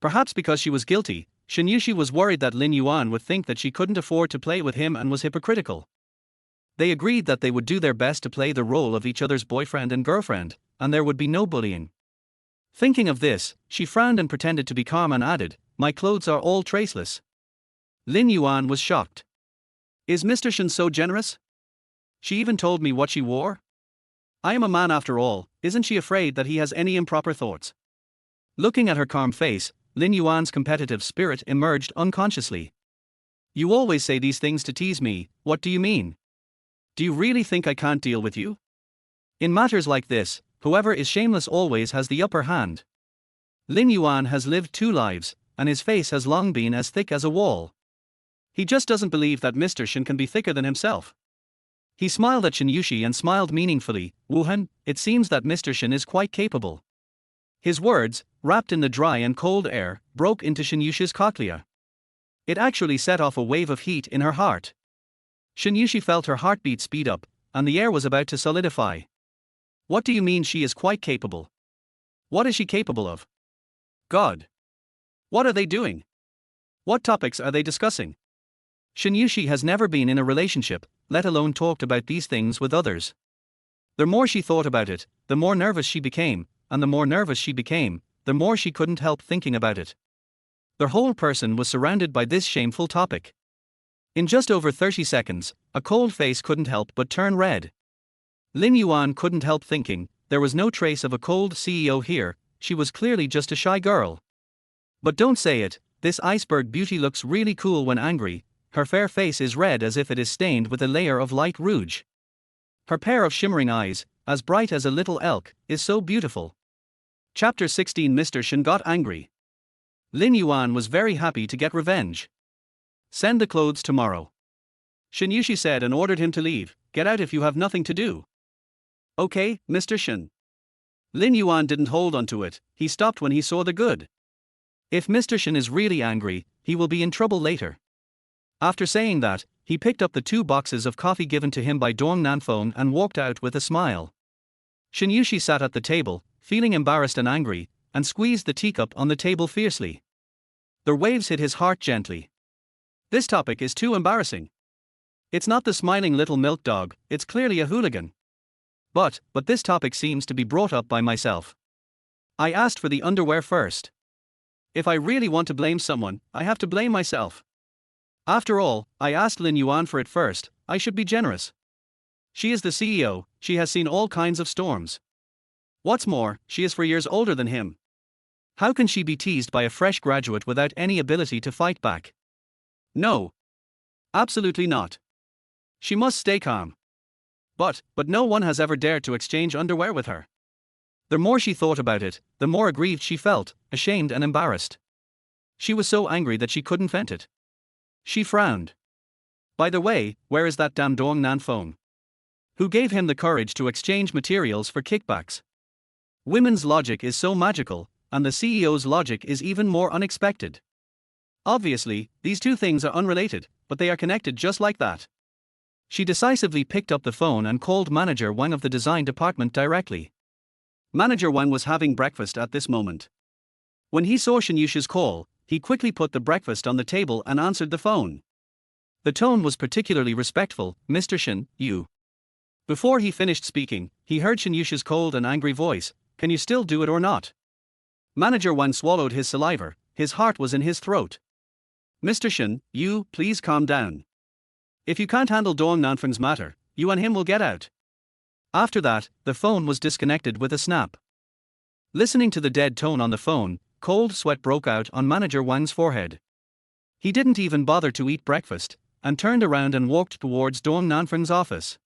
Perhaps because she was guilty, Shen Yuxi was worried that Lin Yuan would think that she couldn't afford to play with him and was hypocritical. They agreed that they would do their best to play the role of each other's boyfriend and girlfriend, and there would be no bullying. Thinking of this, she frowned and pretended to be calm and added, "My clothes are all traceless." Lin Yuan was shocked. Is Mr. Shen so generous? She even told me what she wore? I am a man after all, isn't she afraid that he has any improper thoughts? Looking at her calm face, Lin Yuan's competitive spirit emerged unconsciously. You always say these things to tease me, what do you mean? Do you really think I can't deal with you? In matters like this, whoever is shameless always has the upper hand. Lin Yuan has lived 2 lives, and his face has long been as thick as a wall. He just doesn't believe that Mr. Shen can be thicker than himself. He smiled at Shen Yuxi and smiled meaningfully. Wuhan, it seems that Mr. Shen is quite capable. His words, wrapped in the dry and cold air, broke into Shen Yuxi's cochlea. It actually set off a wave of heat in her heart. Shen Yuxi felt her heartbeat speed up, and the air was about to solidify. What do you mean she is quite capable? What is she capable of? God. What are they doing? What topics are they discussing? Shen Yuxi has never been in a relationship, let alone talked about these things with others. The more she thought about it, the more nervous she became, and the more nervous she became, the more she couldn't help thinking about it. Their whole person was surrounded by this shameful topic. In just over 30 seconds, a cold face couldn't help but turn red. Lin Yuan couldn't help thinking, there was no trace of a cold CEO here, she was clearly just a shy girl. But don't say it, this iceberg beauty looks really cool when angry, her fair face is red as if it is stained with a layer of light rouge. Her pair of shimmering eyes, as bright as a little elk, is so beautiful. Chapter 16. Mr. Shen got angry. Lin Yuan was very happy to get revenge. Send the clothes tomorrow. Shen Yuxi said and ordered him to leave. Get out if you have nothing to do. Okay, Mr. Shen. Lin Yuan didn't hold on to it, he stopped when he saw the good. If Mr. Shen is really angry, he will be in trouble later. After saying that, he picked up the 2 boxes of coffee given to him by Dong Nanfeng and walked out with a smile. Shen Yuxi sat at the table, feeling embarrassed and angry, and squeezed the teacup on the table fiercely. The waves hit his heart gently. This topic is too embarrassing. It's not the smiling little milk dog, it's clearly a hooligan. But this topic seems to be brought up by myself. I asked for the underwear first. If I really want to blame someone, I have to blame myself. After all, I asked Lin Yuan for it first, I should be generous. She is the CEO, she has seen all kinds of storms. What's more, she is 4 years older than him. How can she be teased by a fresh graduate without any ability to fight back? No. Absolutely not. She must stay calm. But no one has ever dared to exchange underwear with her. The more she thought about it, the more aggrieved she felt, ashamed and embarrassed. She was so angry that she couldn't vent it. She frowned. By the way, where is that damn Dong Nanfeng? Who gave him the courage to exchange materials for kickbacks? Women's logic is so magical, and the CEO's logic is even more unexpected. Obviously, these two things are unrelated, but they are connected just like that. She decisively picked up the phone and called Manager Wang of the design department directly. Manager Wang was having breakfast at this moment. When he saw Shen Yuxi's call, he quickly put the breakfast on the table and answered the phone. The tone was particularly respectful. Mr. Shen, you. Before he finished speaking, he heard Shen Yuxi's cold and angry voice, can you still do it or not? Manager Wang swallowed his saliva, his heart was in his throat. Mr. Shen, you, please calm down. If you can't handle Dong Nanfeng's matter, you and him will get out. After that, the phone was disconnected with a snap. Listening to the dead tone on the phone, cold sweat broke out on Manager Wang's forehead. He didn't even bother to eat breakfast, and turned around and walked towards Dong Nanfeng's office.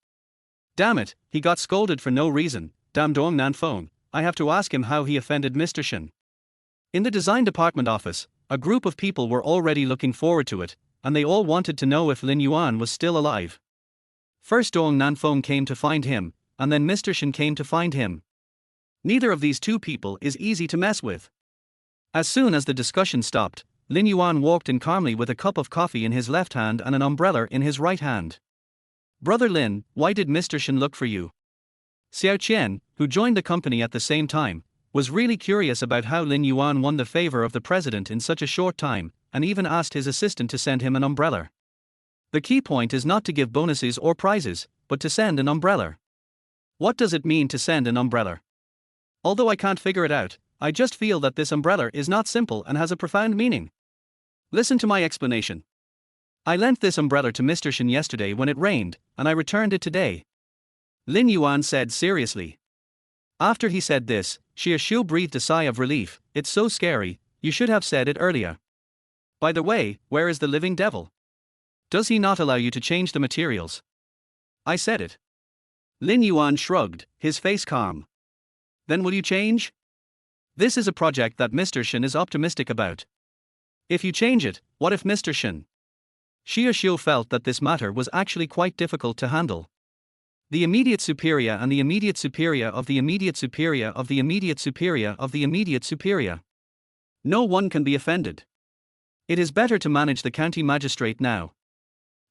Damn it, he got scolded for no reason. Damn Dong Nanfeng, I have to ask him how he offended Mr. Shen. In the design department office, a group of people were already looking forward to it, and they all wanted to know if Lin Yuan was still alive. First Dong Nanfeng came to find him, and then Mr. Shen came to find him. Neither of these two people is easy to mess with. As soon as the discussion stopped, Lin Yuan walked in calmly with a cup of coffee in his left hand and an umbrella in his right hand. Brother Lin, why did Mr. Shen look for you? Xiao Qian, who joined the company at the same time, was really curious about how Lin Yuan won the favor of the president in such a short time, and even asked his assistant to send him an umbrella. The key point is not to give bonuses or prizes, but to send an umbrella. What does it mean to send an umbrella? Although I can't figure it out, I just feel that this umbrella is not simple and has a profound meaning. Listen to my explanation. I lent this umbrella to Mr. Shen yesterday when it rained, and I returned it today. Lin Yuan said seriously. After he said this, Xia Xiu breathed a sigh of relief. It's so scary, you should have said it earlier. By the way, where is the living devil? Does he not allow you to change the materials? I said it. Lin Yuan shrugged, his face calm. Then will you change? This is a project that Mr. Shen is optimistic about. If you change it, what if Mr. Shen? Xia Xiu felt that this matter was actually quite difficult to handle. The immediate superior and the immediate superior of the immediate superior of the immediate superior of the immediate superior. No one can be offended. It is better to manage the county magistrate now.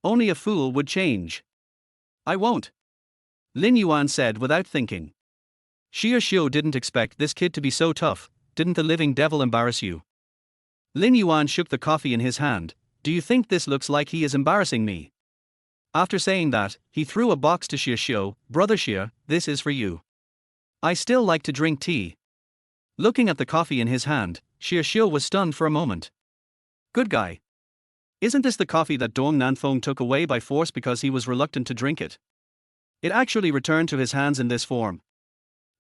Only a fool would change. I won't. Lin Yuan said without thinking. Xia Xiu didn't expect this kid to be so tough. Didn't the living devil embarrass you? Lin Yuan shook the coffee in his hand. Do you think this looks like he is embarrassing me? After saying that, he threw a box to Xia Xiu. Brother Xia, this is for you. I still like to drink tea. Looking at the coffee in his hand, Xia Xiu was stunned for a moment. Good guy. Isn't this the coffee that Dong Nanfeng took away by force because he was reluctant to drink it? It actually returned to his hands in this form.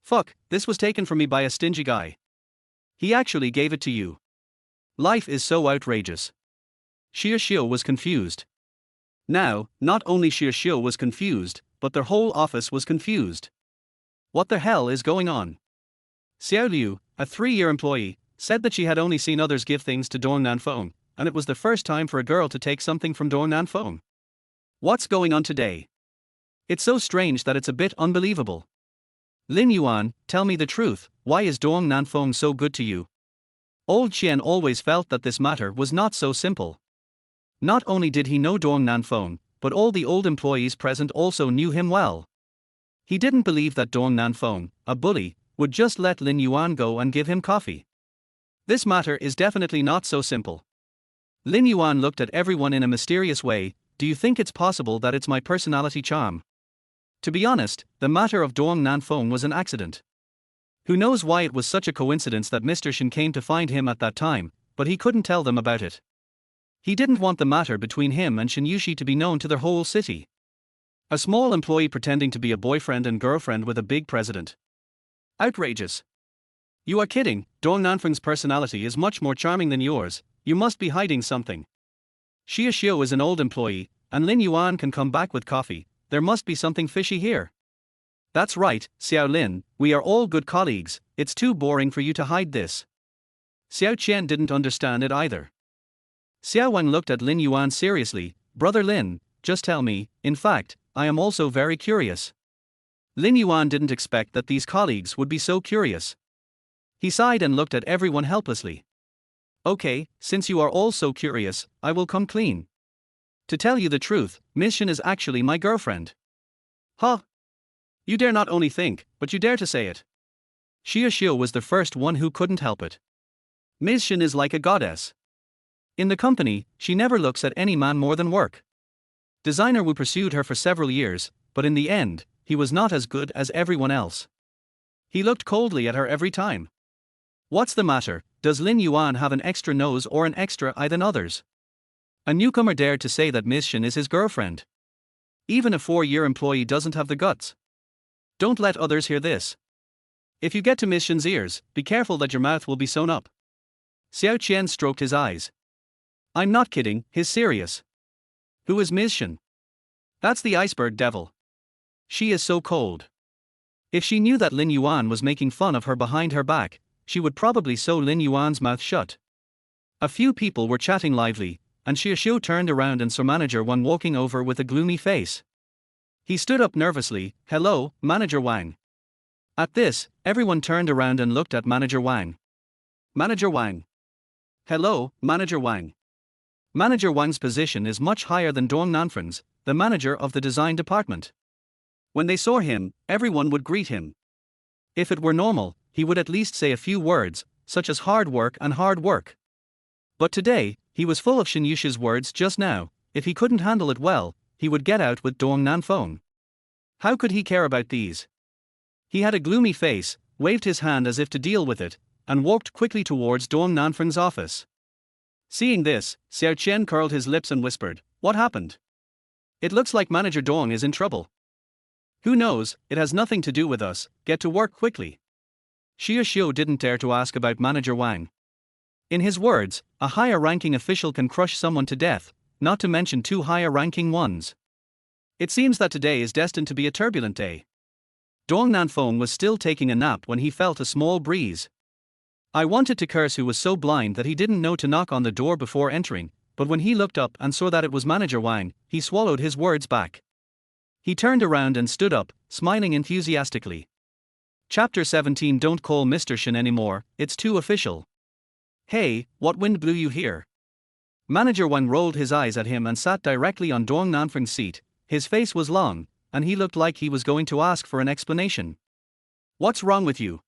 Fuck, this was taken from me by a stingy guy. He actually gave it to you. Life is so outrageous. Xia Xiu was confused. Now, not only Xia Xiu was confused, but their whole office was confused. What the hell is going on? Xiao Liu, a 3-year employee, said that she had only seen others give things to Dong Nanfeng, and it was the first time for a girl to take something from Dong Nanfeng. What's going on today? It's so strange that it's a bit unbelievable. Lin Yuan, tell me the truth, why is Dong Nanfeng so good to you? Old Qian always felt that this matter was not so simple. Not only did he know Dong Nanfeng, but all the old employees present also knew him well. He didn't believe that Dong Nanfeng, a bully, would just let Lin Yuan go and give him coffee. This matter is definitely not so simple. Lin Yuan looked at everyone in a mysterious way. Do you think it's possible that it's my personality charm? To be honest, the matter of Dong Nanfeng was an accident. Who knows why it was such a coincidence that Mr. Shen came to find him at that time, but he couldn't tell them about it. He didn't want the matter between him and Shen Yuxi to be known to the whole city. A small employee pretending to be a boyfriend and girlfriend with a big president. Outrageous. You are kidding, Dong Nanfeng's personality is much more charming than yours, you must be hiding something. Xia Xiu is an old employee, and Lin Yuan can come back with coffee, there must be something fishy here. That's right, Xiao Lin, we are all good colleagues, it's too boring for you to hide this. Xiao Qian didn't understand it either. Xiao Wang looked at Lin Yuan seriously. Brother Lin, just tell me, in fact, I am also very curious. Lin Yuan didn't expect that these colleagues would be so curious. He sighed and looked at everyone helplessly. Okay, since you are all so curious, I will come clean. To tell you the truth, Miss Shen is actually my girlfriend. Huh? You dare not only think, but you dare to say it. Xia Xiu was the first one who couldn't help it. Miss Shen is like a goddess. In the company, she never looks at any man more than work. Designer Wu pursued her for several years, but in the end, he was not as good as everyone else. He looked coldly at her every time. What's the matter, does Lin Yuan have an extra nose or an extra eye than others? A newcomer dared to say that Miss Shen is his girlfriend. Even a 4-year employee doesn't have the guts. Don't let others hear this. If you get to Miss Shen's ears, be careful that your mouth will be sewn up. Xiao Qian stroked his eyes. I'm not kidding, he's serious. Who is Miss Shen? That's the iceberg devil. She is so cold. If she knew that Lin Yuan was making fun of her behind her back, she would probably sew Lin Yuan's mouth shut. A few people were chatting lively, and Xia Xiu turned around and saw Manager Wang walking over with a gloomy face. He stood up nervously. Hello, Manager Wang. At this, everyone turned around and looked at Manager Wang. Manager Wang. Hello, Manager Wang. Manager Wang's position is much higher than Dong Nanfeng's, the manager of the design department. When they saw him, everyone would greet him. If it were normal, he would at least say a few words, such as hard work and hard work. But today, he was full of Shen Yuxi's words just now. If he couldn't handle it well, he would get out with Dong Nanfeng. How could he care about these? He had a gloomy face, waved his hand as if to deal with it, and walked quickly towards Dong Nanfeng's office. Seeing this, Xiao Qian curled his lips and whispered, "What happened? It looks like Manager Dong is in trouble." "Who knows, it has nothing to do with us, get to work quickly." Xia Xiu didn't dare to ask about Manager Wang. In his words, a higher-ranking official can crush someone to death, not to mention 2 higher-ranking ones. It seems that today is destined to be a turbulent day. Dong Nanfeng was still taking a nap when he felt a small breeze. I wanted to curse who was so blind that he didn't know to knock on the door before entering, but when he looked up and saw that it was Manager Wang, he swallowed his words back. He turned around and stood up, smiling enthusiastically. Chapter 17. Don't call Mr. Shen anymore, it's too official. Hey, what wind blew you here? Manager Wang rolled his eyes at him and sat directly on Dong Nanfeng's seat. His face was long, and he looked like he was going to ask for an explanation. What's wrong with you?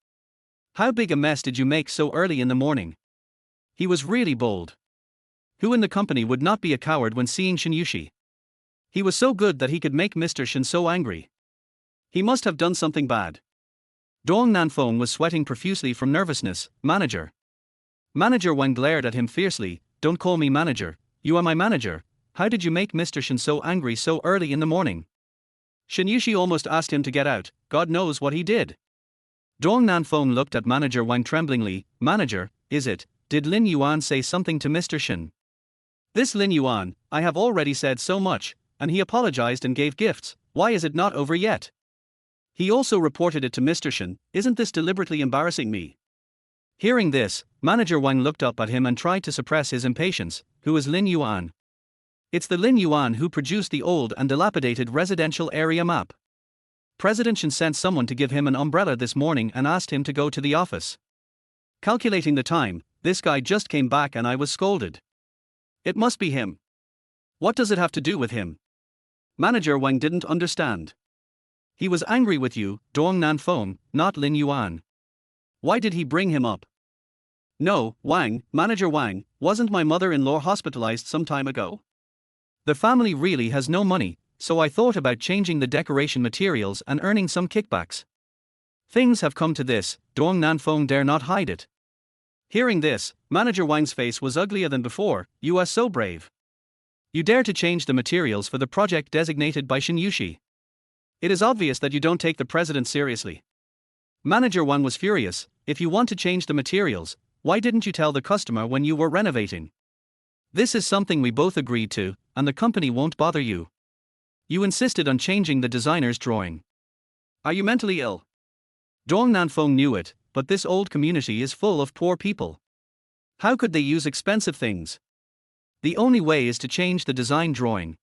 How big a mess did you make so early in the morning? He was really bold. Who in the company would not be a coward when seeing Shen Yuxi? He was so good that he could make Mr. Shen so angry. He must have done something bad. Dong Nanfeng was sweating profusely from nervousness. Manager. Manager Wang glared at him fiercely. Don't call me manager, you are my manager. How did you make Mr. Shen so angry so early in the morning? Shen Yuxi almost asked him to get out. God knows what he did. Dong Nanfeng looked at Manager Wang tremblingly. Manager, is it? Did Lin Yuan say something to Mr. Shen? This Lin Yuan, I have already said so much, and he apologized and gave gifts. Why is it not over yet? He also reported it to Mr. Shen. Isn't this deliberately embarrassing me? Hearing this, Manager Wang looked up at him and tried to suppress his impatience. Who is Lin Yuan? It's the Lin Yuan who produced the old and dilapidated residential area map. President Shen sent someone to give him an umbrella this morning and asked him to go to the office. Calculating the time, this guy just came back and I was scolded. It must be him. What does it have to do with him? Manager Wang didn't understand. He was angry with you, Dong Nanfeng, not Lin Yuan. Why did he bring him up? No, Wang, Manager Wang, wasn't my mother-in-law hospitalized some time ago? The family really has no money, so I thought about changing the decoration materials and earning some kickbacks. Things have come to this, Dong Nanfeng dare not hide it. Hearing this, Manager Wang's face was uglier than before. You are so brave. You dare to change the materials for the project designated by Shen Yuxi. It is obvious that you don't take the president seriously. Manager Wang was furious. If you want to change the materials, why didn't you tell the customer when you were renovating? This is something we both agreed to, and the company won't bother you. You insisted on changing the designer's drawing. Are you mentally ill? Dong Nanfeng knew it, but this old community is full of poor people. How could they use expensive things? The only way is to change the design drawing.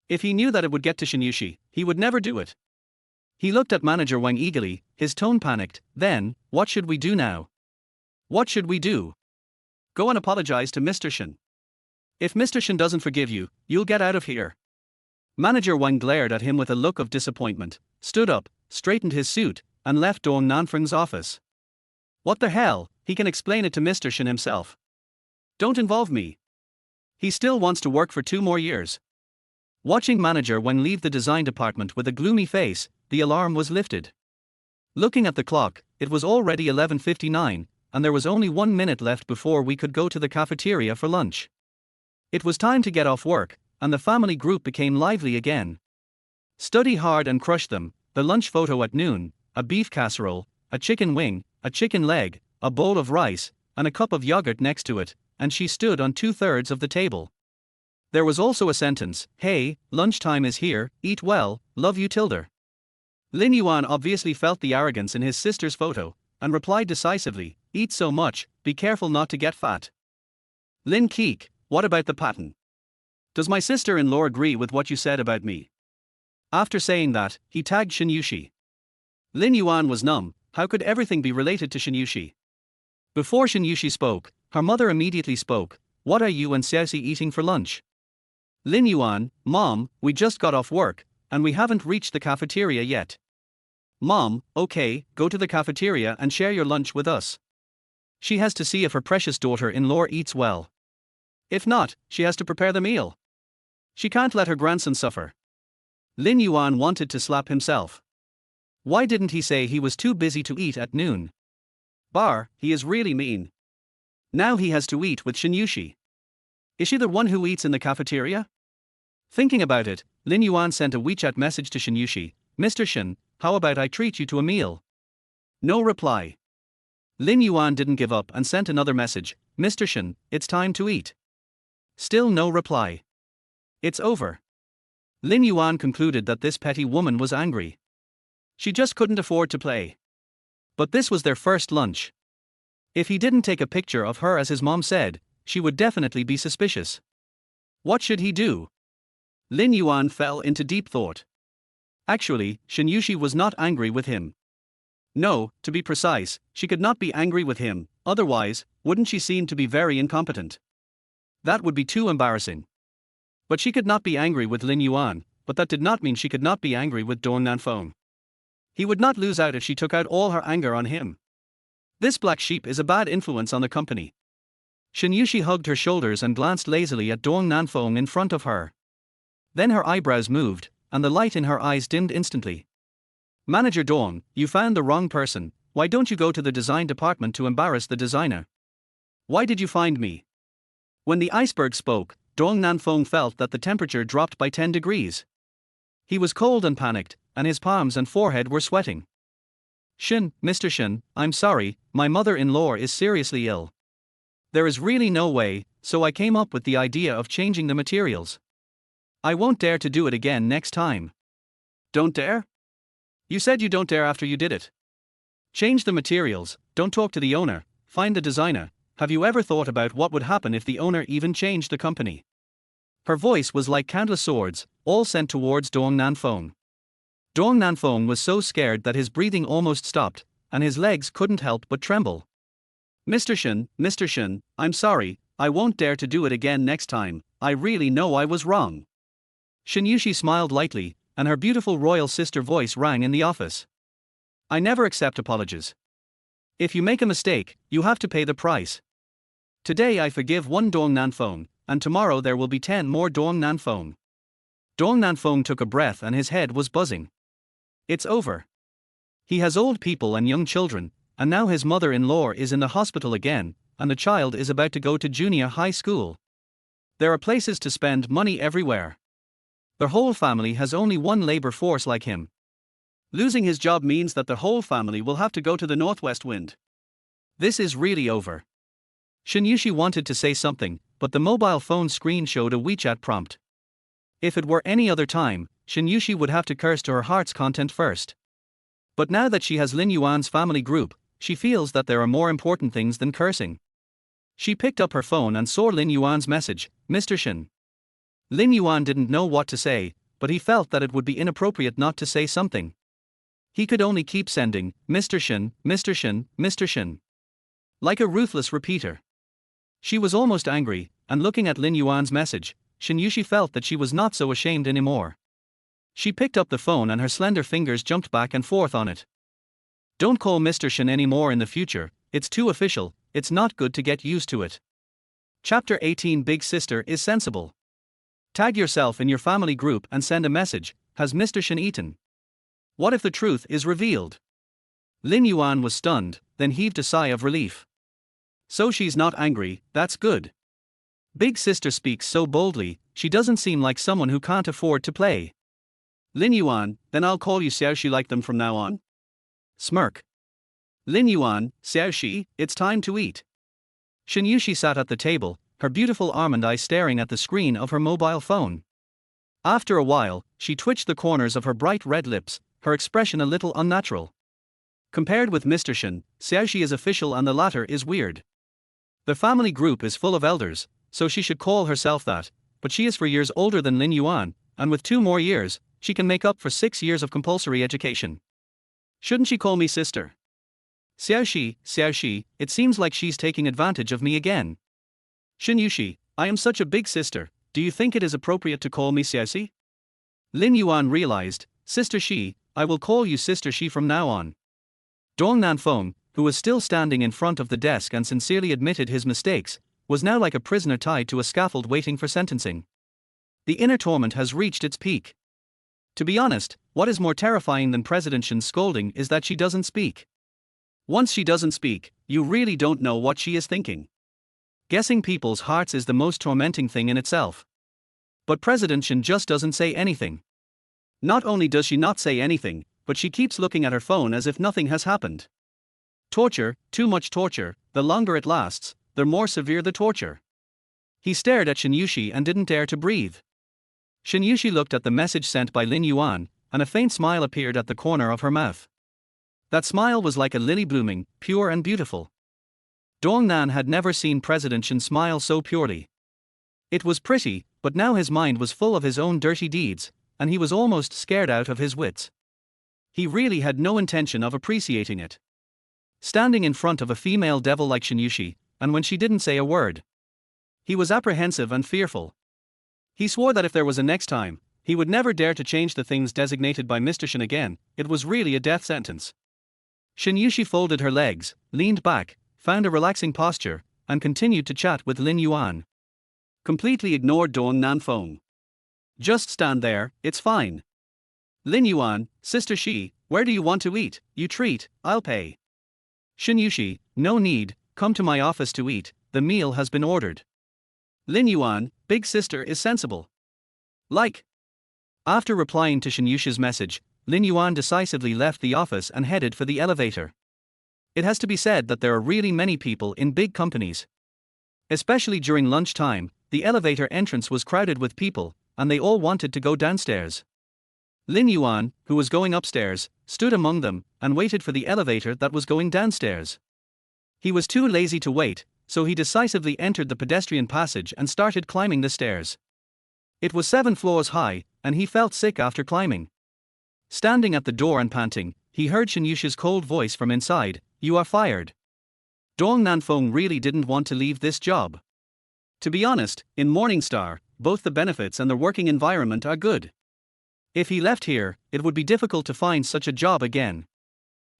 If he knew that it would get to Shen Yuxi, he would never do it. He looked at Manager Wang eagerly, his tone panicked. Then, what should we do now? What should we do? Go and apologize to Mr. Shen. If Mr. Shen doesn't forgive you, you'll get out of here. Manager Wang glared at him with a look of disappointment, stood up, straightened his suit, and left Dong Nanfeng's office. What the hell, he can explain it to Mr. Shen himself. Don't involve me. He still wants to work for 2 more years. Watching Manager Wang leave the design department with a gloomy face, the alarm was lifted. Looking at the clock, it was already 11:59, and there was only 1 minute left before we could go to the cafeteria for lunch. It was time to get off work, and the family group became lively again. Study hard and crush them. The lunch photo at noon, a beef casserole, a chicken wing, a chicken leg, a bowl of rice, and a cup of yogurt next to it, and she stood on 2/3 of the table. There was also a sentence, hey, lunchtime is here, eat well, love you Tilda. Lin Yuan obviously felt the arrogance in his sister's photo, and replied decisively, eat so much, be careful not to get fat. Lin Keek, what about the pattern? Does my sister-in-law agree with what you said about me? After saying that, he tagged Shen Yuxi. Lin Yuan was numb. How could everything be related to Shen Yuxi? Before Shen Yuxi spoke, her mother immediately spoke. What are you and Xiaoxi eating for lunch? Lin Yuan, Mom, we just got off work, and we haven't reached the cafeteria yet. Mom, okay, go to the cafeteria and share your lunch with us. She has to see if her precious daughter-in-law eats well. If not, she has to prepare the meal. She can't let her grandson suffer. Lin Yuan wanted to slap himself. Why didn't he say he was too busy to eat at noon? He is really mean. Now he has to eat with Shen Yuxi. Is she the one who eats in the cafeteria? Thinking about it, Lin Yuan sent a WeChat message to Shen Yuxi. Mr. Shen, how about I treat you to a meal? No reply. Lin Yuan didn't give up and sent another message. Mr. Shen, it's time to eat. Still no reply. It's over. Lin Yuan concluded that this petty woman was angry. She just couldn't afford to play. But this was their first lunch. If he didn't take a picture of her as his mom said, she would definitely be suspicious. What should he do? Lin Yuan fell into deep thought. Actually, Shen Yuxi was not angry with him. No, to be precise, she could not be angry with him, otherwise, wouldn't she seem to be very incompetent? That would be too embarrassing. But she could not be angry with Lin Yuan, but that did not mean she could not be angry with Dong Nanfeng. He would not lose out if she took out all her anger on him. This black sheep is a bad influence on the company. Shen Yuxi hugged her shoulders and glanced lazily at Dong Nanfeng in front of her. Then her eyebrows moved, and the light in her eyes dimmed instantly. Manager Dong, you found the wrong person. Why don't you go to the design department to embarrass the designer? Why did you find me? When the iceberg spoke, Dong Nanfeng felt that the temperature dropped by 10 degrees. He was cold and panicked, and his palms and forehead were sweating. Mr. Shen, I'm sorry, my mother-in-law is seriously ill. There is really no way, so I came up with the idea of changing the materials. I won't dare to do it again next time. Don't dare? You said you don't dare after you did it. Change the materials, don't talk to the owner, find the designer. Have you ever thought about what would happen if the owner even changed the company? Her voice was like countless swords, all sent towards Dong Nanfeng. Dong Nanfeng was so scared that his breathing almost stopped, and his legs couldn't help but tremble. Mr. Shen, I'm sorry, I won't dare to do it again next time, I really know I was wrong. Shen Yuxi smiled lightly, and her beautiful royal sister voice rang in the office. I never accept apologies. If you make a mistake, you have to pay the price. Today I forgive one Dong Nanfeng, and tomorrow there will be 10 more Dong Nanfeng. Dong Nanfeng took a breath and his head was buzzing. It's over. He has old people and young children, and now his mother-in-law is in the hospital again, and the child is about to go to junior high school. There are places to spend money everywhere. The whole family has only one labor force like him. Losing his job means that the whole family will have to go to the northwest wind. This is really over. Shen Yuxi wanted to say something, but the mobile phone screen showed a WeChat prompt. If it were any other time, Shen Yuxi would have to curse to her heart's content first. But now that she has Lin Yuan's family group, she feels that there are more important things than cursing. She picked up her phone and saw Lin Yuan's message, Mr. Shen. Lin Yuan didn't know what to say, but he felt that it would be inappropriate not to say something. He could only keep sending, Mr. Shen, Mr. Shen, Mr. Shen. Like a ruthless repeater. She was almost angry, and looking at Lin Yuan's message, Shen Yuxi felt that she was not so ashamed anymore. She picked up the phone and her slender fingers jumped back and forth on it. Don't call Mr. Shen anymore in the future, it's too official, it's not good to get used to it. Chapter 18 Big Sister is sensible. Tag yourself in your family group and send a message, has Mr. Shen eaten? What if the truth is revealed? Lin Yuan was stunned, then heaved a sigh of relief. So she's not angry, that's good. Big sister speaks so boldly, she doesn't seem like someone who can't afford to play. Lin Yuan, then I'll call you Xiaoxi like them from now on? Smirk. Lin Yuan, Xiaoxi, it's time to eat. Shen Yuxi sat at the table, her beautiful almond eye staring at the screen of her mobile phone. After a while, she twitched the corners of her bright red lips, her expression a little unnatural. Compared with Mr. Shen, Xiaoxi is official and the latter is weird. The family group is full of elders, so she should call herself that, but she is 4 years older than Lin Yuan, and with 2 more years, she can make up for 6 years of compulsory education. Shouldn't she call me sister? Xiaoxi, it seems like she's taking advantage of me again. Shen Yuxi, I am such a big sister, do you think it is appropriate to call me Xiaoxi? Lin Yuan realized, Sister Xi, I will call you Sister Xi from now on. Dong Nanfeng, who was still standing in front of the desk and sincerely admitted his mistakes, was now like a prisoner tied to a scaffold waiting for sentencing. The inner torment has reached its peak. To be honest, what is more terrifying than President Shen's scolding is that she doesn't speak. Once she doesn't speak, you really don't know what she is thinking. Guessing people's hearts is the most tormenting thing in itself. But President Shen just doesn't say anything. Not only does she not say anything, but she keeps looking at her phone as if nothing has happened. Torture, too much torture, the longer it lasts, the more severe the torture. He stared at Shen Yuxi and didn't dare to breathe. Shen Yuxi looked at the message sent by Lin Yuan, and a faint smile appeared at the corner of her mouth. That smile was like a lily blooming, pure and beautiful. Dong Nan had never seen President Shen smile so purely. It was pretty, but now his mind was full of his own dirty deeds, and he was almost scared out of his wits. He really had no intention of appreciating it. Standing in front of a female devil like Shen Yuxi, and when she didn't say a word, he was apprehensive and fearful. He swore that if there was a next time, He would never dare to change the things designated by Mr. Shen again, it was really a death sentence. Shen Yuxi folded her legs, leaned back, found a relaxing posture, and continued to chat with Lin Yuan. Completely ignored Dong Nanfeng. Just stand there, it's fine. Lin Yuan, Sister Shi, where do you want to eat? You treat, I'll pay. Shen Yuxi, no need, come to my office to eat, the meal has been ordered. Lin Yuan, big sister is sensible. Like. After replying to Shen Yuxi's message, Lin Yuan decisively left the office and headed for the elevator. It has to be said that there are really many people in big companies. Especially during lunchtime, the elevator entrance was crowded with people, and they all wanted to go downstairs. Lin Yuan, who was going upstairs, stood among them and waited for the elevator that was going downstairs. He was too lazy to wait, so he decisively entered the pedestrian passage and started climbing the stairs. It was 7 floors high, and he felt sick after climbing. Standing at the door and panting, he heard Shen Yuxi's cold voice from inside, "You are fired." Dong Nanfeng really didn't want to leave this job. To be honest, in Morningstar, both the benefits and the working environment are good. If he left here, it would be difficult to find such a job again.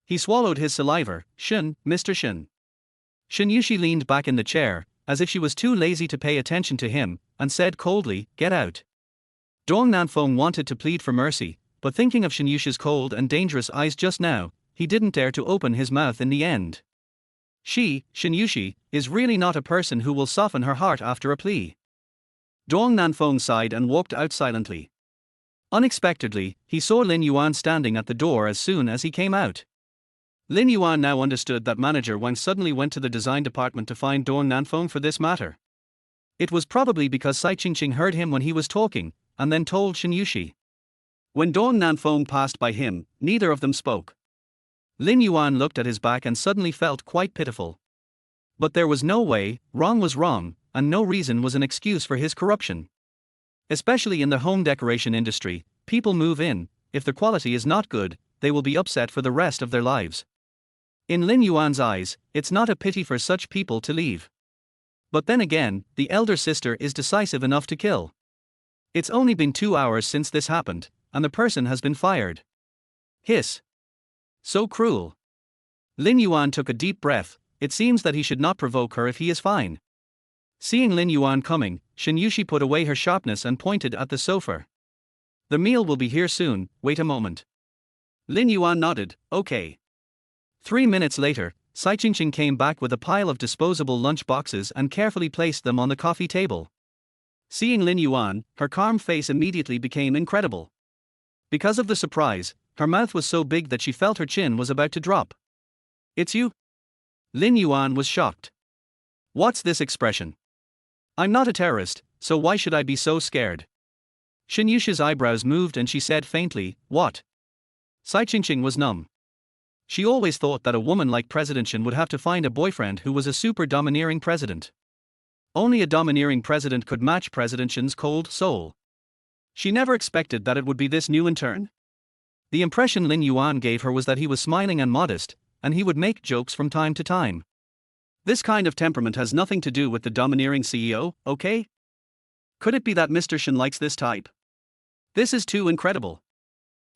He swallowed his saliva. "Shen, Mr. Shen." Shen Yuxi leaned back in the chair, as if she was too lazy to pay attention to him, and said coldly, "Get out." Dong Nanfeng wanted to plead for mercy, but thinking of Shen Yuxi's cold and dangerous eyes just now, he didn't dare to open his mouth in the end. She, Shen Yuxi, is really not a person who will soften her heart after a plea. Dong Nanfeng sighed and walked out silently. Unexpectedly, he saw Lin Yuan standing at the door as soon as he came out. Lin Yuan now understood that manager Wang suddenly went to the design department to find Dong Nanfeng for this matter. It was probably because Cai Qingqing heard him when he was talking, and then told Shen Yuxi. When Dong Nanfeng passed by him, neither of them spoke. Lin Yuan looked at his back and suddenly felt quite pitiful. But there was no way, wrong was wrong, and no reason was an excuse for his corruption. Especially in the home decoration industry, people move in, if the quality is not good, they will be upset for the rest of their lives. In Lin Yuan's eyes, it's not a pity for such people to leave. But then again, the elder sister is decisive enough to kill. It's only been 2 hours since this happened, and the person has been fired. Hiss. So cruel. Lin Yuan took a deep breath. It seems that he should not provoke her if he is fine. Seeing Lin Yuan coming, Shen Yuxi put away her sharpness and pointed at the sofa. The meal will be here soon, wait a moment. Lin Yuan nodded, okay. 3 minutes later, Cai Qingqing came back with a pile of disposable lunch boxes and carefully placed them on the coffee table. Seeing Lin Yuan, her calm face immediately became incredible. Because of the surprise, her mouth was so big that she felt her chin was about to drop. It's you? Lin Yuan was shocked. What's this expression? I'm not a terrorist, so why should I be so scared? Shen Yuxi's eyebrows moved and she said faintly, what? Cai Qingqing was numb. She always thought that a woman like President Shen would have to find a boyfriend who was a super domineering president. Only a domineering president could match President Shen's cold soul. She never expected that it would be this new in turn. The impression Lin Yuan gave her was that he was smiling and modest, and he would make jokes from time to time. This kind of temperament has nothing to do with the domineering CEO, okay? Could it be that Mr. Shen likes this type? This is too incredible.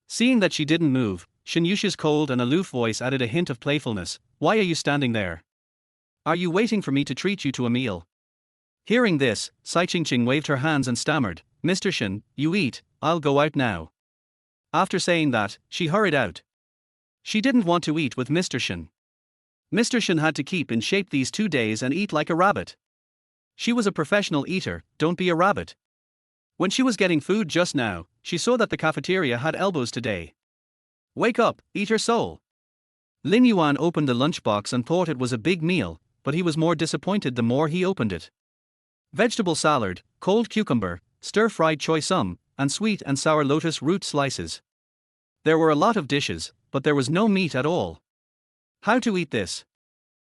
Seeing that she didn't move, Shen Yuxi's cold and aloof voice added a hint of playfulness. Why are you standing there? Are you waiting for me to treat you to a meal? Hearing this, Cai Qingqing waved her hands and stammered, Mr. Shen, you eat, I'll go out now. After saying that, she hurried out. She didn't want to eat with Mr. Shen. Mr. Shen had to keep in shape these 2 days and eat like a rabbit. She was a professional eater, don't be a rabbit. When she was getting food just now, she saw that the cafeteria had elbows today. Wake up, eat your soul. Lin Yuan opened the lunchbox and thought it was a big meal, but he was more disappointed the more he opened it. Vegetable salad, cold cucumber, stir-fried choy sum, and sweet and sour lotus root slices. There were a lot of dishes, but there was no meat at all. How to eat this?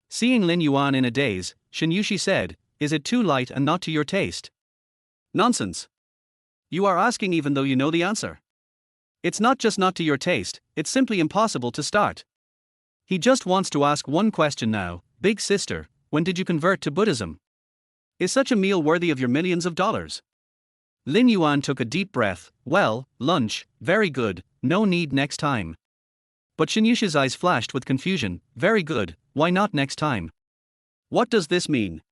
Seeing Lin Yuan in a daze, Shen Yuxi said, is it too light and not to your taste? Nonsense. You are asking even though you know the answer. It's not just not to your taste, it's simply impossible to start. He just wants to ask one question now, big sister, when did you convert to Buddhism? Is such a meal worthy of your millions of dollars? Lin Yuan took a deep breath. Well, lunch, very good, no need next time. But Shen Yuxi's eyes flashed with confusion. Very good, why not next time? What does this mean?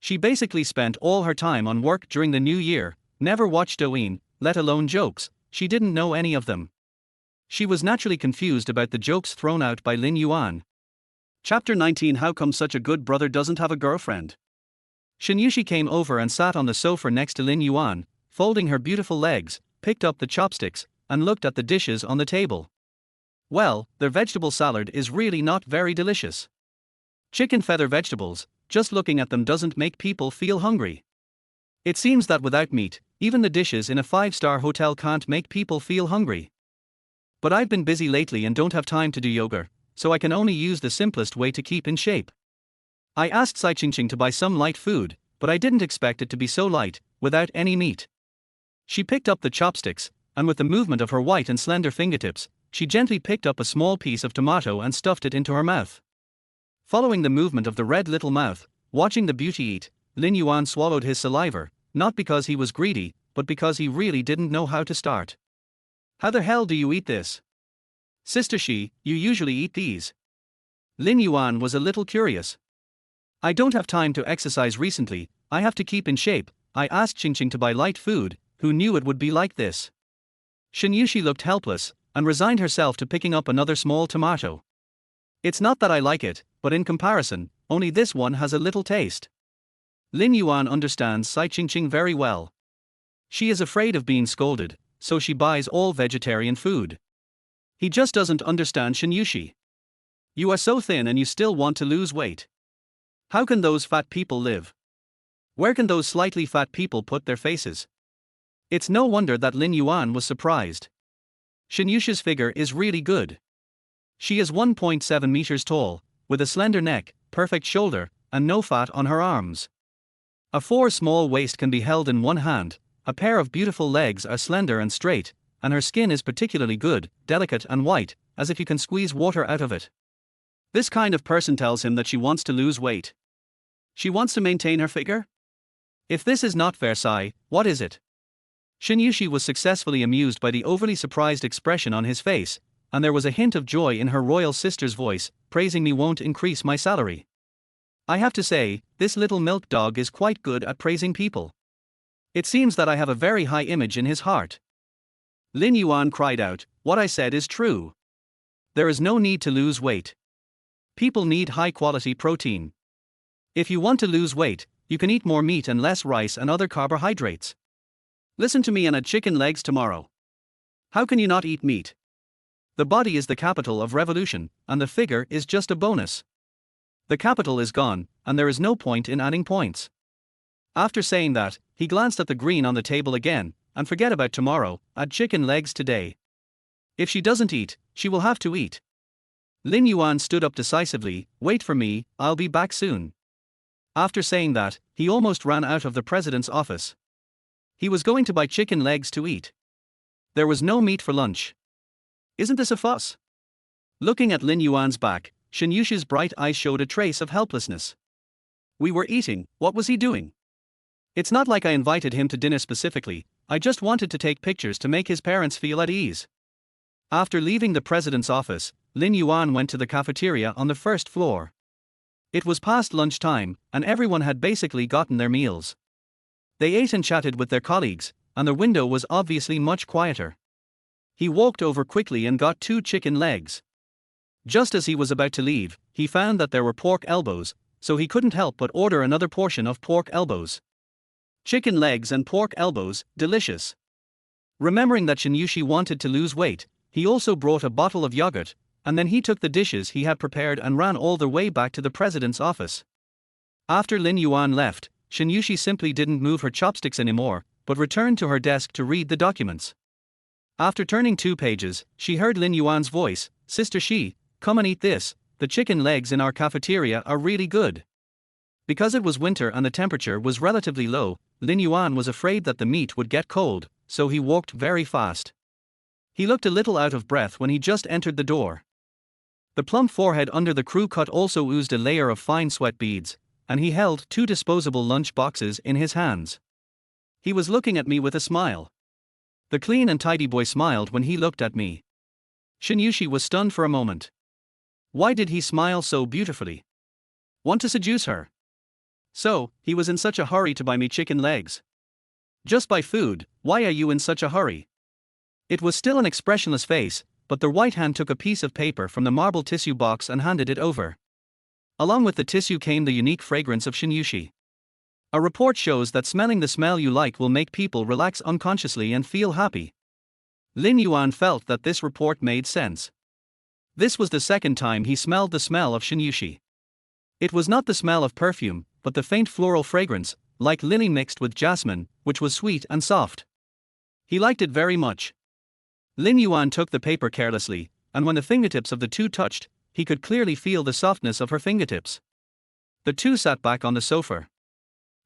She basically spent all her time on work during the new year, never watched Douyin, let alone jokes, she didn't know any of them. She was naturally confused about the jokes thrown out by Lin Yuan. Chapter 19 How come such a good brother doesn't have a girlfriend? Shen Yuxi came over and sat on the sofa next to Lin Yuan, folding her beautiful legs, picked up the chopsticks, and looked at the dishes on the table. Well, their vegetable salad is really not very delicious. Chicken feather vegetables, just looking at them doesn't make people feel hungry. It seems that without meat, even the dishes in a 5-star hotel can't make people feel hungry. But I've been busy lately and don't have time to do yoga, so I can only use the simplest way to keep in shape. I asked Cai Qingqing to buy some light food, but I didn't expect it to be so light, without any meat. She picked up the chopsticks, and with the movement of her white and slender fingertips, she gently picked up a small piece of tomato and stuffed it into her mouth. Following the movement of the red little mouth, watching the beauty eat, Lin Yuan swallowed his saliva, not because he was greedy, but because he really didn't know how to start. How the hell do you eat this? Sister Shi, you usually eat these. Lin Yuan was a little curious. I don't have time to exercise recently, I have to keep in shape. I asked Qingqing to buy light food, who knew it would be like this. Shen Yuxi looked helpless, and resigned herself to picking up another small tomato. It's not that I like it, but in comparison, only this one has a little taste. Lin Yuan understands Cai Qingqing very well. She is afraid of being scolded, so she buys all vegetarian food. He just doesn't understand Shen Yuxi. You are so thin and you still want to lose weight. How can those fat people live? Where can those slightly fat people put their faces? It's no wonder that Lin Yuan was surprised. Shen Yuxi's figure is really good. She is 1.7 meters tall, with a slender neck, perfect shoulder, and no fat on her arms. A 4-small waist can be held in one hand, a pair of beautiful legs are slender and straight, and her skin is particularly good, delicate and white, as if you can squeeze water out of it. This kind of person tells him that she wants to lose weight. She wants to maintain her figure? If this is not Versailles, what is it? Shen Yuxi was successfully amused by the overly surprised expression on his face, and there was a hint of joy in her royal sister's voice. Praising me won't increase my salary. I have to say, this little milk dog is quite good at praising people. It seems that I have a very high image in his heart. Lin Yuan cried out, what I said is true. There is no need to lose weight. People need high-quality protein. If you want to lose weight, you can eat more meat and less rice and other carbohydrates. Listen to me and add chicken legs tomorrow. How can you not eat meat? The body is the capital of revolution, and the figure is just a bonus. The capital is gone, and there is no point in adding points. After saying that, he glanced at the green on the table again, and forget about tomorrow, add chicken legs today. If she doesn't eat, she will have to eat. Lin Yuan stood up decisively, wait for me, I'll be back soon. After saying that, he almost ran out of the president's office. He was going to buy chicken legs to eat. There was no meat for lunch. Isn't this a fuss? Looking at Lin Yuan's back, Shen Yuxi's bright eyes showed a trace of helplessness. We were eating, what was he doing? It's not like I invited him to dinner specifically, I just wanted to take pictures to make his parents feel at ease. After leaving the president's office, Lin Yuan went to the cafeteria on the first floor. It was past lunchtime, and everyone had basically gotten their meals. They ate and chatted with their colleagues, and the window was obviously much quieter. He walked over quickly and got 2 chicken legs. Just as he was about to leave, he found that there were pork elbows, so he couldn't help but order another portion of pork elbows. Chicken legs and pork elbows, delicious. Remembering that Shen Yuxi wanted to lose weight, he also brought a bottle of yogurt, and then he took the dishes he had prepared and ran all the way back to the president's office. After Lin Yuan left, Shen Yuxi simply didn't move her chopsticks anymore, but returned to her desk to read the documents. After turning 2 pages, she heard Lin Yuan's voice, Sister Shi, come and eat this, the chicken legs in our cafeteria are really good. Because it was winter and the temperature was relatively low, Lin Yuan was afraid that the meat would get cold, so he walked very fast. He looked a little out of breath when he just entered the door. The plump forehead under the crew cut also oozed a layer of fine sweat beads, and he held 2 disposable lunch boxes in his hands. He was looking at me with a smile. The clean and tidy boy smiled when he looked at me. Shen Yuxi was stunned for a moment. Why did he smile so beautifully? Want to seduce her? So, he was in such a hurry to buy me chicken legs. Just buy food, why are you in such a hurry? It was still an expressionless face, but the right hand took a piece of paper from the marble tissue box and handed it over. Along with the tissue came the unique fragrance of Shen Yuxi. A report shows that smelling the smell you like will make people relax unconsciously and feel happy. Lin Yuan felt that this report made sense. This was the second time he smelled the smell of Shen Yuxi. It was not the smell of perfume, but the faint floral fragrance, like lily mixed with jasmine, which was sweet and soft. He liked it very much. Lin Yuan took the paper carelessly, and when the fingertips of the two touched, he could clearly feel the softness of her fingertips. The two sat back on the sofa.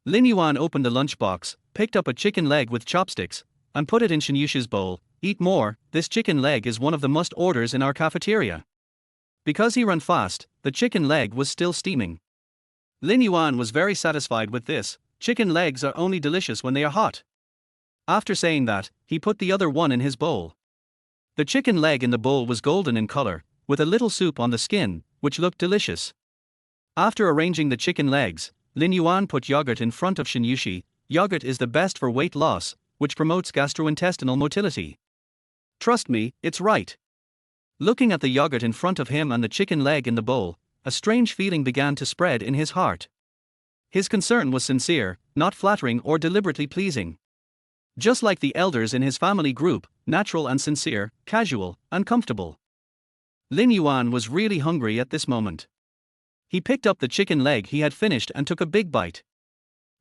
Lin Yuan opened the lunchbox, picked up a chicken leg with chopsticks, and put it in Shen Yuxi's bowl. Eat more, this chicken leg is one of the must orders in our cafeteria. Because he ran fast, the chicken leg was still steaming. Lin Yuan was very satisfied with this. Chicken legs are only delicious when they are hot. After saying that, he put the other one in his bowl. The chicken leg in the bowl was golden in color, with a little soup on the skin, which looked delicious. After arranging the chicken legs, Lin Yuan put yogurt in front of Shen Yuxi. Yogurt is the best for weight loss, which promotes gastrointestinal motility. Trust me, it's right. Looking at the yogurt in front of him and the chicken leg in the bowl, a strange feeling began to spread in his heart. His concern was sincere, not flattering or deliberately pleasing. Just like the elders in his family group, natural and sincere, casual, and comfortable. Lin Yuan was really hungry at this moment. He picked up the chicken leg he had finished and took a big bite.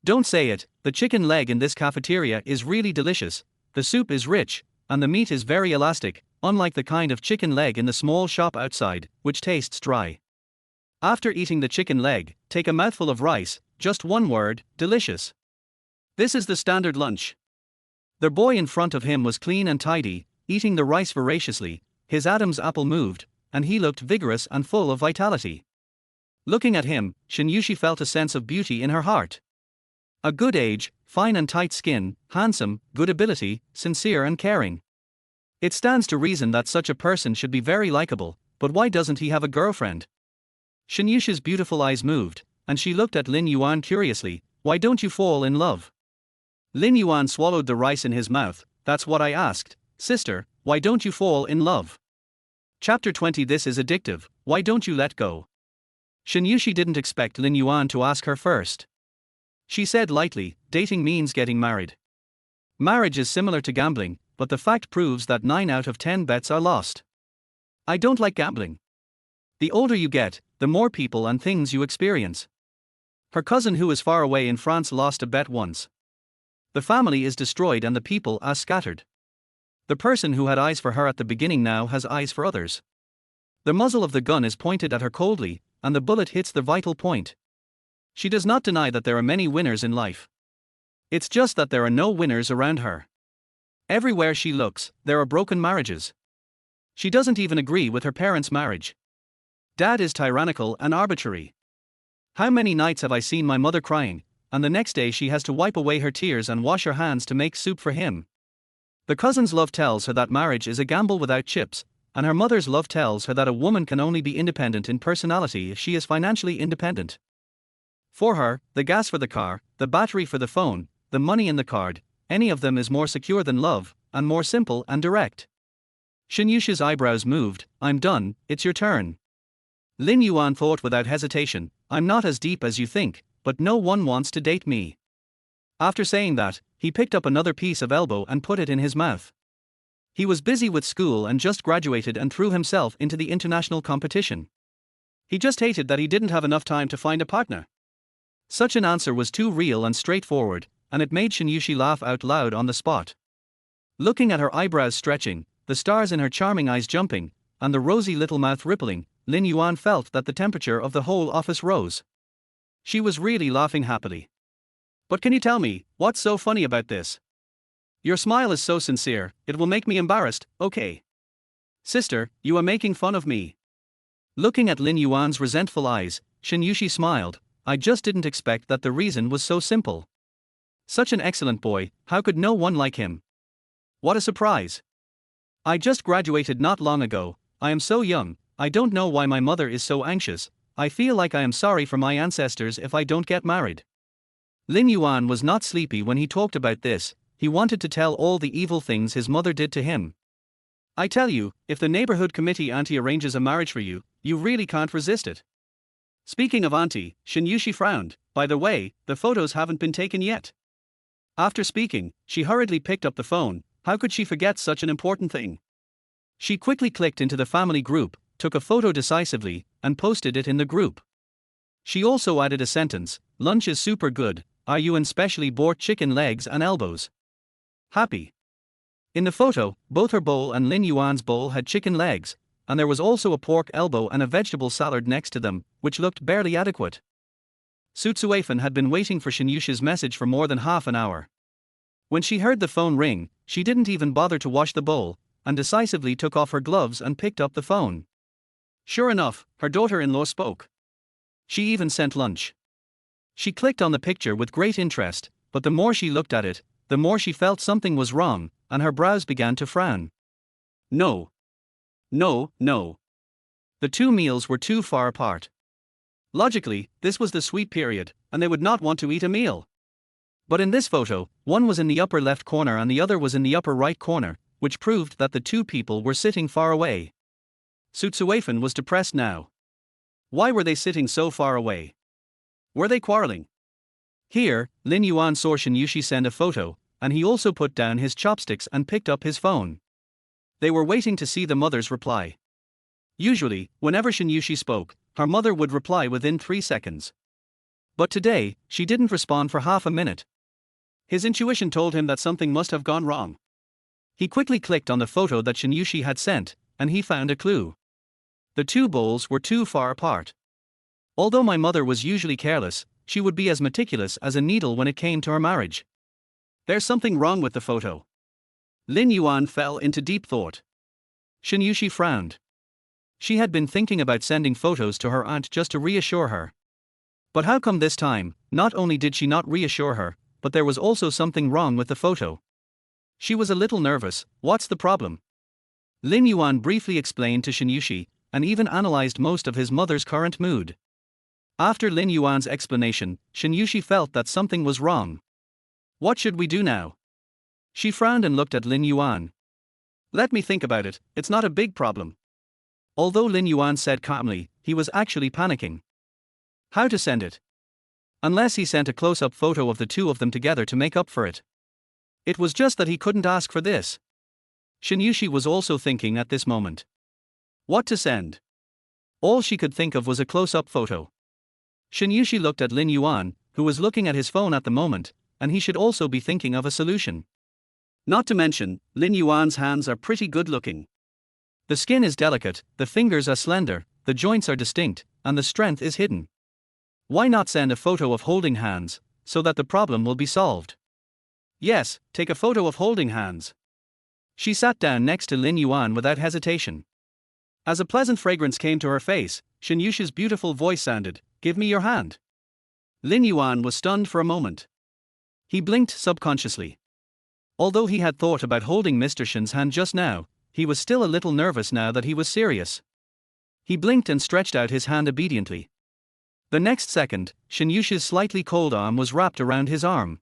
Don't say it, the chicken leg in this cafeteria is really delicious, the soup is rich, and the meat is very elastic, unlike the kind of chicken leg in the small shop outside, which tastes dry. After eating the chicken leg, take a mouthful of rice, just one word, delicious. This is the standard lunch. The boy in front of him was clean and tidy, eating the rice voraciously, his Adam's apple moved, and he looked vigorous and full of vitality. Looking at him, Shen Yuxi felt a sense of beauty in her heart. A good age, fine and tight skin, handsome, good ability, sincere and caring. It stands to reason that such a person should be very likable, but why doesn't he have a girlfriend? Shen Yuxi's beautiful eyes moved, and she looked at Lin Yuan curiously. Why don't you fall in love? Lin Yuan swallowed the rice in his mouth. That's what I asked, sister, why don't you fall in love? Chapter 20. This is addictive, why don't you let go? Shen Yuxi didn't expect Lin Yuan to ask her first. She said lightly, dating means getting married. Marriage is similar to gambling, but the fact proves that 9 out of 10 bets are lost. I don't like gambling. The older you get, the more people and things you experience. Her cousin who is far away in France lost a bet once. The family is destroyed and the people are scattered. The person who had eyes for her at the beginning now has eyes for others. The muzzle of the gun is pointed at her coldly, and the bullet hits the vital point. She does not deny that there are many winners in life. It's just that there are no winners around her. Everywhere she looks, there are broken marriages. She doesn't even agree with her parents' marriage. Dad is tyrannical and arbitrary. How many nights have I seen my mother crying, and the next day she has to wipe away her tears and wash her hands to make soup for him? The cousin's love tells her that marriage is a gamble without chips, and her mother's love tells her that a woman can only be independent in personality if she is financially independent. For her, the gas for the car, the battery for the phone, the money in the card, any of them is more secure than love, and more simple and direct. Shen Yuxi's eyebrows moved. I'm done, it's your turn. Lin Yuan thought without hesitation, I'm not as deep as you think, but no one wants to date me. After saying that, he picked up another piece of elbow and put it in his mouth. He was busy with school and just graduated and threw himself into the international competition. He just hated that he didn't have enough time to find a partner. Such an answer was too real and straightforward, and it made Shen Yuxi laugh out loud on the spot. Looking at her eyebrows stretching, the stars in her charming eyes jumping, and the rosy little mouth rippling, Lin Yuan felt that the temperature of the whole office rose. She was really laughing happily. But can you tell me, what's so funny about this? Your smile is so sincere, it will make me embarrassed, okay? Sister, you are making fun of me. Looking at Lin Yuan's resentful eyes, Shen Yuxi smiled. I just didn't expect that the reason was so simple. Such an excellent boy, how could no one like him? What a surprise. I just graduated not long ago, I am so young, I don't know why my mother is so anxious, I feel like I am sorry for my ancestors if I don't get married. Lin Yuan was not sleepy when he talked about this, he wanted to tell all the evil things his mother did to him. I tell you, if the neighborhood committee auntie arranges a marriage for you, you really can't resist it. Speaking of auntie, Shen Yuxi frowned. By the way, the photos haven't been taken yet. After speaking, she hurriedly picked up the phone. How could she forget such an important thing? She quickly clicked into the family group, took a photo decisively, and posted it in the group. She also added a sentence, "Lunch is super good, Are Yuan specially bought chicken legs and elbows. Happy." In the photo, both her bowl and Lin Yuan's bowl had chicken legs, and there was also a pork elbow and a vegetable salad next to them, which looked barely adequate. Su Tsuifan had been waiting for Shen Yuxi's message for more than half an hour. When she heard the phone ring, she didn't even bother to wash the bowl, and decisively took off her gloves and picked up the phone. Sure enough, her daughter-in-law spoke. She even sent lunch. She clicked on the picture with great interest, but the more she looked at it, the more she felt something was wrong, and her brows began to frown. No. No. The two meals were too far apart. Logically, this was the sweet period, and they would not want to eat a meal. But in this photo, one was in the upper left corner and the other was in the upper right corner, which proved that the two people were sitting far away. Su Tsuifan was depressed now. Why were they sitting so far away? Were they quarreling? Here, Lin Yuan saw Shen Yuxi send a photo, and he also put down his chopsticks and picked up his phone. They were waiting to see the mother's reply. Usually, whenever Shen Yuxi spoke, her mother would reply within 3 seconds. But today, she didn't respond for half a minute. His intuition told him that something must have gone wrong. He quickly clicked on the photo that Shen Yuxi had sent, and he found a clue. The two bowls were too far apart. Although my mother was usually careless, she would be as meticulous as a needle when it came to her marriage. There's something wrong with the photo. Lin Yuan fell into deep thought. Shen Yuxi frowned. She had been thinking about sending photos to her aunt just to reassure her. But how come this time, not only did she not reassure her, but there was also something wrong with the photo? She was a little nervous. What's the problem? Lin Yuan briefly explained to Shen Yuxi, and even analyzed most of his mother's current mood. After Lin Yuan's explanation, Shen Yuxi felt that something was wrong. What should we do now? She frowned and looked at Lin Yuan. Let me think about it, it's not a big problem. Although Lin Yuan said calmly, he was actually panicking. How to send it? Unless he sent a close-up photo of the two of them together to make up for it. It was just that he couldn't ask for this. Shen Yuxi was also thinking at this moment. What to send? All she could think of was a close-up photo. Shen Yuxi looked at Lin Yuan, who was looking at his phone at the moment, and he should also be thinking of a solution. Not to mention, Lin Yuan's hands are pretty good-looking. The skin is delicate, the fingers are slender, the joints are distinct, and the strength is hidden. Why not send a photo of holding hands, so that the problem will be solved? Yes, take a photo of holding hands. She sat down next to Lin Yuan without hesitation. As a pleasant fragrance came to her face, Shen Yuxi's beautiful voice sounded, "Give me your hand." Lin Yuan was stunned for a moment. He blinked subconsciously. Although he had thought about holding Mr. Shen's hand just now, he was still a little nervous now that he was serious. He blinked and stretched out his hand obediently. The next second, Shen Yuxi's slightly cold arm was wrapped around his arm.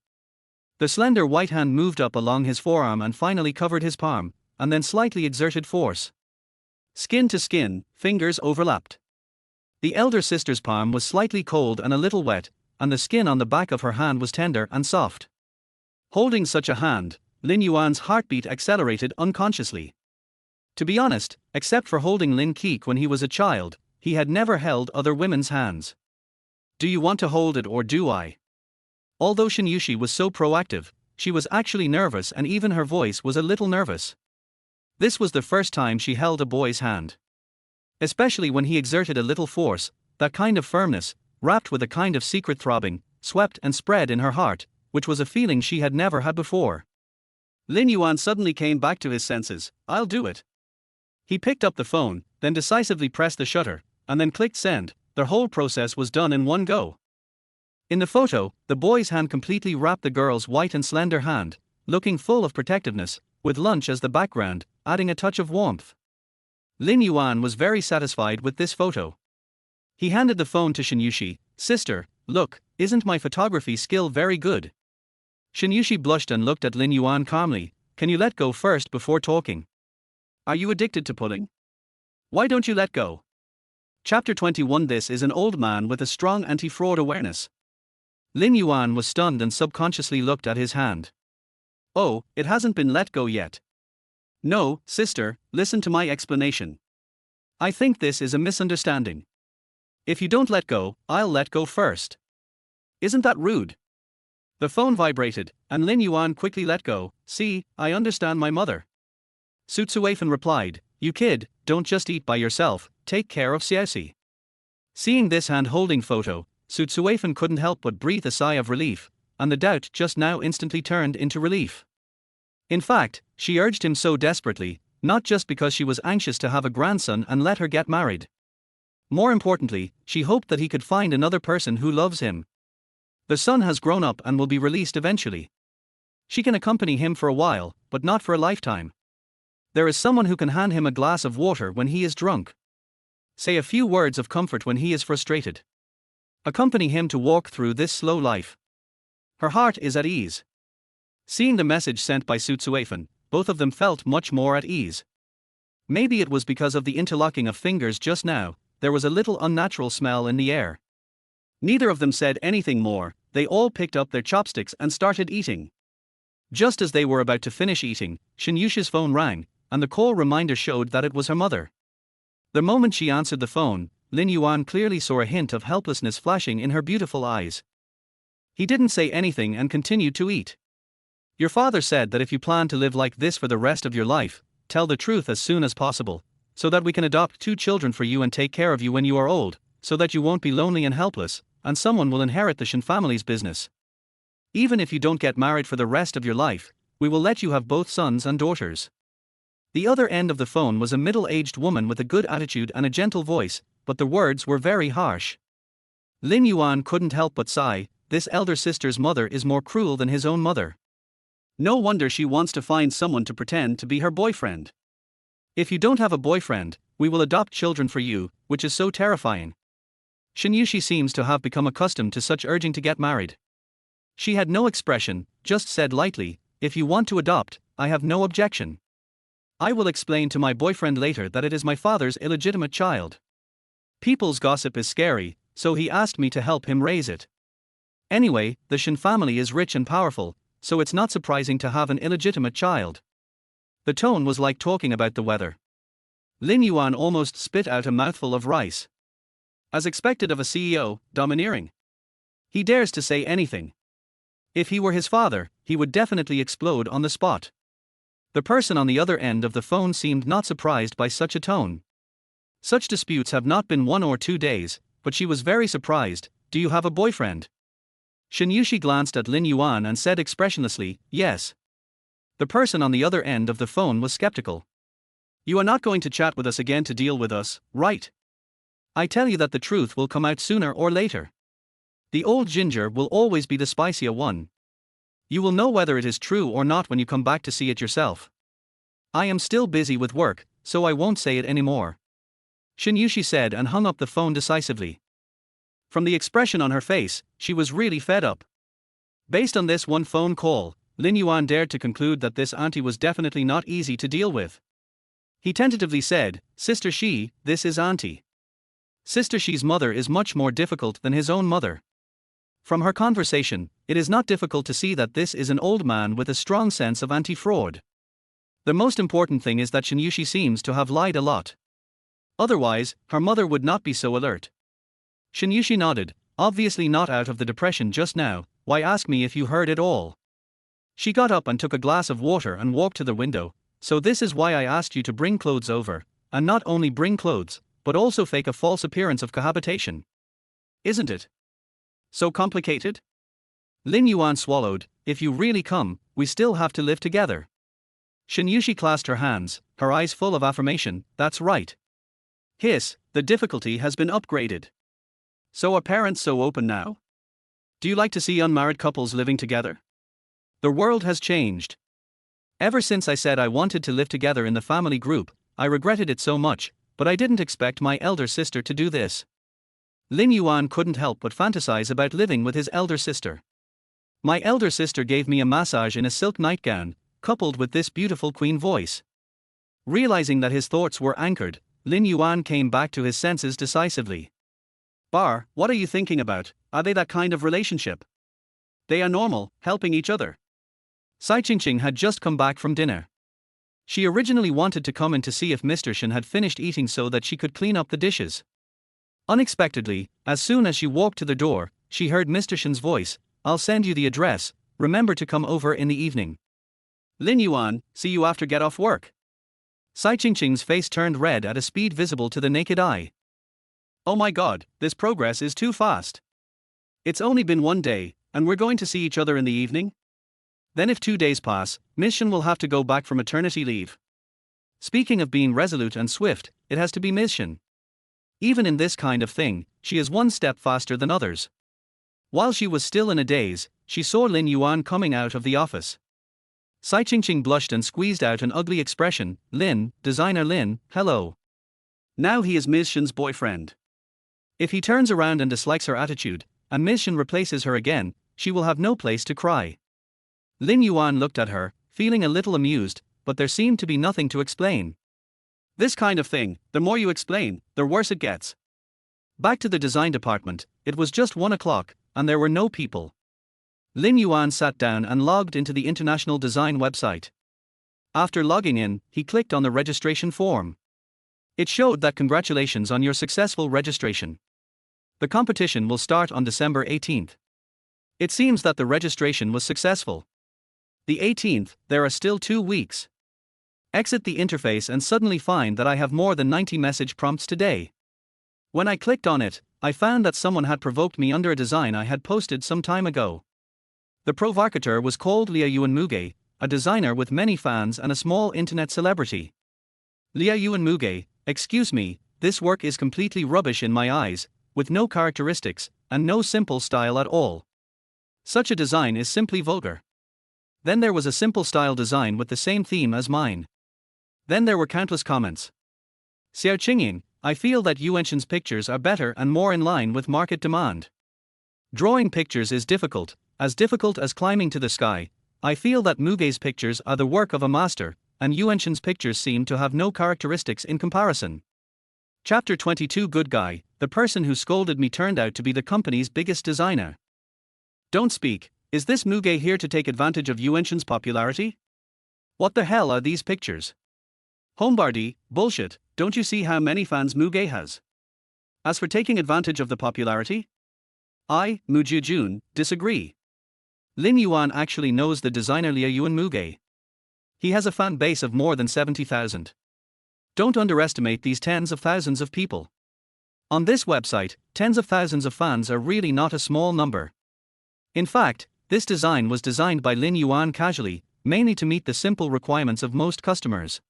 The slender white hand moved up along his forearm and finally covered his palm, and then slightly exerted force. Skin to skin, fingers overlapped. The elder sister's palm was slightly cold and a little wet, and the skin on the back of her hand was tender and soft. Holding such a hand, Lin Yuan's heartbeat accelerated unconsciously. To be honest, except for holding Lin Keek when he was a child, he had never held other women's hands. Do you want to hold it or do I? Although Shen Yuxi was so proactive, she was actually nervous and even her voice was a little nervous. This was the first time she held a boy's hand. Especially when he exerted a little force, that kind of firmness, wrapped with a kind of secret throbbing, swept and spread in her heart, which was a feeling she had never had before. Lin Yuan suddenly came back to his senses. I'll do it. He picked up the phone, then decisively pressed the shutter, and then clicked send. The whole process was done in one go. In the photo, the boy's hand completely wrapped the girl's white and slender hand, looking full of protectiveness, with lunch as the background, adding a touch of warmth. Lin Yuan was very satisfied with this photo. He handed the phone to Shen Yuxi. Sister, look, isn't my photography skill very good? Shen Yuxi blushed and looked at Lin Yuan calmly. Can you let go first before talking? Are you addicted to pulling? Why don't you let go? Chapter 21. This is an old man with a strong anti-fraud awareness. Lin Yuan was stunned and subconsciously looked at his hand. Oh, it hasn't been let go yet. No, sister, listen to my explanation. I think this is a misunderstanding. If you don't let go, I'll let go first. Isn't that rude? The phone vibrated, and Lin Yuan quickly let go. See, I understand my mother. Su Tsuifan replied, you kid, don't just eat by yourself, take care of Xiaoxi. Seeing this hand-holding photo, Su Tsuifan couldn't help but breathe a sigh of relief, and the doubt just now instantly turned into relief. In fact, she urged him so desperately, not just because she was anxious to have a grandson and let her get married. More importantly, she hoped that he could find another person who loves him. The son has grown up and will be released eventually. She can accompany him for a while, but not for a lifetime. There is someone who can hand him a glass of water when he is drunk. Say a few words of comfort when he is frustrated. Accompany him to walk through this slow life. Her heart is at ease. Seeing the message sent by Su Tsuifan, both of them felt much more at ease. Maybe it was because of the interlocking of fingers just now. There was a little unnatural smell in the air. Neither of them said anything more, they all picked up their chopsticks and started eating. Just as they were about to finish eating, Shen Yuxi's phone rang, and the call reminder showed that it was her mother. The moment she answered the phone, Lin Yuan clearly saw a hint of helplessness flashing in her beautiful eyes. He didn't say anything and continued to eat. Your father said that if you plan to live like this for the rest of your life, tell the truth as soon as possible, so that we can adopt 2 children for you and take care of you when you are old, so that you won't be lonely and helpless, and someone will inherit the Shen family's business. Even if you don't get married for the rest of your life, we will let you have both sons and daughters. The other end of the phone was a middle-aged woman with a good attitude and a gentle voice, but the words were very harsh. Lin Yuan couldn't help but sigh. This elder sister's mother is more cruel than his own mother. No wonder she wants to find someone to pretend to be her boyfriend. If you don't have a boyfriend, we will adopt children for you, which is so terrifying. Shen Yuxi seems to have become accustomed to such urging to get married. She had no expression, just said lightly, if you want to adopt, I have no objection. I will explain to my boyfriend later that it is my father's illegitimate child. People's gossip is scary, so he asked me to help him raise it. Anyway, the Shen family is rich and powerful, so it's not surprising to have an illegitimate child. The tone was like talking about the weather. Lin Yuan almost spit out a mouthful of rice. As expected of a CEO, domineering. He dares to say anything. If he were his father, he would definitely explode on the spot. The person on the other end of the phone seemed not surprised by such a tone. Such disputes have not been 1 or 2 days, but she was very surprised. Do you have a boyfriend? Shen Yuxi glanced at Lin Yuan and said expressionlessly, yes. The person on the other end of the phone was skeptical. You are not going to chat with us again to deal with us, right? I tell you that the truth will come out sooner or later. The old ginger will always be the spicier one. You will know whether it is true or not when you come back to see it yourself. I am still busy with work, so I won't say it anymore. Shen Yuxi said and hung up the phone decisively. From the expression on her face, she was really fed up. Based on this one phone call, Lin Yuan dared to conclude that this auntie was definitely not easy to deal with. He tentatively said, Sister Shi, this is auntie. Sister Shi's mother is much more difficult than his own mother. From her conversation, it is not difficult to see that this is an old man with a strong sense of anti-fraud. The most important thing is that Shen Yuxi seems to have lied a lot. Otherwise, her mother would not be so alert. Shen Yuxi nodded, obviously not out of the depression just now. Why ask me if you heard it all? She got up and took a glass of water and walked to the window. So this is why I asked you to bring clothes over, and not only bring clothes, but also fake a false appearance of cohabitation. Isn't it so complicated? Lin Yuan swallowed. If you really come, we still have to live together. Shen Yuxi clasped her hands, her eyes full of affirmation. That's right. Hiss, the difficulty has been upgraded. So are parents so open now? Do you like to see unmarried couples living together? The world has changed. Ever since I said I wanted to live together in the family group, I regretted it so much, but I didn't expect my elder sister to do this. Lin Yuan couldn't help but fantasize about living with his elder sister. My elder sister gave me a massage in a silk nightgown, coupled with this beautiful queen voice. Realizing that his thoughts were anchored, Lin Yuan came back to his senses decisively. Bar, what are you thinking about? Are they that kind of relationship? They are normal, helping each other. Sai Qingqing had just come back from dinner. She originally wanted to come in to see if Mr. Shen had finished eating so that she could clean up the dishes. Unexpectedly, as soon as she walked to the door, she heard Mr. Shen's voice, "I'll send you the address, remember to come over in the evening." Lin Yuan, see you after get off work. Sai Qingqing's face turned red at a speed visible to the naked eye. Oh my god, this progress is too fast. It's only been 1 day, and we're going to see each other in the evening? Then if 2 days pass, Miss Shen will have to go back from maternity leave. Speaking of being resolute and swift, it has to be Miss Shen. Even in this kind of thing, she is 1 step faster than others. While she was still in a daze, she saw Lin Yuan coming out of the office. Sai Qingqing blushed and squeezed out an ugly expression. Lin, designer Lin, hello. Now he is Miss Shen's boyfriend. If he turns around and dislikes her attitude, and Miss Shen replaces her again, she will have no place to cry. Lin Yuan looked at her, feeling a little amused, but there seemed to be nothing to explain. This kind of thing, the more you explain, the worse it gets. Back to the design department, it was just 1 o'clock, and there were no people. Lin Yuan sat down and logged into the International Design website. After logging in, he clicked on the registration form. It showed that congratulations on your successful registration. The competition will start on December 18th. It seems that the registration was successful. The 18th, there are still 2 weeks. Exit the interface and suddenly find that I have more than 90 message prompts today. When I clicked on it, I found that someone had provoked me under a design I had posted some time ago. The provocateur was called Lin Yuan, a designer with many fans and a small internet celebrity. Lin Yuan, excuse me, this work is completely rubbish in my eyes, with no characteristics, and no simple style at all. Such a design is simply vulgar. Then there was a simple style design with the same theme as mine. Then there were countless comments. Xiao Qingying, I feel that Yuan Shen's pictures are better and more in line with market demand. Drawing pictures is difficult as climbing to the sky. I feel that Muge's pictures are the work of a master, and Yuan Shen's pictures seem to have no characteristics in comparison. Chapter 22 Good Guy, the person who scolded me turned out to be the company's biggest designer. Don't speak, is this Muge here to take advantage of Yuan Shen's popularity? What the hell are these pictures? Hombardi, bullshit, don't you see how many fans Muge has? As for taking advantage of the popularity? I, Mu Jun, disagree. Lin Yuan actually knows the designer Lin Yuan. He has a fan base of more than 70,000. Don't underestimate these tens of thousands of people. On this website, tens of thousands of fans are really not a small number. In fact, this design was designed by Lin Yuan casually, mainly to meet the simple requirements of most customers.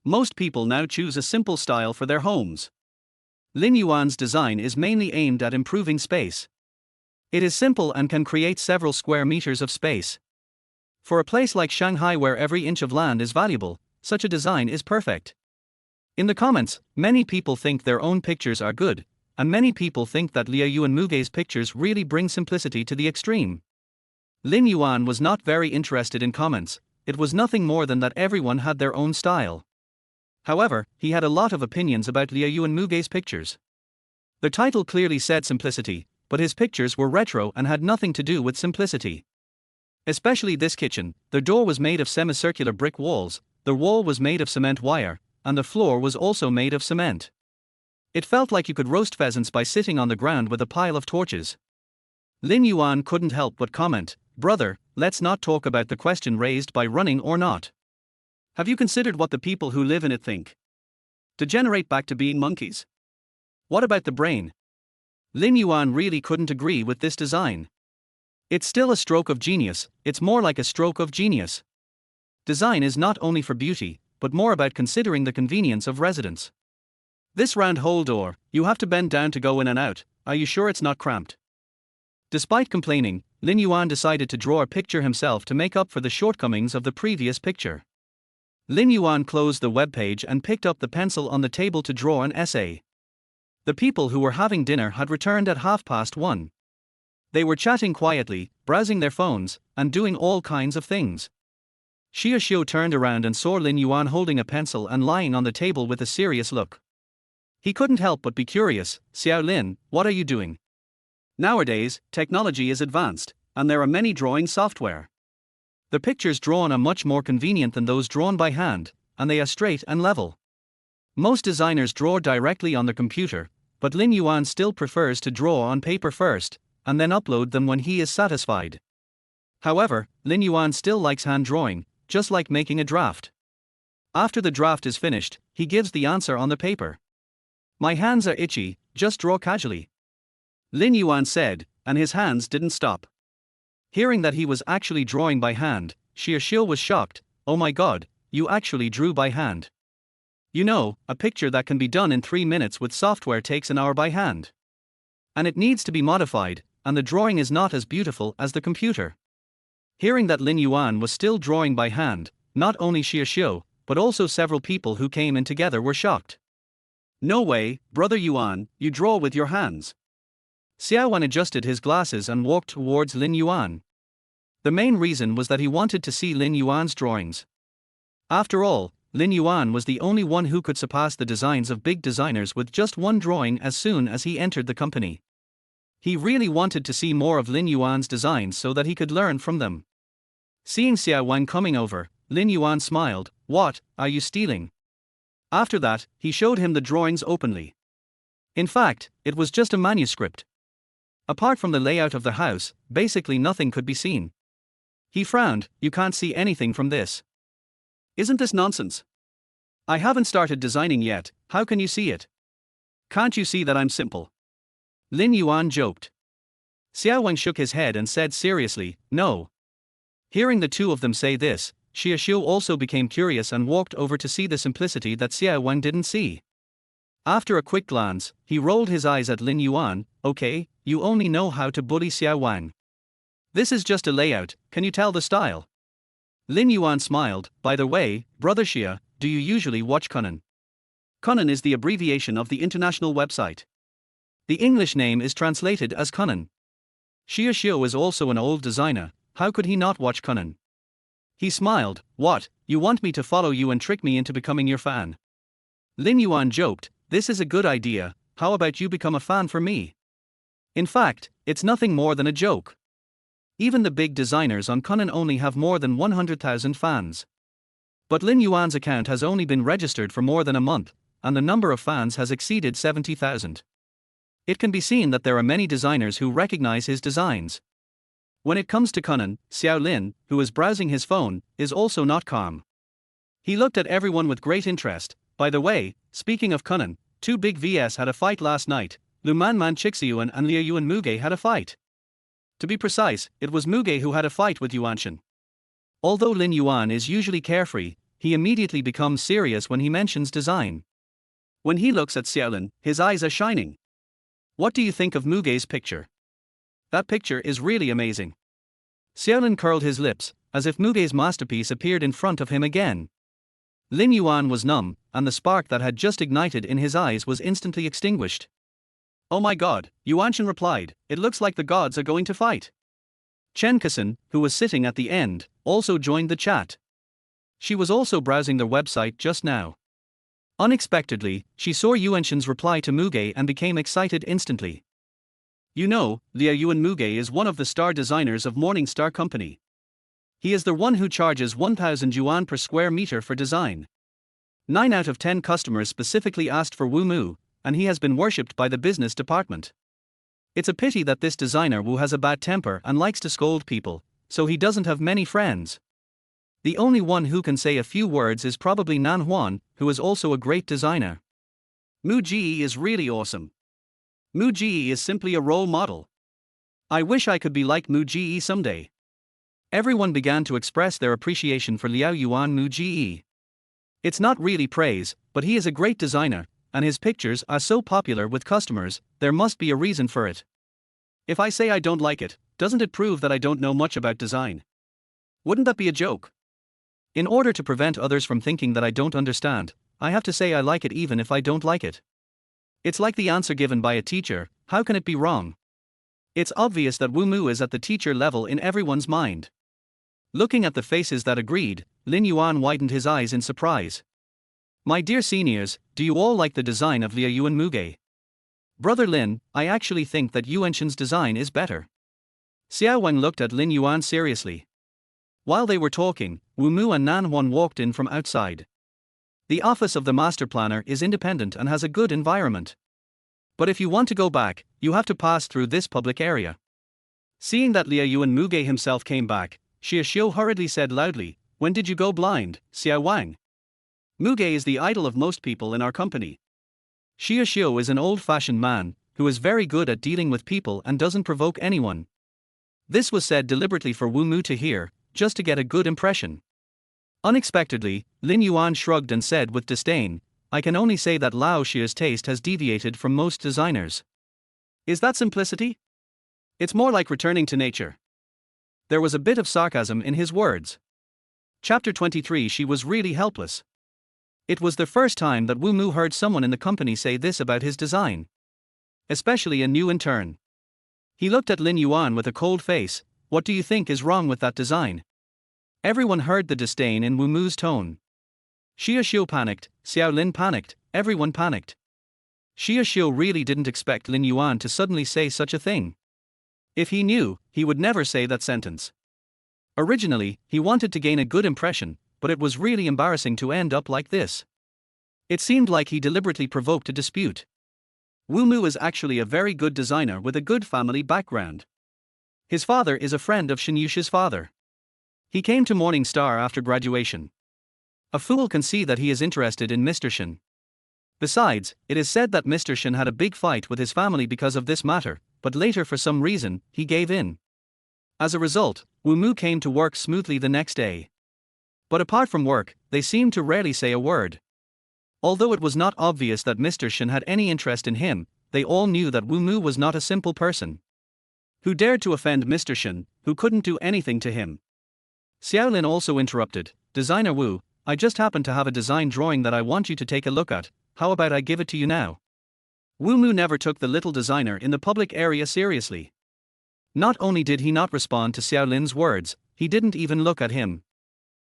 Most people now choose a simple style for their homes. Lin Yuan's design is mainly aimed at improving space. It is simple and can create several square meters of space. For a place like Shanghai where every inch of land is valuable, such a design is perfect. In the comments, many people think their own pictures are good, and many people think that Lin Yuan's pictures really bring simplicity to the extreme. Lin Yuan was not very interested in comments, it was nothing more than that everyone had their own style. However, he had a lot of opinions about Lin Yuan's pictures. The title clearly said simplicity, but his pictures were retro and had nothing to do with simplicity. Especially this kitchen, the door was made of semicircular brick walls, the wall was made of cement wire, and the floor was also made of cement. It felt like you could roast pheasants by sitting on the ground with a pile of torches. Lin Yuan couldn't help but comment, "Brother, let's not talk about the question raised by running or not. Have you considered what the people who live in it think? Degenerate back to being monkeys? What about the brain?" Lin Yuan really couldn't agree with this design. It's still a stroke of genius, it's more like a stroke of genius. Design is not only for beauty, but more about considering the convenience of residents. This round hole door, you have to bend down to go in and out, are you sure it's not cramped? Despite complaining, Lin Yuan decided to draw a picture himself to make up for the shortcomings of the previous picture. Lin Yuan closed the webpage and picked up the pencil on the table to draw an essay. The people who were having dinner had returned at 1:30. They were chatting quietly, browsing their phones, and doing all kinds of things. Xiaoxiu turned around and saw Lin Yuan holding a pencil and lying on the table with a serious look. He couldn't help but be curious. "Xiao Lin, what are you doing?" Nowadays, technology is advanced, and there are many drawing software. The pictures drawn are much more convenient than those drawn by hand, and they are straight and level. Most designers draw directly on the computer, but Lin Yuan still prefers to draw on paper first, and then upload them when he is satisfied. However, Lin Yuan still likes hand drawing, just like making a draft. After the draft is finished, he gives the answer on the paper. "My hands are itchy, just draw casually," Lin Yuan said, and his hands didn't stop. Hearing that he was actually drawing by hand, Xiaoxiu was shocked. "Oh my god, you actually drew by hand. You know, a picture that can be done in 3 minutes with software takes an hour by hand. And it needs to be modified, and the drawing is not as beautiful as the computer." Hearing that Lin Yuan was still drawing by hand, not only Xiaoxiu, but also several people who came in together were shocked. "No way, brother Yuan, you draw with your hands." Xiaowan adjusted his glasses and walked towards Lin Yuan. The main reason was that he wanted to see Lin Yuan's drawings. After all, Lin Yuan was the only one who could surpass the designs of big designers with just one drawing as soon as he entered the company. He really wanted to see more of Lin Yuan's designs so that he could learn from them. Seeing Xiaowan coming over, Lin Yuan smiled. "What, are you stealing?" After that, he showed him the drawings openly. In fact, it was just a manuscript. Apart from the layout of the house, basically nothing could be seen. He frowned. "You can't see anything from this. Isn't this nonsense? I haven't started designing yet, how can you see it? Can't you see that I'm simple?" Lin Yuan joked. Xiaowen shook his head and said seriously, "No." Hearing the two of them say this, Xiaoxiu also became curious and walked over to see the simplicity that Xiaowen didn't see. After a quick glance, he rolled his eyes at Lin Yuan. "Okay, you only know how to bully Xiaowan. This is just a layout, can you tell the style?" Lin Yuan smiled. "By the way, brother Xia, do you usually watch Conan?" Conan is the abbreviation of the international website. The English name is translated as Conan. Xiaoxiu is also an old designer, how could he not watch Conan? He smiled. "What, you want me to follow you and trick me into becoming your fan?" Lin Yuan joked. "This is a good idea, how about you become a fan for me?" In fact, it's nothing more than a joke. Even the big designers on Conan only have more than 100,000 fans. But Lin Yuan's account has only been registered for more than a month, and the number of fans has exceeded 70,000. It can be seen that there are many designers who recognize his designs. When it comes to Conan, Xiao Lin, who is browsing his phone, is also not calm. He looked at everyone with great interest. "By the way, speaking of Conan, two big VS had a fight last night. Lu Manman Xiuyuan and Liu Yuan Muge had a fight. To be precise, it was Muge who had a fight with Yuanshan." Although Lin Yuan is usually carefree, he immediately becomes serious when he mentions design. When he looks at Xiaolin, his eyes are shining. "What do you think of Muge's picture? That picture is really amazing." Xiaolin curled his lips, as if Muge's masterpiece appeared in front of him again. Lin Yuan was numb, and the spark that had just ignited in his eyes was instantly extinguished. "Oh my god," Yuanshan replied, "it looks like the gods are going to fight." Chen Kasan, who was sitting at the end, also joined the chat. She was also browsing their website just now. Unexpectedly, she saw Yuanshan's reply to Muge and became excited instantly. "You know, Liu Yuan Muge is one of the star designers of Morningstar Company. He is the one who charges 1,000 yuan per square meter for design. 9 out of 10 customers specifically asked for Wu Mu, and he has been worshipped by the business department. It's a pity that this designer Wu has a bad temper and likes to scold people, so he doesn't have many friends. The only one who can say a few words is probably Nan Huan, who is also a great designer. Mu Ji is really awesome. Mu Ji is simply a role model. I wish I could be like Mu Ji someday." Everyone began to express their appreciation for Liao Yuan Mu Ji. It's not really praise, but he is a great designer, and his pictures are so popular with customers, there must be a reason for it. If I say I don't like it, doesn't it prove that I don't know much about design? Wouldn't that be a joke? In order to prevent others from thinking that I don't understand, I have to say I like it even if I don't like it. It's like the answer given by a teacher, how can it be wrong? It's obvious that Wu Mu is at the teacher level in everyone's mind. Looking at the faces that agreed, Lin Yuan widened his eyes in surprise. My dear seniors, do you all like the design of Liu Yuan Muge? Brother Lin, I actually think that Yuanshen's design is better. Xiao Wang looked at Lin Yuan seriously. While they were talking, Wu Mu and Nan Huan walked in from outside. The office of the master planner is independent and has a good environment. But if you want to go back, you have to pass through this public area. Seeing that Liu Yuan Muge himself came back, Xie Xiu hurriedly said loudly, when did you go blind, Xiao Wang? Muge is the idol of most people in our company. Xie Xiu is an old-fashioned man, who is very good at dealing with people and doesn't provoke anyone. This was said deliberately for Wu Mu to hear, just to get a good impression. Unexpectedly, Lin Yuan shrugged and said with disdain, I can only say that Lao Xie's taste has deviated from most designers. Is that simplicity? It's more like returning to nature. There was a bit of sarcasm in his words. Chapter 23. She was really helpless. It was the first time that Wu Mu heard someone in the company say this about his design. Especially a new intern. He looked at Lin Yuan with a cold face. What do you think is wrong with that design? Everyone heard the disdain in Wu Mu's tone. Xie Xiu panicked, Xiao Lin panicked, everyone panicked. Xie Xiu really didn't expect Lin Yuan to suddenly say such a thing. If he knew, he would never say that sentence. Originally, he wanted to gain a good impression, but it was really embarrassing to end up like this. It seemed like he deliberately provoked a dispute. Wu Mu is actually a very good designer with a good family background. His father is a friend of Shen Yuxi's father. He came to Morning Star after graduation. A fool can see that he is interested in Mr. Shen. Besides, it is said that Mr. Shen had a big fight with his family because of this matter, but later for some reason, he gave in. As a result, Wu Mu came to work smoothly the next day. But apart from work, they seemed to rarely say a word. Although it was not obvious that Mr. Shen had any interest in him, they all knew that Wu Mu was not a simple person. Who dared to offend Mr. Shen, who couldn't do anything to him? Xiao Lin also interrupted, Designer Wu, I just happen to have a design drawing that I want you to take a look at, how about I give it to you now? Wu Mu never took the little designer in the public area seriously. Not only did he not respond to Xiao Lin's words, he didn't even look at him.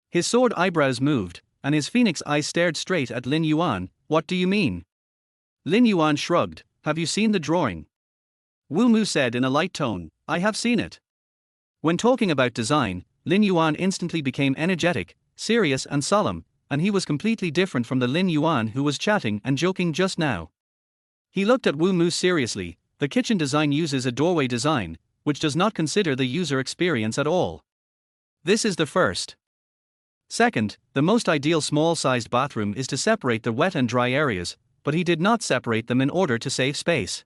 His sword eyebrows moved, and his phoenix eyes stared straight at Lin Yuan. What do you mean? Lin Yuan shrugged, have you seen the drawing? Wu Mu said in a light tone, I have seen it. When talking about design, Lin Yuan instantly became energetic, serious and solemn, and he was completely different from the Lin Yuan who was chatting and joking just now. He looked at Wu Mu seriously. The kitchen design uses a doorway design, which does not consider the user experience at all. This is the first. Second, the most ideal small-sized bathroom is to separate the wet and dry areas, but he did not separate them in order to save space.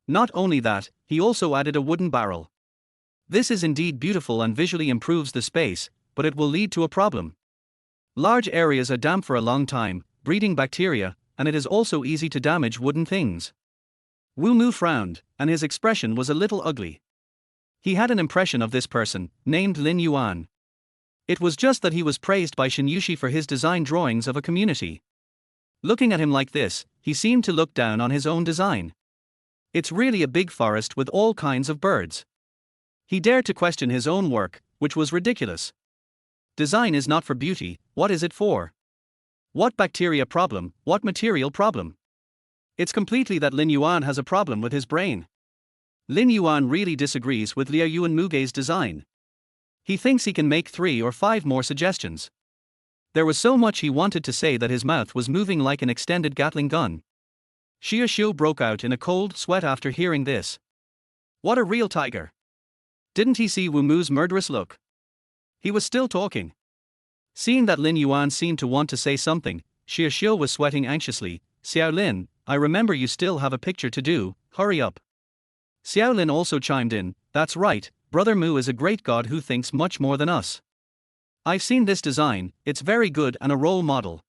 Not only that, he also added a wooden barrel. This is indeed beautiful and visually improves the space, but it will lead to a problem. Large areas are damp for a long time, breeding bacteria, and it is also easy to damage wooden things. Wu Mu frowned, and his expression was a little ugly. He had an impression of this person, named Lin Yuan. It was just that he was praised by Shen Yuxi for his design drawings of a community. Looking at him like this, he seemed to look down on his own design. It's really a big forest with all kinds of birds. He dared to question his own work, which was ridiculous. Design is not for beauty, what is it for? What bacteria problem, what material problem? It's completely that Lin Yuan has a problem with his brain. Lin Yuan really disagrees with Liu Yuan Muge's design. He thinks he can make 3 or 5 more suggestions. There was so much he wanted to say that his mouth was moving like an extended Gatling gun. Xie Xiu broke out in a cold sweat after hearing this. What a real tiger! Didn't he see Wu Mu's murderous look? He was still talking. Seeing that Lin Yuan seemed to want to say something, Xie Xiu was sweating anxiously. Xiao Lin, I remember you still have a picture to do, hurry up. Xiao Lin also chimed in, that's right, Brother Mu is a great god who thinks much more than us. I've seen this design, it's very good and a role model.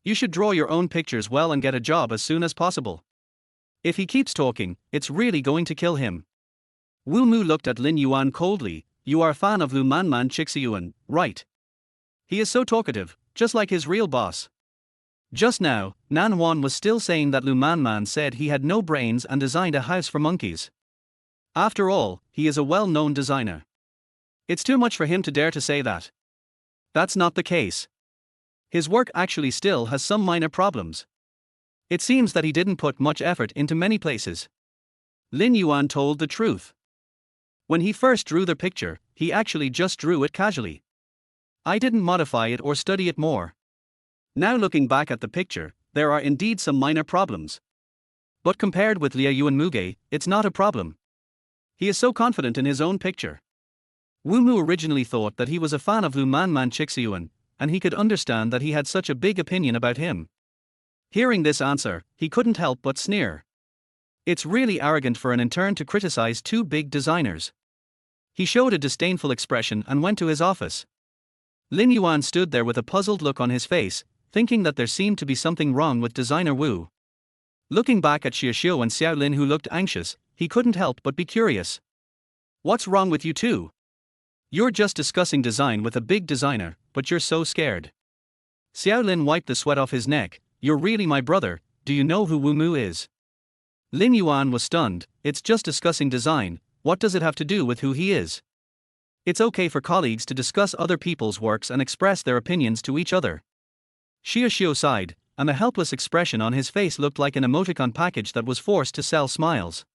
You should draw your own pictures well and get a job as soon as possible. If he keeps talking, it's really going to kill him. Wu Mu looked at Lin Yuan coldly. You are a fan of Lu Manman Chixiyuan, right? He is so talkative, just like his real boss. Just now, Nan Huan was still saying that Lu Manman said he had no brains and designed a house for monkeys. After all, he is a well-known designer. It's too much for him to dare to say that. That's not the case. His work actually still has some minor problems. It seems that he didn't put much effort into many places. Lin Yuan told the truth. When he first drew the picture, he actually just drew it casually. I didn't modify it or study it more. Now looking back at the picture, there are indeed some minor problems. But compared with Liu Yuan Muge, it's not a problem. He is so confident in his own picture. Wu Mu originally thought that he was a fan of Lu Manman Chixiyuan, and he could understand that he had such a big opinion about him. Hearing this answer, he couldn't help but sneer. It's really arrogant for an intern to criticize two big designers. He showed a disdainful expression and went to his office. Lin Yuan stood there with a puzzled look on his face, thinking that there seemed to be something wrong with designer Wu. Looking back at Xie Xiu and Xiao Lin, who looked anxious, he couldn't help but be curious. What's wrong with you two? You're just discussing design with a big designer, but you're so scared. Xiao Lin wiped the sweat off his neck. You're really my brother. Do you know who Wu Mu is? Lin Yuan was stunned. It's just discussing design. What does it have to do with who he is? It's okay for colleagues to discuss other people's works and express their opinions to each other. Xie Xiu sighed, and the helpless expression on his face looked like an emoticon package that was forced to sell smiles.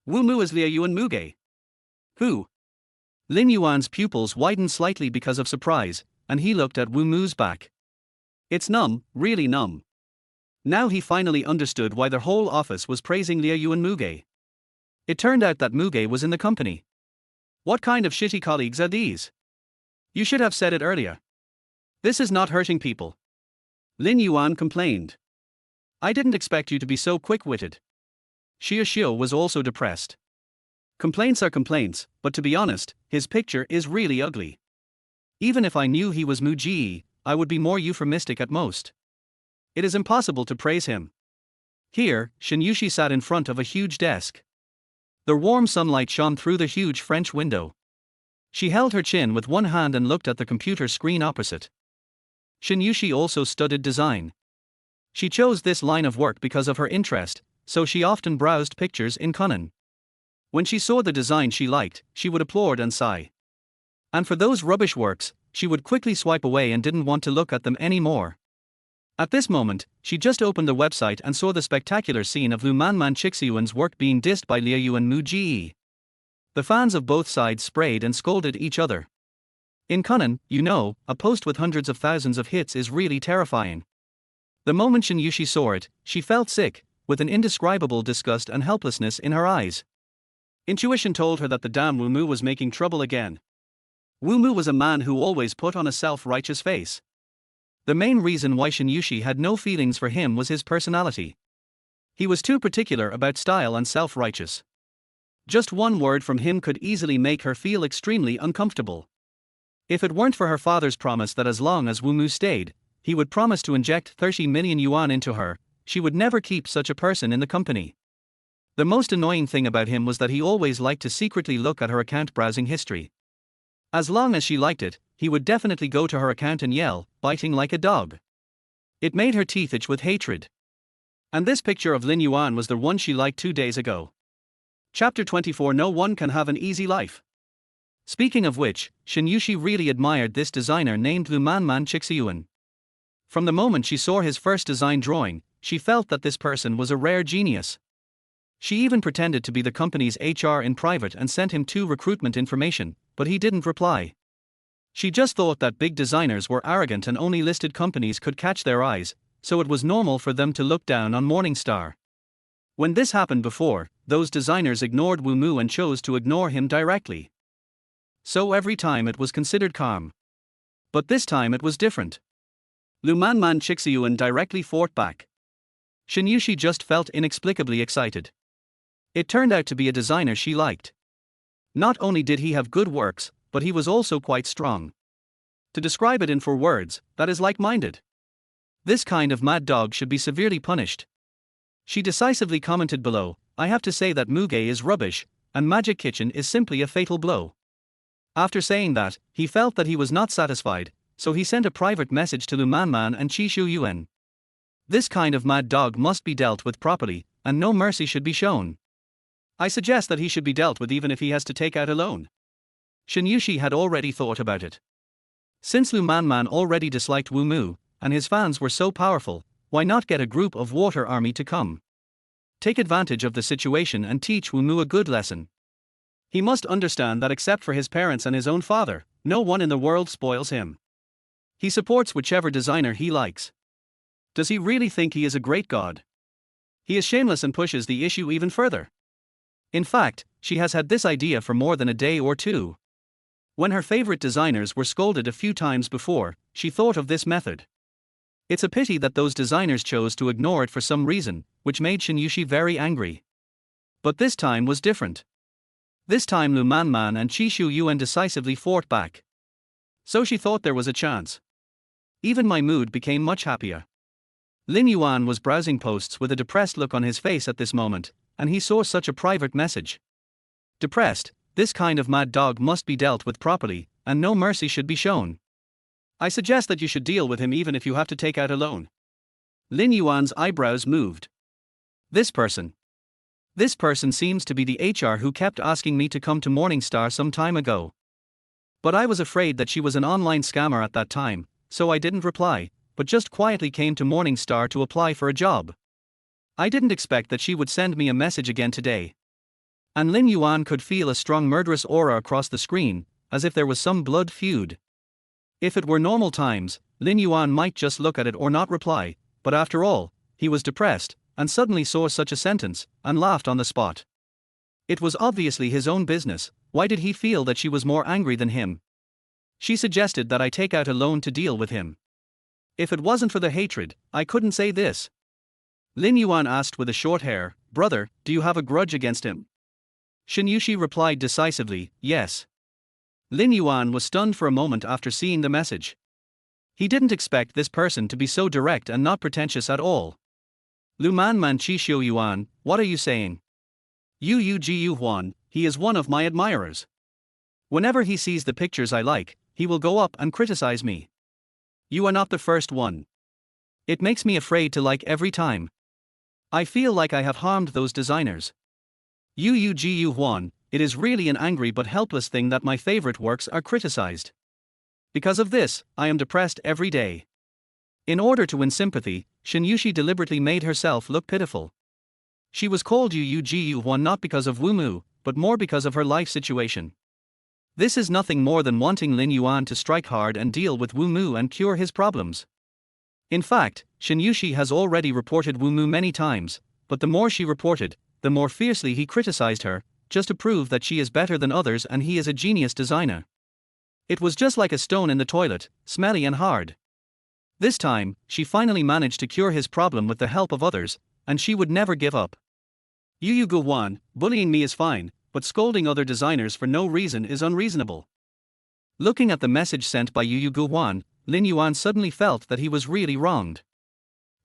Wu Mu is Liu Yuan Muge. Who? Lin Yuan's pupils widened slightly because of surprise, and he looked at Wu Mu's back. It's numb, really numb. Now he finally understood why the whole office was praising Liu Yuan Muge. It turned out that Muge was in the company. What kind of shitty colleagues are these? You should have said it earlier. This is not hurting people. Lin Yuan complained. I didn't expect you to be so quick-witted. Xie Xiu was also depressed. Complaints are complaints, but to be honest, his picture is really ugly. Even if I knew he was Mu Ji, I would be more euphemistic at most. It is impossible to praise him. Here, Shen Yuxi sat in front of a huge desk. The warm sunlight shone through the huge French window. She held her chin with one hand and looked at the computer screen opposite. Shen Yuxi also studied design. She chose this line of work because of her interest, so she often browsed pictures in Kunnan. When she saw the design she liked, she would applaud and sigh. And for those rubbish works, she would quickly swipe away and didn't want to look at them anymore. At this moment, she just opened the website and saw the spectacular scene of Lu Manman Chixiyuan's work being dissed by Liu Yuan Mu Ji. The fans of both sides sprayed and scolded each other. In Kunnan, you know, a post with hundreds of thousands of hits is really terrifying. The moment Shen Yuxi saw it, she felt sick, with an indescribable disgust and helplessness in her eyes. Intuition told her that the damn Wu Mu was making trouble again. Wu Mu was a man who always put on a self-righteous face. The main reason why Shen Yuxi had no feelings for him was his personality. He was too particular about style and self-righteous. Just one word from him could easily make her feel extremely uncomfortable. If it weren't for her father's promise that as long as Wu Mu stayed, he would promise to inject 30 million yuan into her, she would never keep such a person in the company. The most annoying thing about him was that he always liked to secretly look at her account browsing history. As long as she liked it, he would definitely go to her account and yell, biting like a dog. It made her teeth itch with hatred. And this picture of Lin Yuan was the one she liked 2 days ago. Chapter 24. No one can have an easy life. Speaking of which, Shen Yuxi really admired this designer named Lu Manman Chixiyuan. From the moment she saw his first design drawing, she felt that this person was a rare genius. She even pretended to be the company's HR in private and sent him 2 recruitment information, but he didn't reply. She just thought that big designers were arrogant and only listed companies could catch their eyes, so it was normal for them to look down on Morningstar. When this happened before, those designers ignored Wu Mu and chose to ignore him directly. So every time it was considered calm. But this time it was different. Lu Manman Chixiyuan directly fought back. Shen Yuxi just felt inexplicably excited. It turned out to be a designer she liked. Not only did he have good works, but he was also quite strong. To describe it in 4 words, that is like-minded. This kind of mad dog should be severely punished. She decisively commented below, I have to say that Muge is rubbish, and magic kitchen is simply a fatal blow. After saying that, he felt that he was not satisfied, so he sent a private message to Lu Manman and Qishu Yuan. This kind of mad dog must be dealt with properly, and no mercy should be shown. I suggest that he should be dealt with even if he has to take out a loan. Shen Yuxi had already thought about it. Since Lu Manman already disliked Wu Mu, and his fans were so powerful, why not get a group of water army to come? Take advantage of the situation and teach Wu Mu a good lesson. He must understand that except for his parents and his own father, no one in the world spoils him. He supports whichever designer he likes. Does he really think he is a great god? He is shameless and pushes the issue even further. In fact, she has had this idea for more than a day or two. When her favorite designers were scolded a few times before, she thought of this method. It's a pity that those designers chose to ignore it for some reason, which made Shen Yuxi very angry. But this time was different. This time Lu Manman and Qishu Yuan decisively fought back. So she thought there was a chance. Even my mood became much happier. Lin Yuan was browsing posts with a depressed look on his face at this moment, and he saw such a private message. Depressed, this kind of mad dog must be dealt with properly, and no mercy should be shown. I suggest that you should deal with him even if you have to take out a loan. Lin Yuan's eyebrows moved. This person seems to be the HR who kept asking me to come to Morningstar some time ago. But I was afraid that she was an online scammer at that time, so I didn't reply, but just quietly came to Morningstar to apply for a job. I didn't expect that she would send me a message again today. And Lin Yuan could feel a strong murderous aura across the screen, as if there was some blood feud. If it were normal times, Lin Yuan might just look at it or not reply, but after all, he was depressed, and suddenly saw such a sentence, and laughed on the spot. It was obviously his own business. Why did he feel that she was more angry than him? She suggested that I take out a loan to deal with him. If it wasn't for the hatred, I couldn't say this. Lin Yuan asked with a short hair, "Brother, do you have a grudge against him?" Shen Yuxi replied decisively, "Yes." Lin Yuan was stunned for a moment after seeing the message. He didn't expect this person to be so direct and not pretentious at all. Lu Manman Qishu Yuan, what are you saying? Yu Huan, he is one of my admirers. Whenever he sees the pictures I like, he will go up and criticize me. You are not the first one. It makes me afraid to like every time. I feel like I have harmed those designers. Yu Huan, it is really an angry but helpless thing that my favorite works are criticized. Because of this, I am depressed every day. In order to win sympathy, Shen Yuxi deliberately made herself look pitiful. She was called Yu Huan not because of Wu Mu, but more because of her life situation. This is nothing more than wanting Lin Yuan to strike hard and deal with Wu Mu and cure his problems. In fact, Shen Yuxi has already reported Wu Mu many times, but the more she reported, the more fiercely he criticized her, just to prove that she is better than others and he is a genius designer. It was just like a stone in the toilet, smelly and hard. This time, she finally managed to cure his problem with the help of others, and she would never give up. Yu Guwan, bullying me is fine, but scolding other designers for no reason is unreasonable. Looking at the message sent by Yu Guwan, Lin Yuan suddenly felt that he was really wronged.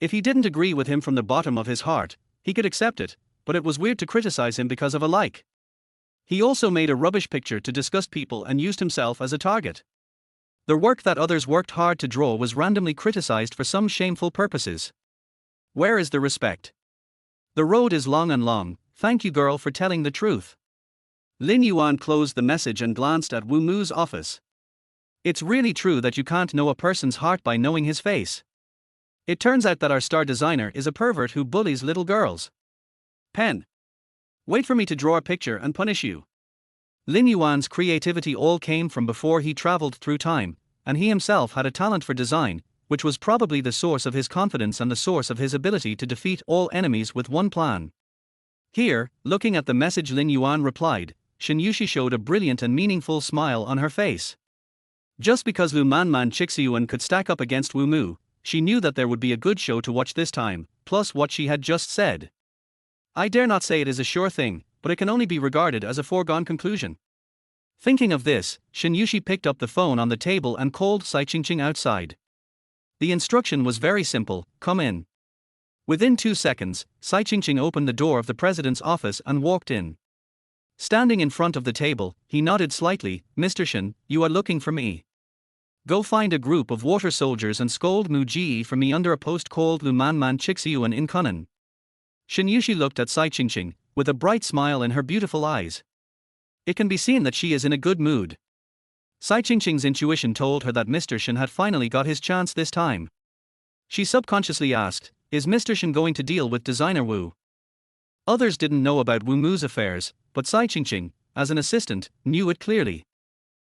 If he didn't agree with him from the bottom of his heart, he could accept it, but it was weird to criticize him because of a like. He also made a rubbish picture to disgust people and used himself as a target. The work that others worked hard to draw was randomly criticized for some shameful purposes. Where is the respect? The road is long and long, thank you girl for telling the truth. Lin Yuan closed the message and glanced at Wu Mu's office. It's really true that you can't know a person's heart by knowing his face. It turns out that our star designer is a pervert who bullies little girls. Pen. Wait for me to draw a picture and punish you. Lin Yuan's creativity all came from before he traveled through time, and he himself had a talent for design, which was probably the source of his confidence and the source of his ability to defeat all enemies with one plan. Here, looking at the message Lin Yuan replied, Shen Yuxi showed a brilliant and meaningful smile on her face. Just because Lu Manman Qixuan could stack up against Wu Mu, she knew that there would be a good show to watch this time, plus what she had just said. I dare not say it is a sure thing, but it can only be regarded as a foregone conclusion. Thinking of this, Shen Yuxi picked up the phone on the table and called Cai Qingqing outside. The instruction was very simple, come in. Within 2 seconds, Cai Qingqing opened the door of the president's office and walked in. Standing in front of the table, he nodded slightly. Mr. Shen, you are looking for me. Go find a group of water soldiers and scold Mu Ji for me under a post called Lu Man Man Chixiuan in Kunnan. Shen Yuxi looked at Sai Qingqing, with a bright smile in her beautiful eyes. It can be seen that she is in a good mood. Sai Qingqing's intuition told her that Mr. Shen had finally got his chance this time. She subconsciously asked, is Mr. Shen going to deal with designer Wu? Others didn't know about Wu Mu's affairs, but Sai Qingqing, as an assistant, knew it clearly.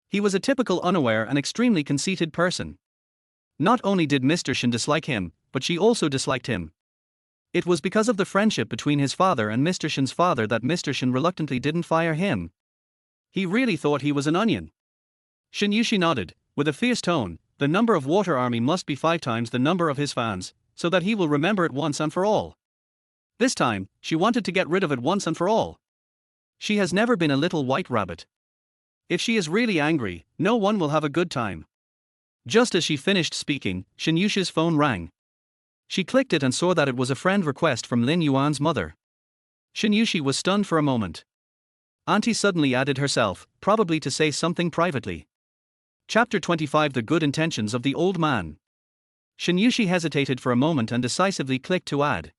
He was a typical unaware and extremely conceited person. Not only did Mr. Shen dislike him, but she also disliked him. It was because of the friendship between his father and Mr. Shen's father that Mr. Shen reluctantly didn't fire him. He really thought he was an onion. Shen Yuxi nodded, with a fierce tone. The number of Water Army must be 5 times the number of his fans, so that he will remember it once and for all. This time, she wanted to get rid of it once and for all. She has never been a little white rabbit. If she is really angry, no one will have a good time. Just as she finished speaking, Shen Yuxi's phone rang. She clicked it and saw that it was a friend request from Lin Yuan's mother. Shen Yuxi was stunned for a moment. Auntie suddenly added herself, probably to say something privately. Chapter 25 The Good Intentions of the Old Man. Shen Yuxi hesitated for a moment and decisively clicked to add.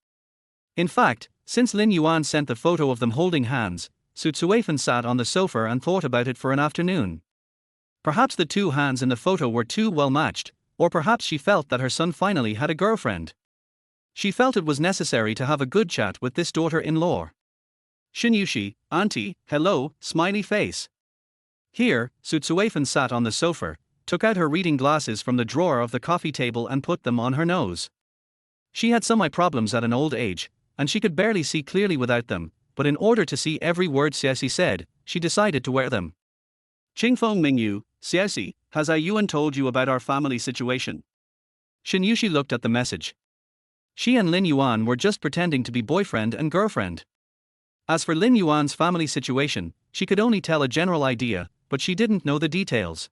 In fact, since Lin Yuan sent the photo of them holding hands, Su Cuifan sat on the sofa and thought about it for an afternoon. Perhaps the two hands in the photo were too well matched, or perhaps she felt that her son finally had a girlfriend. She felt it was necessary to have a good chat with this daughter-in-law. Shen Yuxi, Auntie, hello, smiley face. Here, Su Cuifan sat on the sofa, took out her reading glasses from the drawer of the coffee table and put them on her nose. She had some eye problems at an old age, and she could barely see clearly without them, but in order to see every word Xiaoxi said, she decided to wear them. Qingfeng Mingyu, Xiaoxi, has I Yuan told you about our family situation? Shen Yuxi looked at the message. She and Lin Yuan were just pretending to be boyfriend and girlfriend. As for Lin Yuan's family situation, she could only tell a general idea, but she didn't know the details.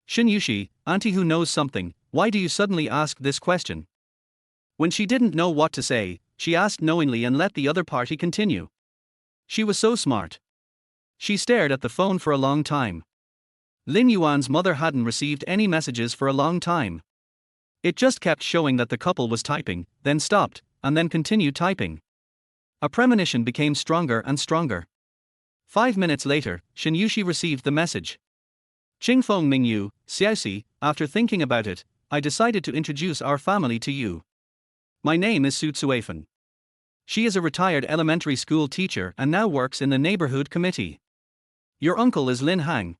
Shen Yuxi, Auntie who knows something, why do you suddenly ask this question? When she didn't know what to say, she asked knowingly and let the other party continue. She was so smart. She stared at the phone for a long time. Lin Yuan's mother hadn't received any messages for a long time. It just kept showing that the couple was typing, then stopped, and then continued typing. A premonition became stronger and stronger. 5 minutes later, Shen Yuxi received the message. Qingfeng Mingyu, Xiaoxi, after thinking about it, I decided to introduce our family to you. My name is Su Cuifan. She is a retired elementary school teacher and now works in the neighborhood committee. Your uncle is Lin Hang.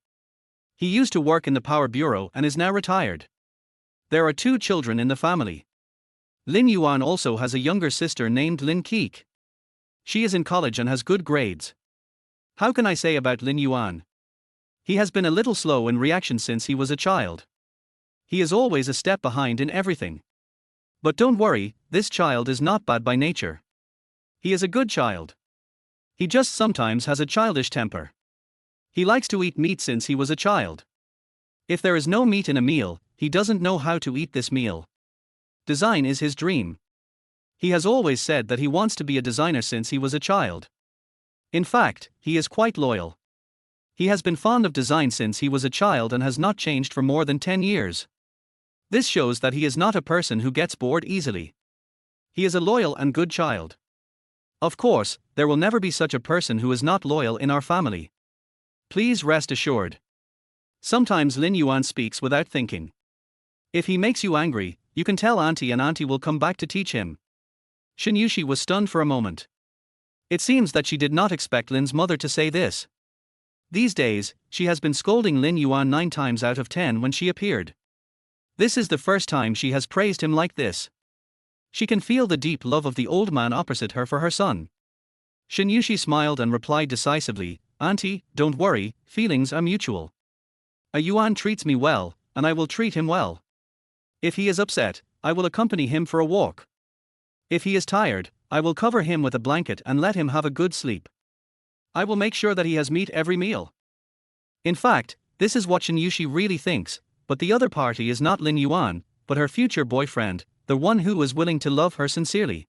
He used to work in the power bureau and is now retired. There are 2 children in the family. Lin Yuan also has a younger sister named Lin Keek. She is in college and has good grades. How can I say about Lin Yuan? He has been a little slow in reaction since he was a child. He is always a step behind in everything. But don't worry, this child is not bad by nature. He is a good child. He just sometimes has a childish temper. He likes to eat meat since he was a child. If there is no meat in a meal, he doesn't know how to eat this meal. Design is his dream. He has always said that he wants to be a designer since he was a child. In fact, he is quite loyal. He has been fond of design since he was a child and has not changed for more than 10 years. This shows that he is not a person who gets bored easily. He is a loyal and good child. Of course, there will never be such a person who is not loyal in our family. Please rest assured. Sometimes Lin Yuan speaks without thinking. If he makes you angry, you can tell Auntie and Auntie will come back to teach him. Shen Yuxi was stunned for a moment. It seems that she did not expect Lin's mother to say this. These days, she has been scolding Lin Yuan 9 times out of 10 when she appeared. This is the first time she has praised him like this. She can feel the deep love of the old man opposite her for her son. Shen Yuxi smiled and replied decisively, Auntie, don't worry, feelings are mutual. A Yuan treats me well, and I will treat him well. If he is upset, I will accompany him for a walk. If he is tired, I will cover him with a blanket and let him have a good sleep. I will make sure that he has meat every meal. In fact, this is what Shen Yuxi really thinks, but the other party is not Lin Yuan, but her future boyfriend, the one who is willing to love her sincerely.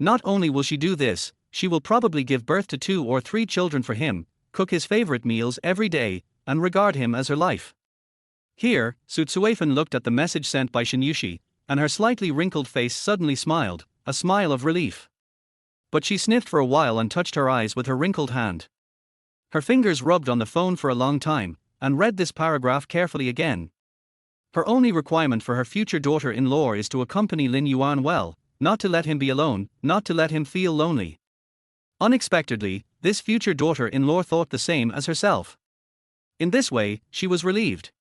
Not only will she do this, she will probably give birth to 2 or 3 children for him, cook his favorite meals every day, and regard him as her life. Here, Su Tsuifan looked at the message sent by Shen Yuxi, and her slightly wrinkled face suddenly smiled, a smile of relief. But she sniffed for a while and touched her eyes with her wrinkled hand. Her fingers rubbed on the phone for a long time, and read this paragraph carefully again. Her only requirement for her future daughter-in-law is to accompany Lin Yuan well, not to let him be alone, not to let him feel lonely. Unexpectedly, this future daughter-in-law thought the same as herself. In this way, she was relieved.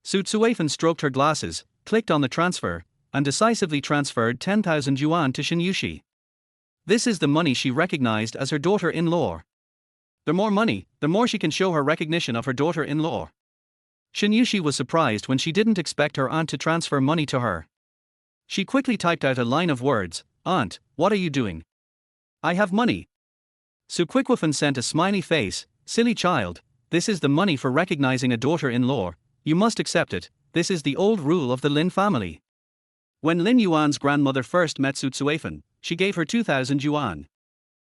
Su Tsuifan stroked her glasses, clicked on the transfer, and decisively transferred 10,000 yuan to Shen Yuxi. This is the money she recognized as her daughter-in-law. The more money, the more she can show her recognition of her daughter-in-law. Shen Yuxi was surprised when she didn't expect her aunt to transfer money to her. She quickly typed out a line of words, "Aunt, what are you doing? I have money." Su Tsuifan sent a smiley face, "Silly child, this is the money for recognizing a daughter-in-law, you must accept it, this is the old rule of the Lin family." When Lin Yuan's grandmother first met Su Tsuifan, she gave her 2,000 yuan.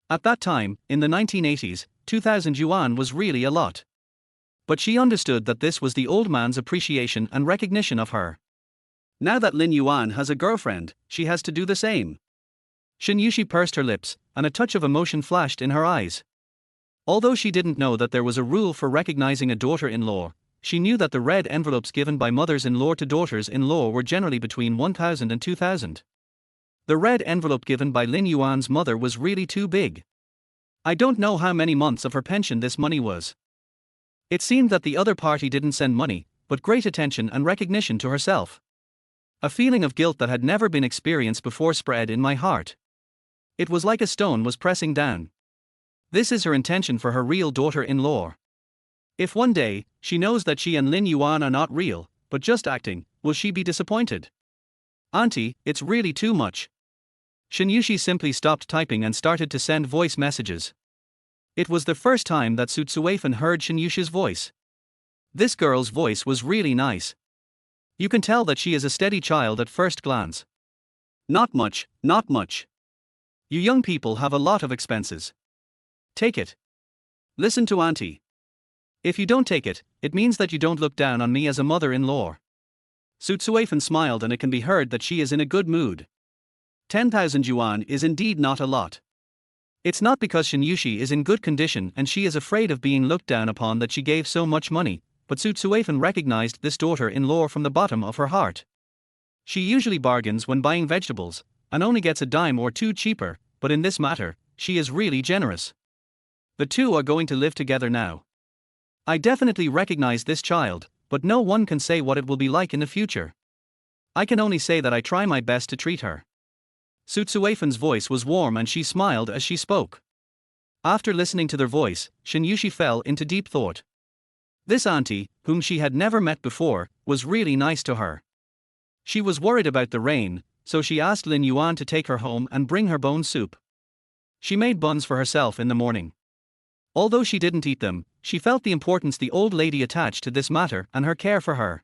At that time, in the 1980s, 2,000 yuan was really a lot. But she understood that this was the old man's appreciation and recognition of her. Now that Lin Yuan has a girlfriend, she has to do the same. Shen Yuxi pursed her lips, and a touch of emotion flashed in her eyes. Although she didn't know that there was a rule for recognizing a daughter-in-law, she knew that the red envelopes given by mothers-in-law to daughters-in-law were generally between 1,000 and 2,000. The red envelope given by Lin Yuan's mother was really too big. I don't know how many months of her pension this money was. It seemed that the other party didn't send money, but great attention and recognition to herself. A feeling of guilt that had never been experienced before spread in my heart. It was like a stone was pressing down. This is her intention for her real daughter-in-law. If one day, she knows that she and Lin Yuan are not real, but just acting, will she be disappointed? Auntie, it's really too much. Shen Yuxi simply stopped typing and started to send voice messages. It was the first time that Su Tsuifan heard Shen Yuxi's voice. This girl's voice was really nice. You can tell that she is a steady child at first glance. Not much, not much. You young people have a lot of expenses. Take it. Listen to Auntie. If you don't take it, it means that you don't look down on me as a mother-in-law. Su Tsuifan smiled, and it can be heard that she is in a good mood. 10,000 yuan is indeed not a lot. It's not because Shen Yuxi is in good condition and she is afraid of being looked down upon that she gave so much money, but Su Tsuifan recognized this daughter-in-law from the bottom of her heart. She usually bargains when buying vegetables, and only gets a dime or two cheaper, but in this matter, she is really generous. The two are going to live together now. I definitely recognize this child, but no one can say what it will be like in the future. I can only say that I try my best to treat her. Su Tsuifan's voice was warm and she smiled as she spoke. After listening to their voice, Shen Yuxi fell into deep thought. This auntie, whom she had never met before, was really nice to her. She was worried about the rain, so she asked Lin Yuan to take her home and bring her bone soup. She made buns for herself in the morning. Although she didn't eat them, she felt the importance the old lady attached to this matter and her care for her.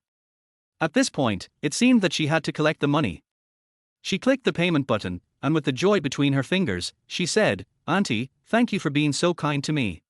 At this point, it seemed that she had to collect the money. She clicked the payment button, and with the joy between her fingers, she said, "Auntie, thank you for being so kind to me.